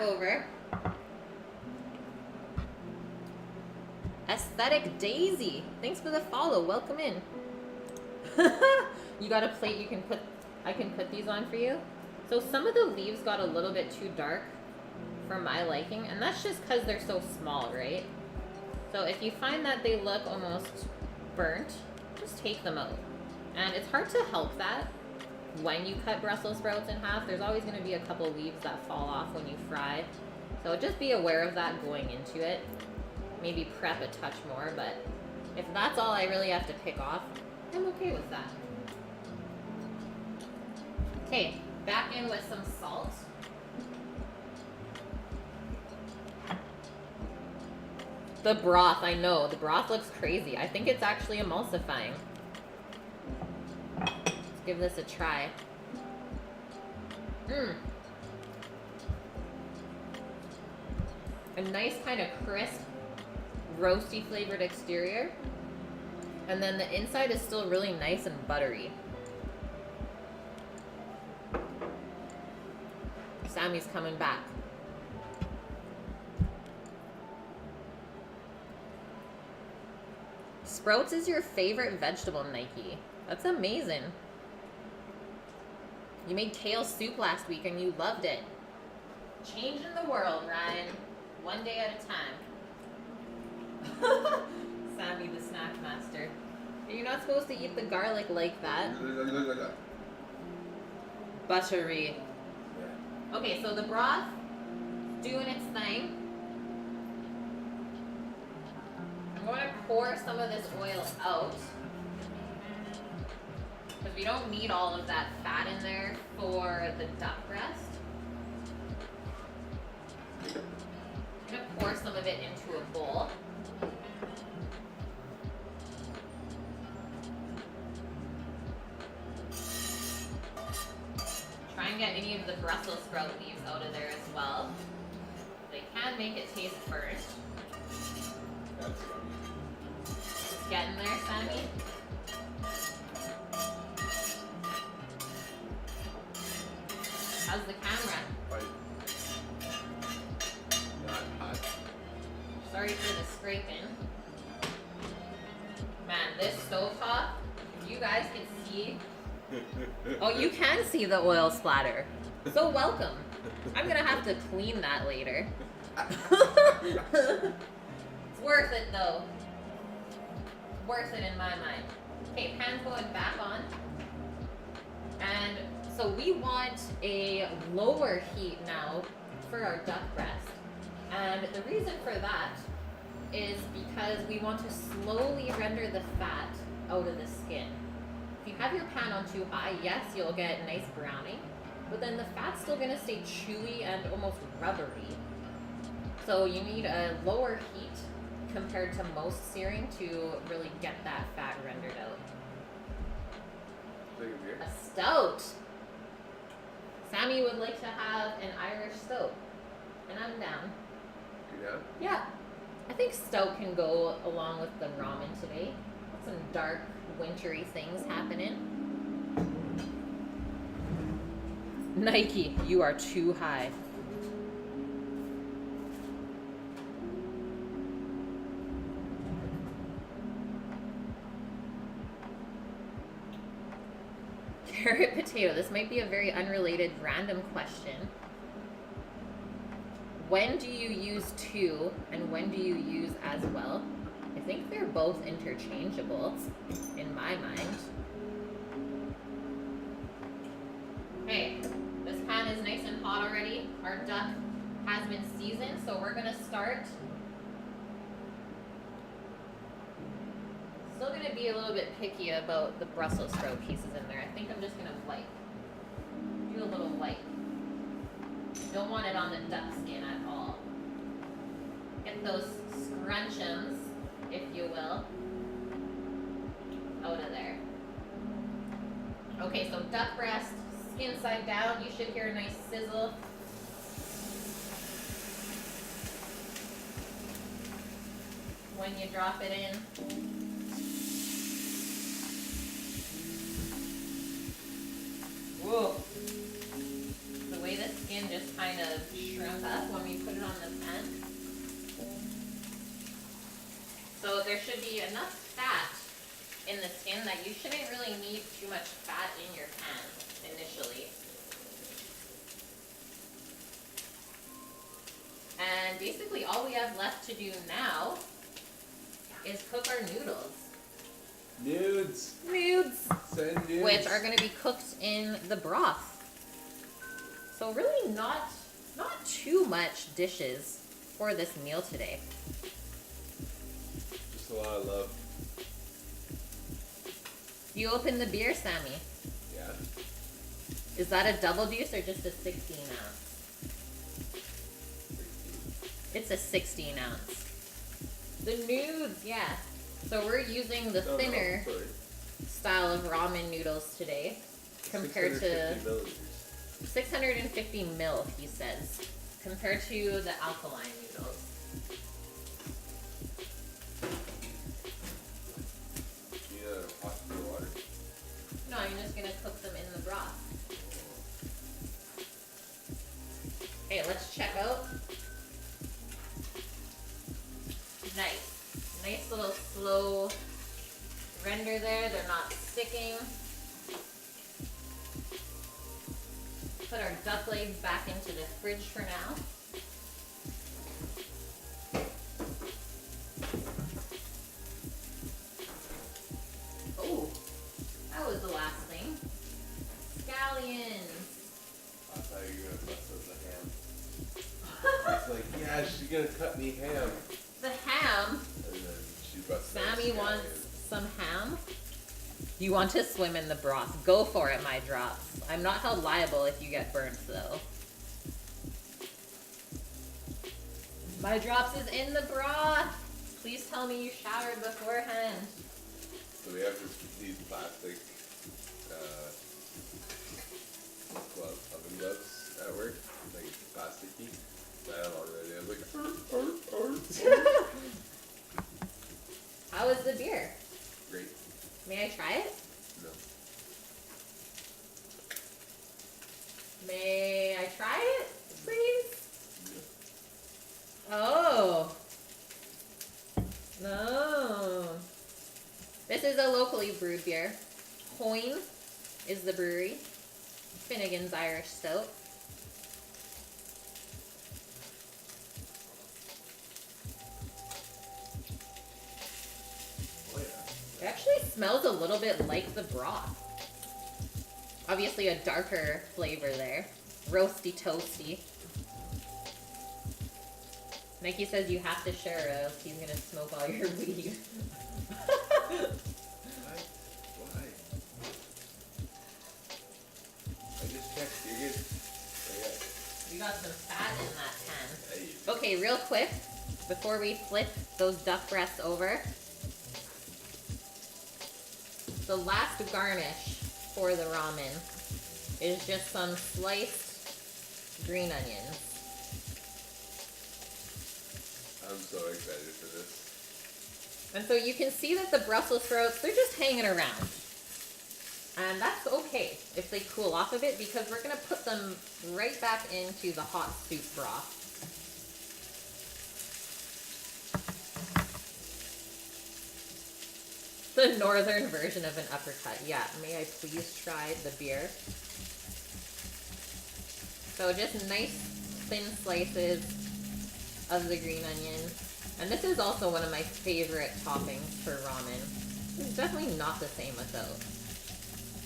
Over. Aesthetic Daisy, thanks for the follow. Welcome in. You got a plate you can put, I can put these on for you. So some of the leaves got a little bit too dark for my liking, and that's just because they're so small, right? So if you find that they look almost burnt, just take them out. And it's hard to help that. When you cut Brussels sprouts in half, there's always going to be a couple leaves that fall off when you fry. So just be aware of that going into it. Maybe prep a touch more, but if that's all I really have to pick off, I'm okay with that. Okay, back in with some salt. The broth, I know, the broth looks crazy. I think it's actually emulsifying. Give this a try. A nice kind of crisp, roasty flavored exterior. And then the inside is still really nice and buttery. Sammy's coming back. Sprouts is your favorite vegetable, Nike. That's amazing. You made kale soup last week and you loved it. Changing the world, Ryan. One day at a time. Sammy the snack master. You're not supposed to eat the garlic like that. Buttery. Yeah. Okay, so the broth doing its thing. I'm going to pour some of this oil out because we don't need all of that fat in there for the duck breast. I'm going to pour some of it into a bowl. Try and get any of the Brussels sprout leaves out of there as well. They can make it taste first. That's funny. It's getting there, Sammy. How's the camera? Quite not hot. Sorry for the scraping. Man, this stovetop, if you guys can see. Oh, you can see the oil splatter. So welcome. I'm gonna have to clean that later. It's worth it though. Worth it in my mind. Okay, pan's going back on. And so we want a lower heat now for our duck breast. And the reason for that is because we want to slowly render the fat out of the skin. If you have your pan on too high, yes, you'll get nice browning, but then the fat's still gonna stay chewy and almost rubbery. So you need a lower heat compared to most searing to really get that fat rendered out. Take a beer. A stout. Sammy would like to have an Irish stout, and I'm down. You down? Yeah, I think stout can go along with the ramen today. Some dark, wintry things happening. Nike, you are too high. Carrot potato. This might be a very unrelated random question. When do you use to and when do you use as well? I think they're both interchangeable in my mind. Okay, this pan is nice and hot already. Our duck has been seasoned, so we're gonna start. Still gonna be a little bit picky about the Brussels sprout pieces in there. I think I'm just gonna wipe. Do a little wipe. Don't want it on the duck skin at all. Get those scrunchions, if you will, out of there. Okay, so duck breast, skin side down. You should hear a nice sizzle. When you drop it in. Whoa. The way the skin just kind of shrunk up when we put it on the pan. So there should be enough fat in the skin that you shouldn't really need too much fat in your pan initially. And basically all we have left to do now is cook our noodles. Nudes. Nudes. Send nudes. Which are going to be cooked in the broth. So really not too much dishes for this meal today. Just a lot of love. You opened the beer, Sammy. Yeah. Is that a double deuce or just a 16 ounce? It's a 16 ounce. The nudes, yeah. So we're using the thinner style of ramen noodles today compared to 650 mil, he says, compared to the alkaline noodles. Hot water. No, I'm just gonna cook them in the broth. Okay, let's check out. Nice. Nice little slow render there. They're not sticking. Put our duck legs back into the fridge for now. Oh, that was the last thing. Scallions. I thought you were gonna mess with the ham. It's like, yeah, she's gonna cut me ham. The ham. And then she busted out Sammy scallions. wants some ham. You want to swim in the broth. Go for it, my drops. I'm not held liable if you get burnt, though. My drops is in the broth. Please tell me you showered beforehand. So we have these plastic oven gloves at work, like plasticky. I have already. I was like, How is the beer? great. May I try it? No. May I try it, please? No. Oh. No. This is a locally brewed beer. Hoyne is the brewery. Finnegan's Irish Stout. Oh yeah. It actually smells a little bit like the broth. Obviously a darker flavor there. Roasty toasty. Mikey says you have to share or else he's gonna smoke all your weed. What? Why? I just checked. You're good. Oh, yeah. We got some fat in that pan. Hey. Okay, real quick, before we flip those duck breasts over, the last garnish for the ramen is just some sliced green onions. I'm so excited for this. And so you can see that the Brussels sprouts, they're just hanging around. And that's okay if they cool off a bit because we're going to put them right back into the hot soup broth. The northern version of an uppercut. Yeah, may I please try the beer? So just nice thin slices of the green onion. And this is also one of my favorite toppings for ramen. It's definitely not the same without.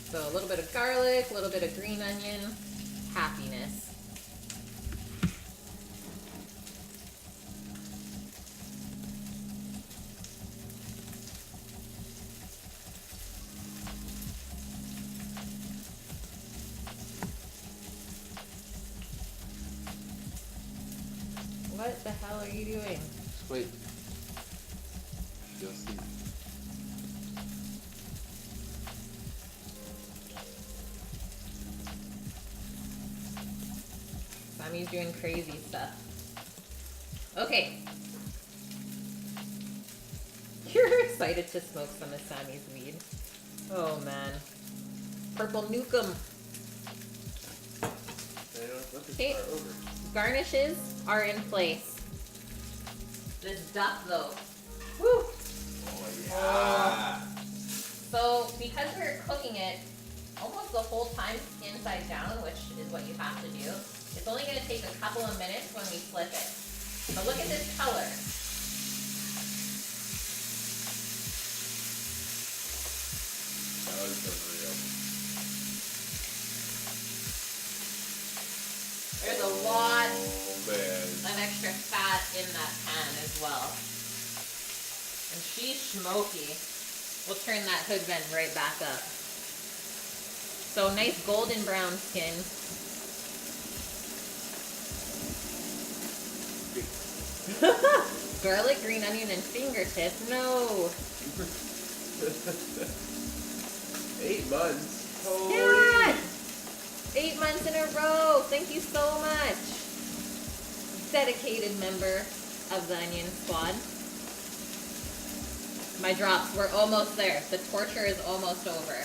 So a little bit of garlic, a little bit of green onion, happiness. What the hell are you doing? Just wait. You'll see. Sammy's doing crazy stuff. Okay. You're excited to smoke some of Sammy's weed. Oh man. Purple nukem. I don't let this Okay. part over. Garnishes are in place. This duck though. Woo! Oh yeah. So because we're cooking it almost the whole time inside down, which is what you have to do, it's only going to take a couple of minutes when we flip it. But look at this color. That was unreal. There's a lot Oh man. of extra fat in that pan as well. And she's smoky. We'll turn that hood vent right back up. So nice golden brown skin. Garlic, green onion, and fingertip. No. 8 months. Holy. Yeah. 8 months in a row. Thank you so much. Dedicated member of the Onion Squad. My drops, we're almost there. The torture is almost over.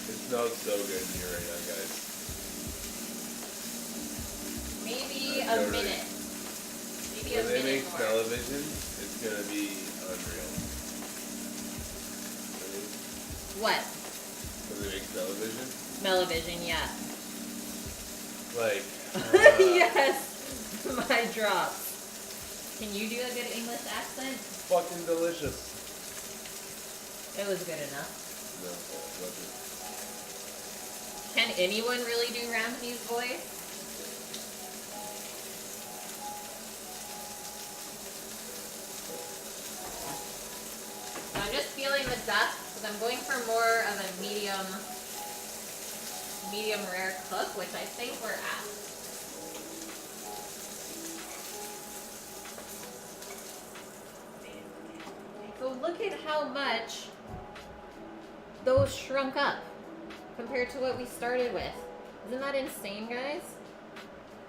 It smells so good in here right now, guys. Maybe I'm a so ready. minute. Maybe When a they minute make more. television, it's gonna be unreal. Ready? What? When they make Television? Smell-o-vision, yeah. Like, Yes! My drops. Can you do a good English accent? fucking delicious. It was good enough. No, it wasn't. Can anyone really do Ramsey's voice? I'm just feeling the duck because I'm going for more of a medium rare cook, which I think we're at. So look at how much those shrunk up compared to what we started with. Isn't that insane, guys?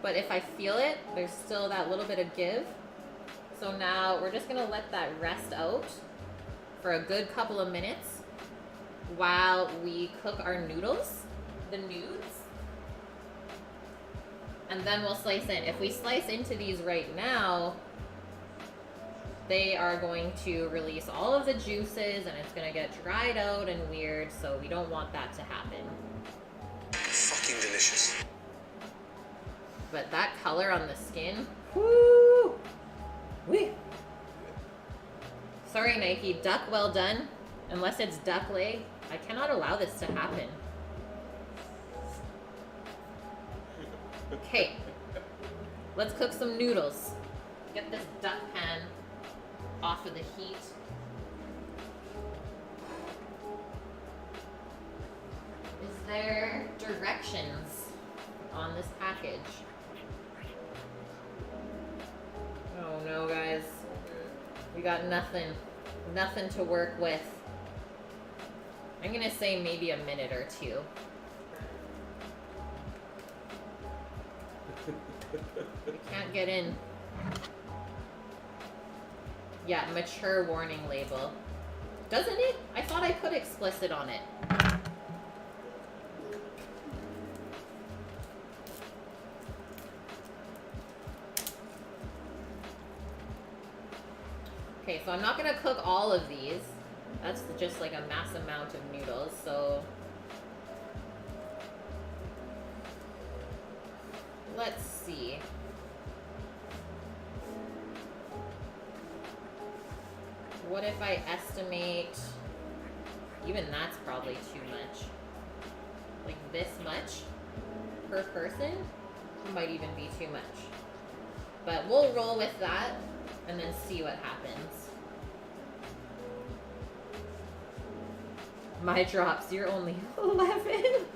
But if I feel it, there's still that little bit of give. So now we're just gonna let that rest out for a good couple of minutes while we cook our noodles, the nudes. And then we'll slice in. If we slice into these right now, they are going to release all of the juices and it's gonna get dried out and weird, so we don't want that to happen. Fucking delicious. But that color on the skin, whoo! Wee! Sorry, Nike, duck well done. Unless it's duck leg, I cannot allow this to happen. Okay, let's cook some noodles. Get this duck pan off of the heat. Is there directions on this package? Oh no, guys. We got nothing. Nothing to work with. I'm gonna say maybe a minute or two. We can't get in. Yeah, mature warning label. Doesn't it? I thought I put explicit on it. Okay, so I'm not gonna cook all of these. That's just like a mass amount of noodles, so let's see. What if I estimate, even that's probably too much. Like this much per person might even be too much. But we'll roll with that and then see what happens. My drops, you're only 11.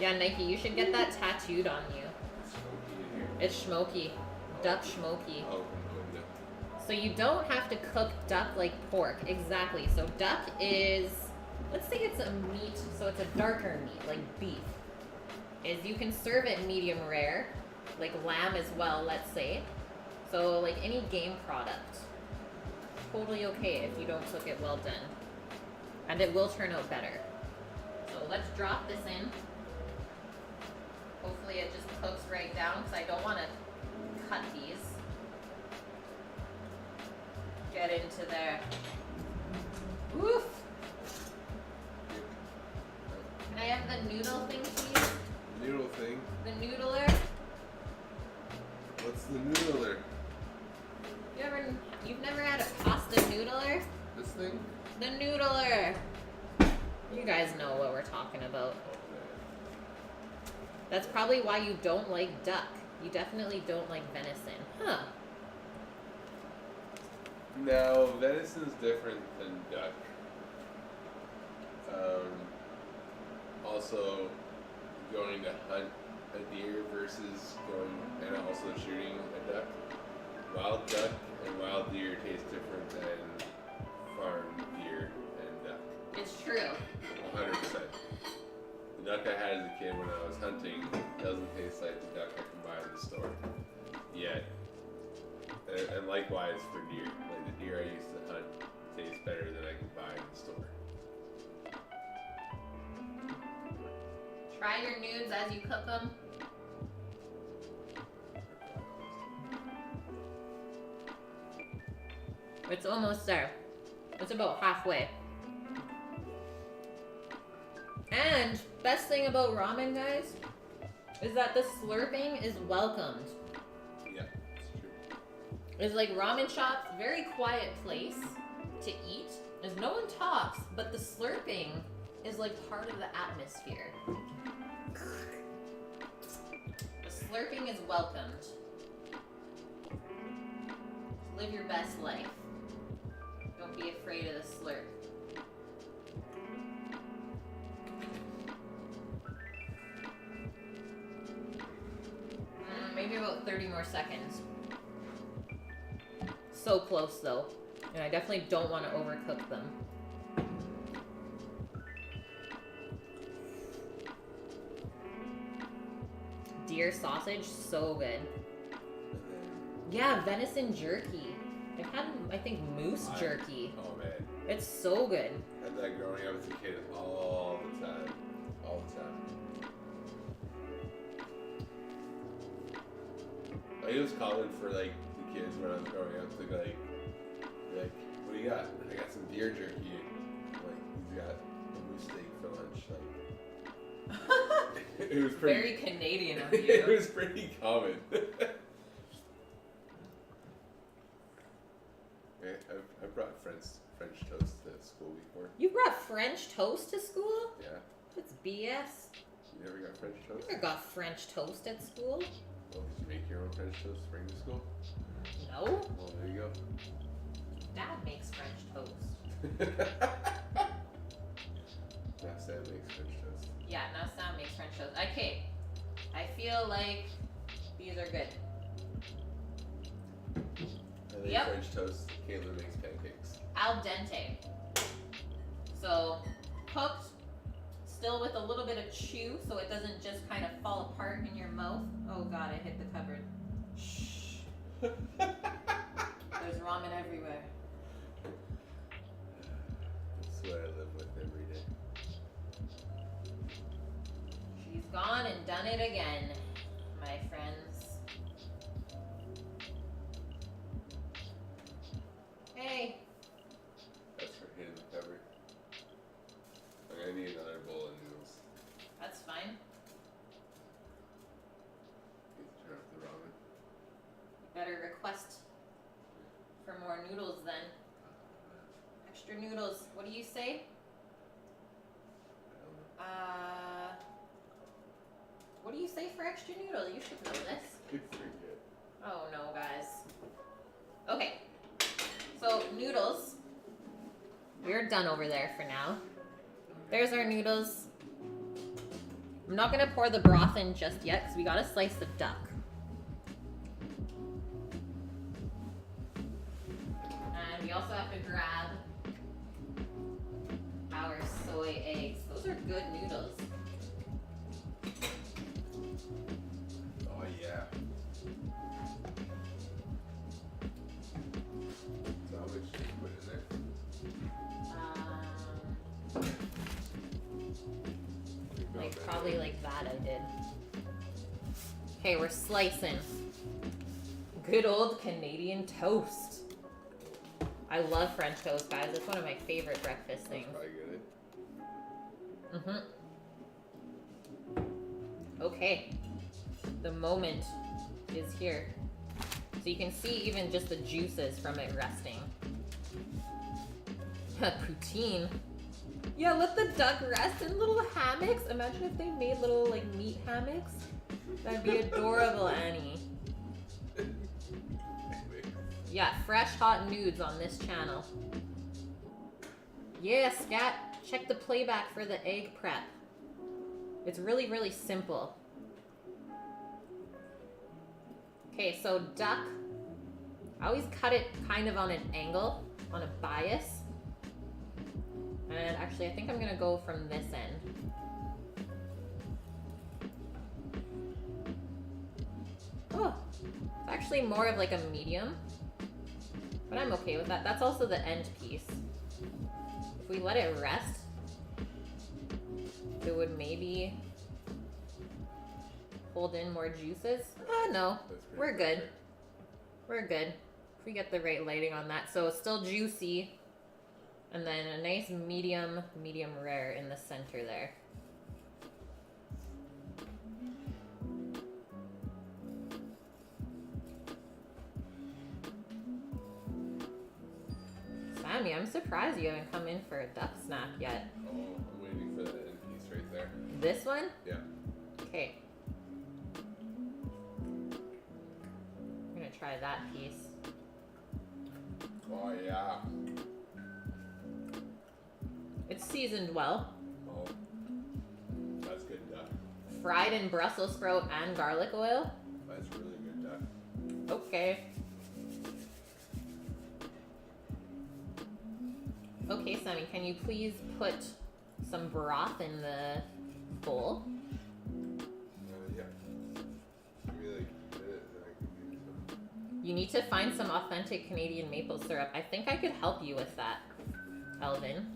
Yeah, Nike, you should get that tattooed on you. Smoky in here. It's smoky. Duck smoky. Oh, no. So you don't have to cook duck like pork. Exactly. So duck is, let's say it's a meat, so it's a darker meat, like beef. Is you can serve it medium rare, like lamb as well, let's say. So like any game product. Totally okay if you don't cook it well done. And it will turn out better. So let's drop this in. Hopefully it just cooks right down because I don't want to cut these. Get into there. Woof! Can I have the noodle thing, please? Noodle thing? The noodler? What's the noodler? You've never had a pasta noodler? This thing? The noodler! You guys know what we're talking about. That's probably why you don't like duck. You definitely don't like venison. Huh. No, venison's different than duck. Also, going to hunt a deer versus going and also shooting a duck. Wild duck and wild deer taste different than farm deer and duck. It's true. 100%. The duck I had as a kid when I was hunting doesn't taste like the duck I can buy in the store. Yet. And likewise for deer. Like the deer I used to hunt tastes better than I can buy in the store. Try your nudes as you cook them. It's almost there. It's about halfway. And best thing about ramen, guys, is that the slurping is welcomed. Yeah, it's true. It's like ramen shops, very quiet place to eat. As no one talks, but the slurping is like part of the atmosphere. The slurping is welcomed. Live your best life. Don't be afraid of the slurp. Maybe about 30 more seconds. So close though. And I definitely don't want to overcook them. Deer sausage, so good. Yeah, venison jerky. I've had, I think, moose jerky. Oh man. It's so good. I had that growing up as a kid all the time. All the time. Like, it was common for like the kids when I was growing up to be like, what do you got? I got some deer jerky. Like, he's got a moose steak for lunch. Like, it was pretty. Very Canadian of It you. was pretty common. I brought French toast to school before. You brought French toast to school? Yeah. That's BS. You never got French toast? Never got French toast at school. Well, did you make your own French toast to bring to school? No. Well, there you go. Dad makes French toast. Now Sam makes French toast. Yeah, now Sam makes French toast. Okay. I feel like these are good. I make Yep. French toast. Caitlin makes pancakes. Al dente. So, cooked, still with a little bit of chew so it doesn't just kind of fall apart in your mouth. Oh god, I hit the cupboard. Shh. There's ramen everywhere. That's what I live with every day. She's gone and done it again, my friends. Hey. That's for hitting the cupboard. I'm gonna need another bowl of noodles. That's fine. Need to turn off the ramen. Better request for more noodles then. Extra noodles. What do you say? I don't know. What do you say for extra noodles? You should know this. It's pretty good. Oh no, guys. Okay. So, noodles. We're done over there for now. There's our noodles. I'm not gonna pour the broth in just yet because we gotta slice the duck. And we also have to grab our soy eggs. Those are good noodles. Oh yeah. So how much did you put in there? Like probably like that I did. Okay, we're slicing. Good old Canadian toast. I love French toast, guys. It's one of my favorite breakfast That's things. probably good. Okay. The moment is here. So you can see even just the juices from it resting. Poutine. Yeah, let the duck rest in little hammocks. Imagine if they made little like meat hammocks. That'd be adorable, Annie. Yeah, fresh hot nudes on this channel. Yeah, scat. Check the playback for the egg prep. It's really, really simple. Okay, so duck. I always cut it kind of on an angle, on a bias. And actually, I think I'm gonna go from this end. Oh, it's actually more of like a medium. But I'm okay with that. That's also the end piece. If we let it rest, it would maybe hold in more juices. No, we're good. We're good. If we get the right lighting on that. So it's still juicy. And then a nice medium rare in the center there. Sammy, I'm surprised you haven't come in for a duck snack yet. Oh, I'm waiting for that end piece right there. This one? Yeah. Okay. I'm gonna try that piece. Oh yeah. It's seasoned well. Oh, that's good duck. Fried in Brussels sprout and garlic oil. That's really good duck. Okay. Okay, Sammy, can you please put some broth in the bowl? Yeah. Give me like a minute and I can give you some. You need to find some authentic Canadian maple syrup. I think I could help you with that, Elvin.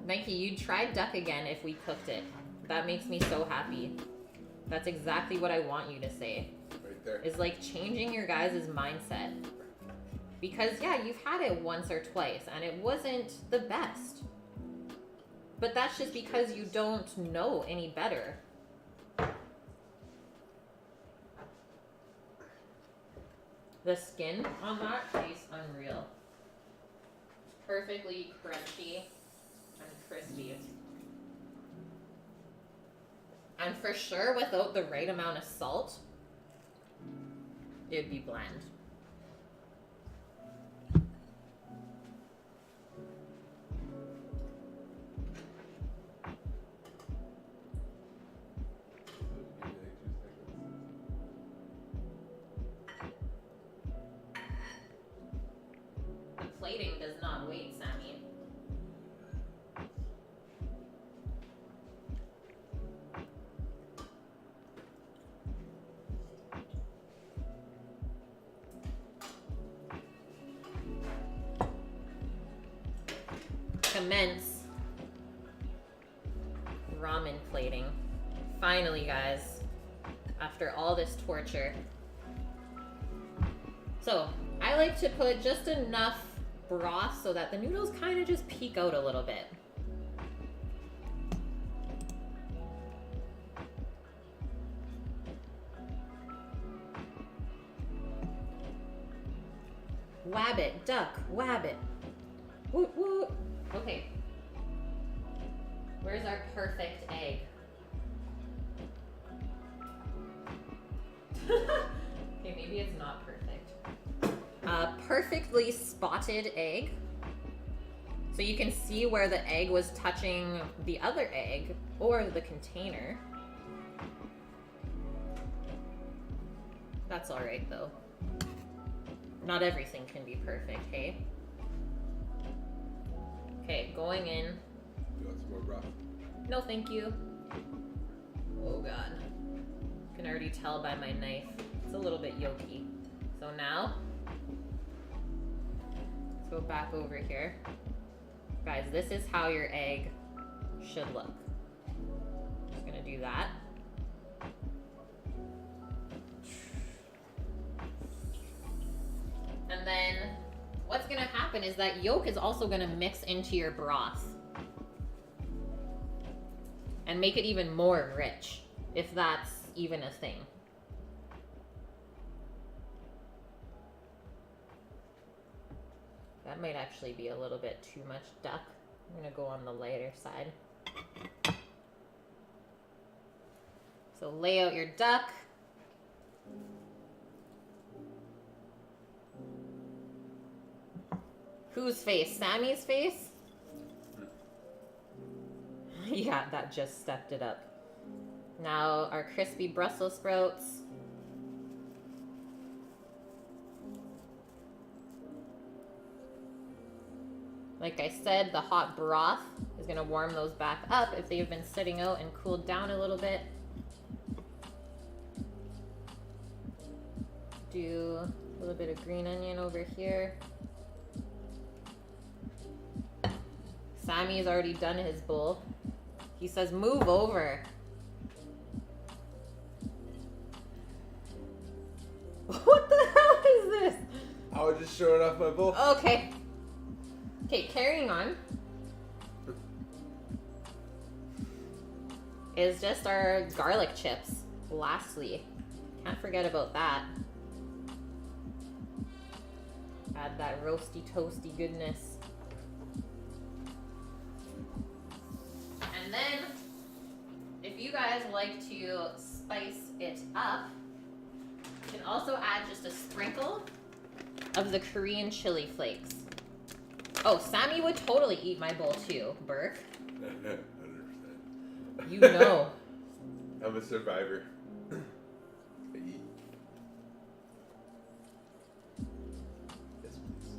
Nike, you'd try duck again if we cooked it. That makes me so happy. That's exactly what I want you to say. Right there. Is like changing your guys' mindset. Because yeah, you've had it once or twice and it wasn't the best. But that's just because you don't know any better. The skin on that tastes unreal. Perfectly crunchy and crispy. And for sure, without the right amount of salt, it'd be bland. The plating does not wait, Sammy. Commence ramen plating. Finally, guys, after all this torture. So, I like to put just enough broth so that the noodles kind of just peek out a little bit. Wabbit, duck, wabbit. Woot woot. Okay. Where's our perfect egg? Okay, maybe it's not perfect. Perfectly spotted egg. So you can see where the egg was touching the other egg or the container. That's alright though. Not everything can be perfect, hey? Okay, going in. You want some more broth? No, thank you. Oh god. Can already tell by my knife. It's a little bit yolky. So now, let's go back over here. Guys, this is how your egg should look. Just gonna do that. And then what's gonna happen is that yolk is also gonna mix into your broth and make it even more rich, if that's even a thing. That might actually be a little bit too much duck. I'm gonna go on the lighter side. So lay out your duck. Whose face? Sammy's face? Yeah, that just stepped it up. Now our crispy Brussels sprouts. Like I said, the hot broth is gonna warm those back up if they've been sitting out and cooled down a little bit. Do a little bit of green onion over here. Sammy's already done his bowl. He says, move over. What the hell is this? I was just showing off my bowl. Okay. Okay, carrying on. Is just our garlic chips. Lastly. Can't forget about that. Add that roasty toasty goodness. And then, if you guys like to spice it up, you can also add just a sprinkle of the Korean chili flakes. Oh, Sammy would totally eat my bowl too, Burke. 100%. You know. I'm a survivor. I eat. Yes, please.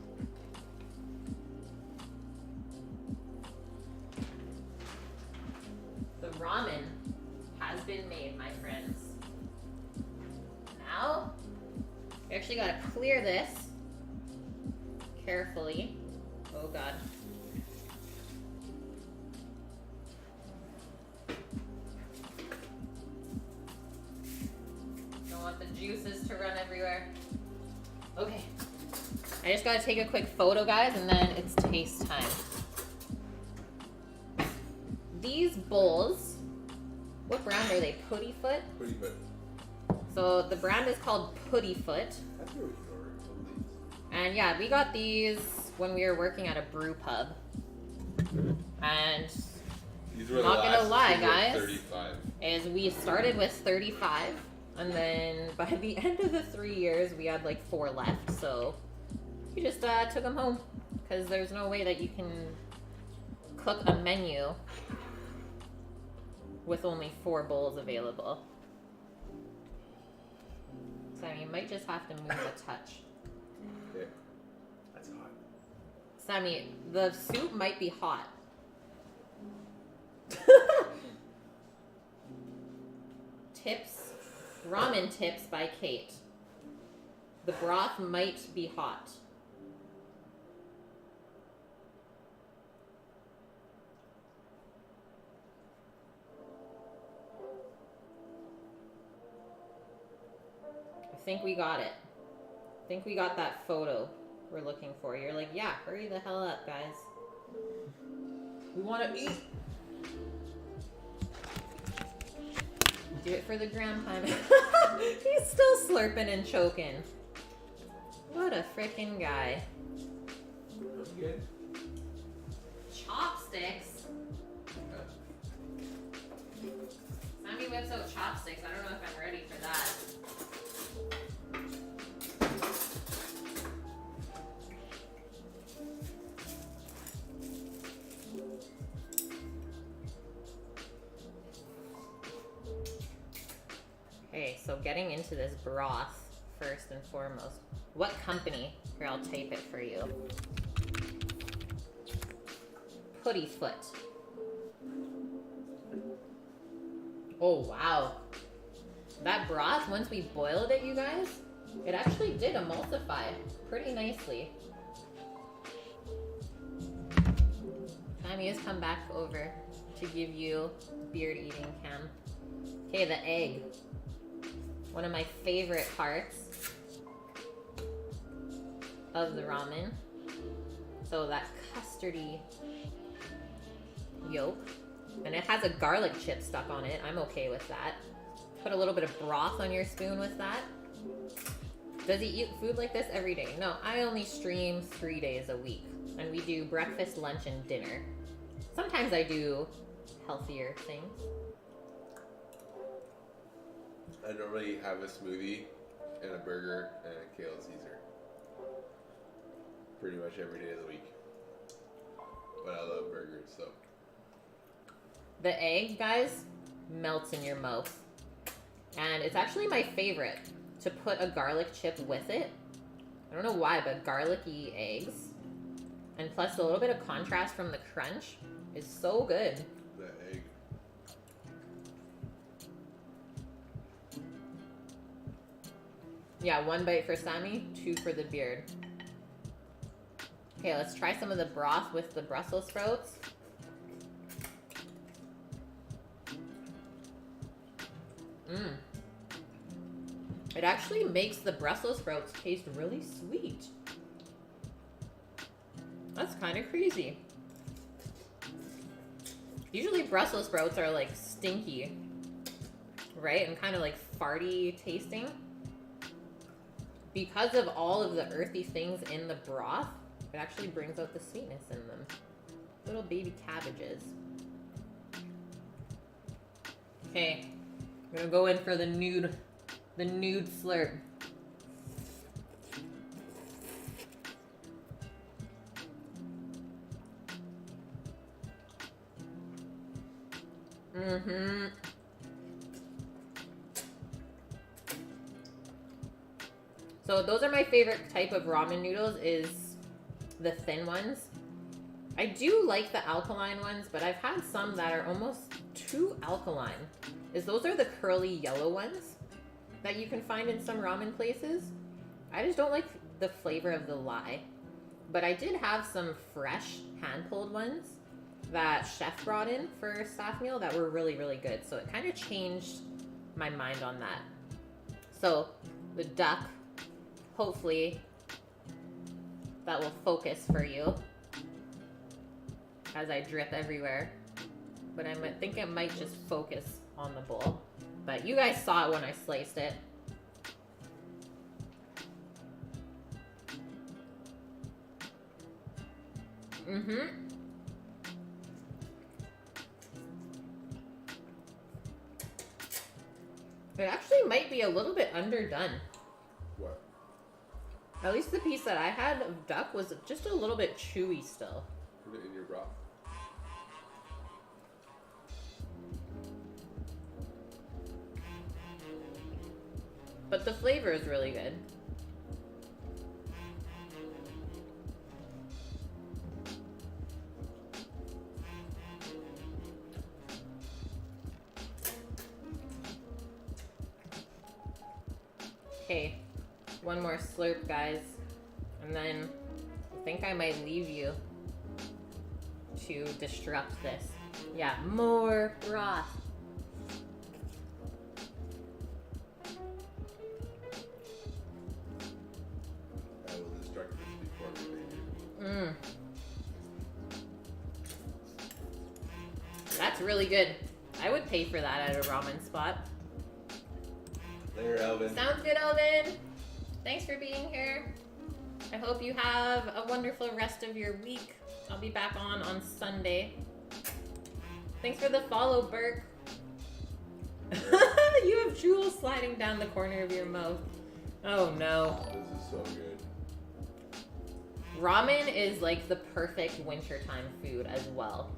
The ramen has been made, my friends. Now, we actually gotta clear this carefully. Oh god. Don't want the juices to run everywhere. Okay. I just gotta take a quick photo, guys, and then it's taste time. These bowls, what brand are they? Puttyfoot? Puttyfoot. So the brand is called Puttyfoot. That's where we can order some of these. And yeah, we got these when we were working at a brew pub. And These were Not the gonna last lie, two were guys. 35. as we started with 35, and then by the end of the 3 years, we had like 4 left. So we just took them home because there's no way that you can cook a menu with only 4 bowls available. So you might just have to move a touch. Okay. That's hot. Sammy, the soup might be hot. Tips, ramen tips by Kate. The broth might be hot. I think we got it. I think we got that photo we're looking for. You're like, yeah, hurry the hell up, guys. We want to eat. Do it for the gram time. He's still slurping and choking. What a freaking guy. That's good. Chopsticks? Sammy whips out chopsticks. I don't know if I'm ready for that. Okay, so getting into this broth first and foremost. What company? Here, I'll tape it for you. Puttyfoot. Oh, wow. That broth, once we boiled it, you guys, it actually did emulsify pretty nicely. Sammy has come back over to give you beard eating cam. Okay, the egg. One of my favorite parts of the ramen. So that custardy yolk. And it has a garlic chip stuck on it. I'm okay with that. Put a little bit of broth on your spoon with that. Does he eat food like this every day? No, I only stream 3 days a week. And we do breakfast, lunch, and dinner. Sometimes I do healthier things. I normally have a smoothie and a burger and a kale Caesar. Pretty much every day of the week. But I love burgers, so. The egg, guys, melts in your mouth. And it's actually my favorite to put a garlic chip with it. I don't know why, but garlicky eggs. And plus a little bit of contrast from the crunch is so good. The egg. Yeah, 1 bite for Sammy, 2 for the beard. Okay, let's try some of the broth with the Brussels sprouts. Mmm. It actually makes the Brussels sprouts taste really sweet. That's kind of crazy. Usually Brussels sprouts are like stinky, right? And kind of like farty tasting. because of all of the earthy things in the broth, it actually brings out the sweetness in them. Little baby cabbages. Okay, I'm gonna go in for the nude slurp. Mm-hmm. So those are my favorite type of ramen noodles, is the thin ones. I do like the alkaline ones, but I've had some that are almost too alkaline. Those are the curly yellow ones that you can find in some ramen places. I just don't like the flavor of the lye. But I did have some fresh hand-pulled ones that chef brought in for staff meal that were really, really good. So it kind of changed my mind on that. So the duck, hopefully that will focus for you as I drip everywhere. But I think it might just focus on the bowl. But you guys saw it when I sliced it. Mm-hmm. It actually might be a little bit underdone. What? At least the piece that I had of duck was just a little bit chewy still. Put it in your broth. But the flavor is really good. Okay, one more slurp, guys. And then I think I might leave you to disrupt this. Yeah, more broth. I will destruct this before we leave. Mmm. That's really good. I would pay for that at a ramen spot. Later, Elvin. Sounds good, Elvin. Thanks for being here. I hope you have a wonderful rest of your week. I'll be back on Sunday. Thanks for the follow, Burke. You have jewels sliding down the corner of your mouth. Oh no. This is so good. Ramen is like the perfect wintertime food as well.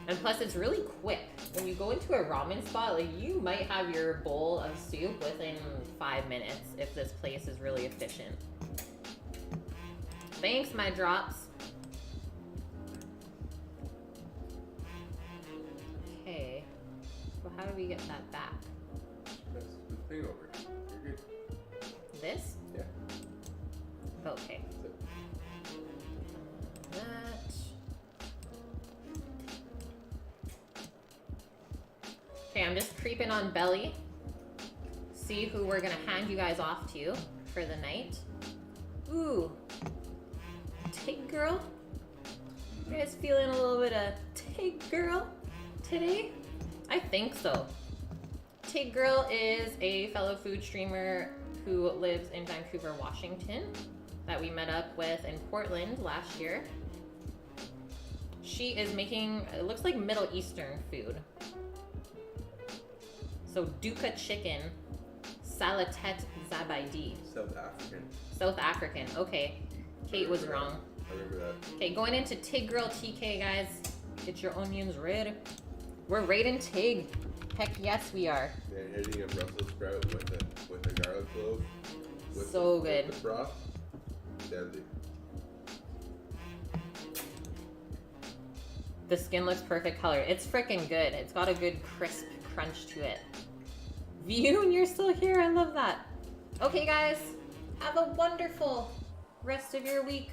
And plus, it's really quick. When you go into a ramen spot, like, you might have your bowl of soup within 5 minutes if this place is really efficient. Thanks, my drops. Okay. So how do we get that back? Press the thing over. You're good. This? Yeah. Okay. That's it. That. Okay, I'm just creeping on Belly. See who we're gonna hand you guys off to for the night. Ooh. Tig girl? You guys feeling a little bit of Tig girl today? I think so. Tig girl is a fellow food streamer who lives in Vancouver, Washington, that we met up with in Portland last year. She is making, it looks like Middle Eastern food. So dukkha chicken, salatet zabaidi. South African. South African, okay. Kate was wrong. I remember that. Okay, going into Tig Girl TK, guys. Get your onions red. We're raiding Tig. Heck yes, we are. Yeah, hitting a Brussels sprout with a garlic clove. So good. With the broth. Deadly. The skin looks perfect color. It's freaking good. It's got a good crisp crunch to it. View, you're still here. I love that. Okay, guys. Have a wonderful rest of your week.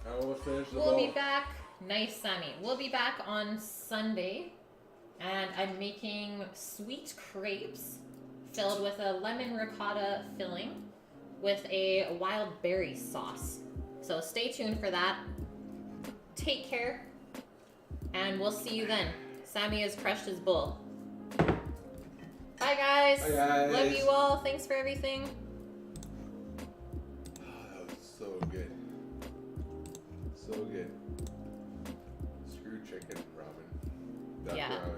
I almost finished the We'll ball. be back. Nice, Sammy. We'll be back on Sunday. And I'm making sweet crepes filled with a lemon ricotta filling with a wild berry sauce. So stay tuned for that. Take care. And we'll see you then. Sammy has crushed his bowl. Bye, guys. Bye, guys. Love you all. Thanks for everything. so good. Screw chicken ramen. Duck Yeah. ramen.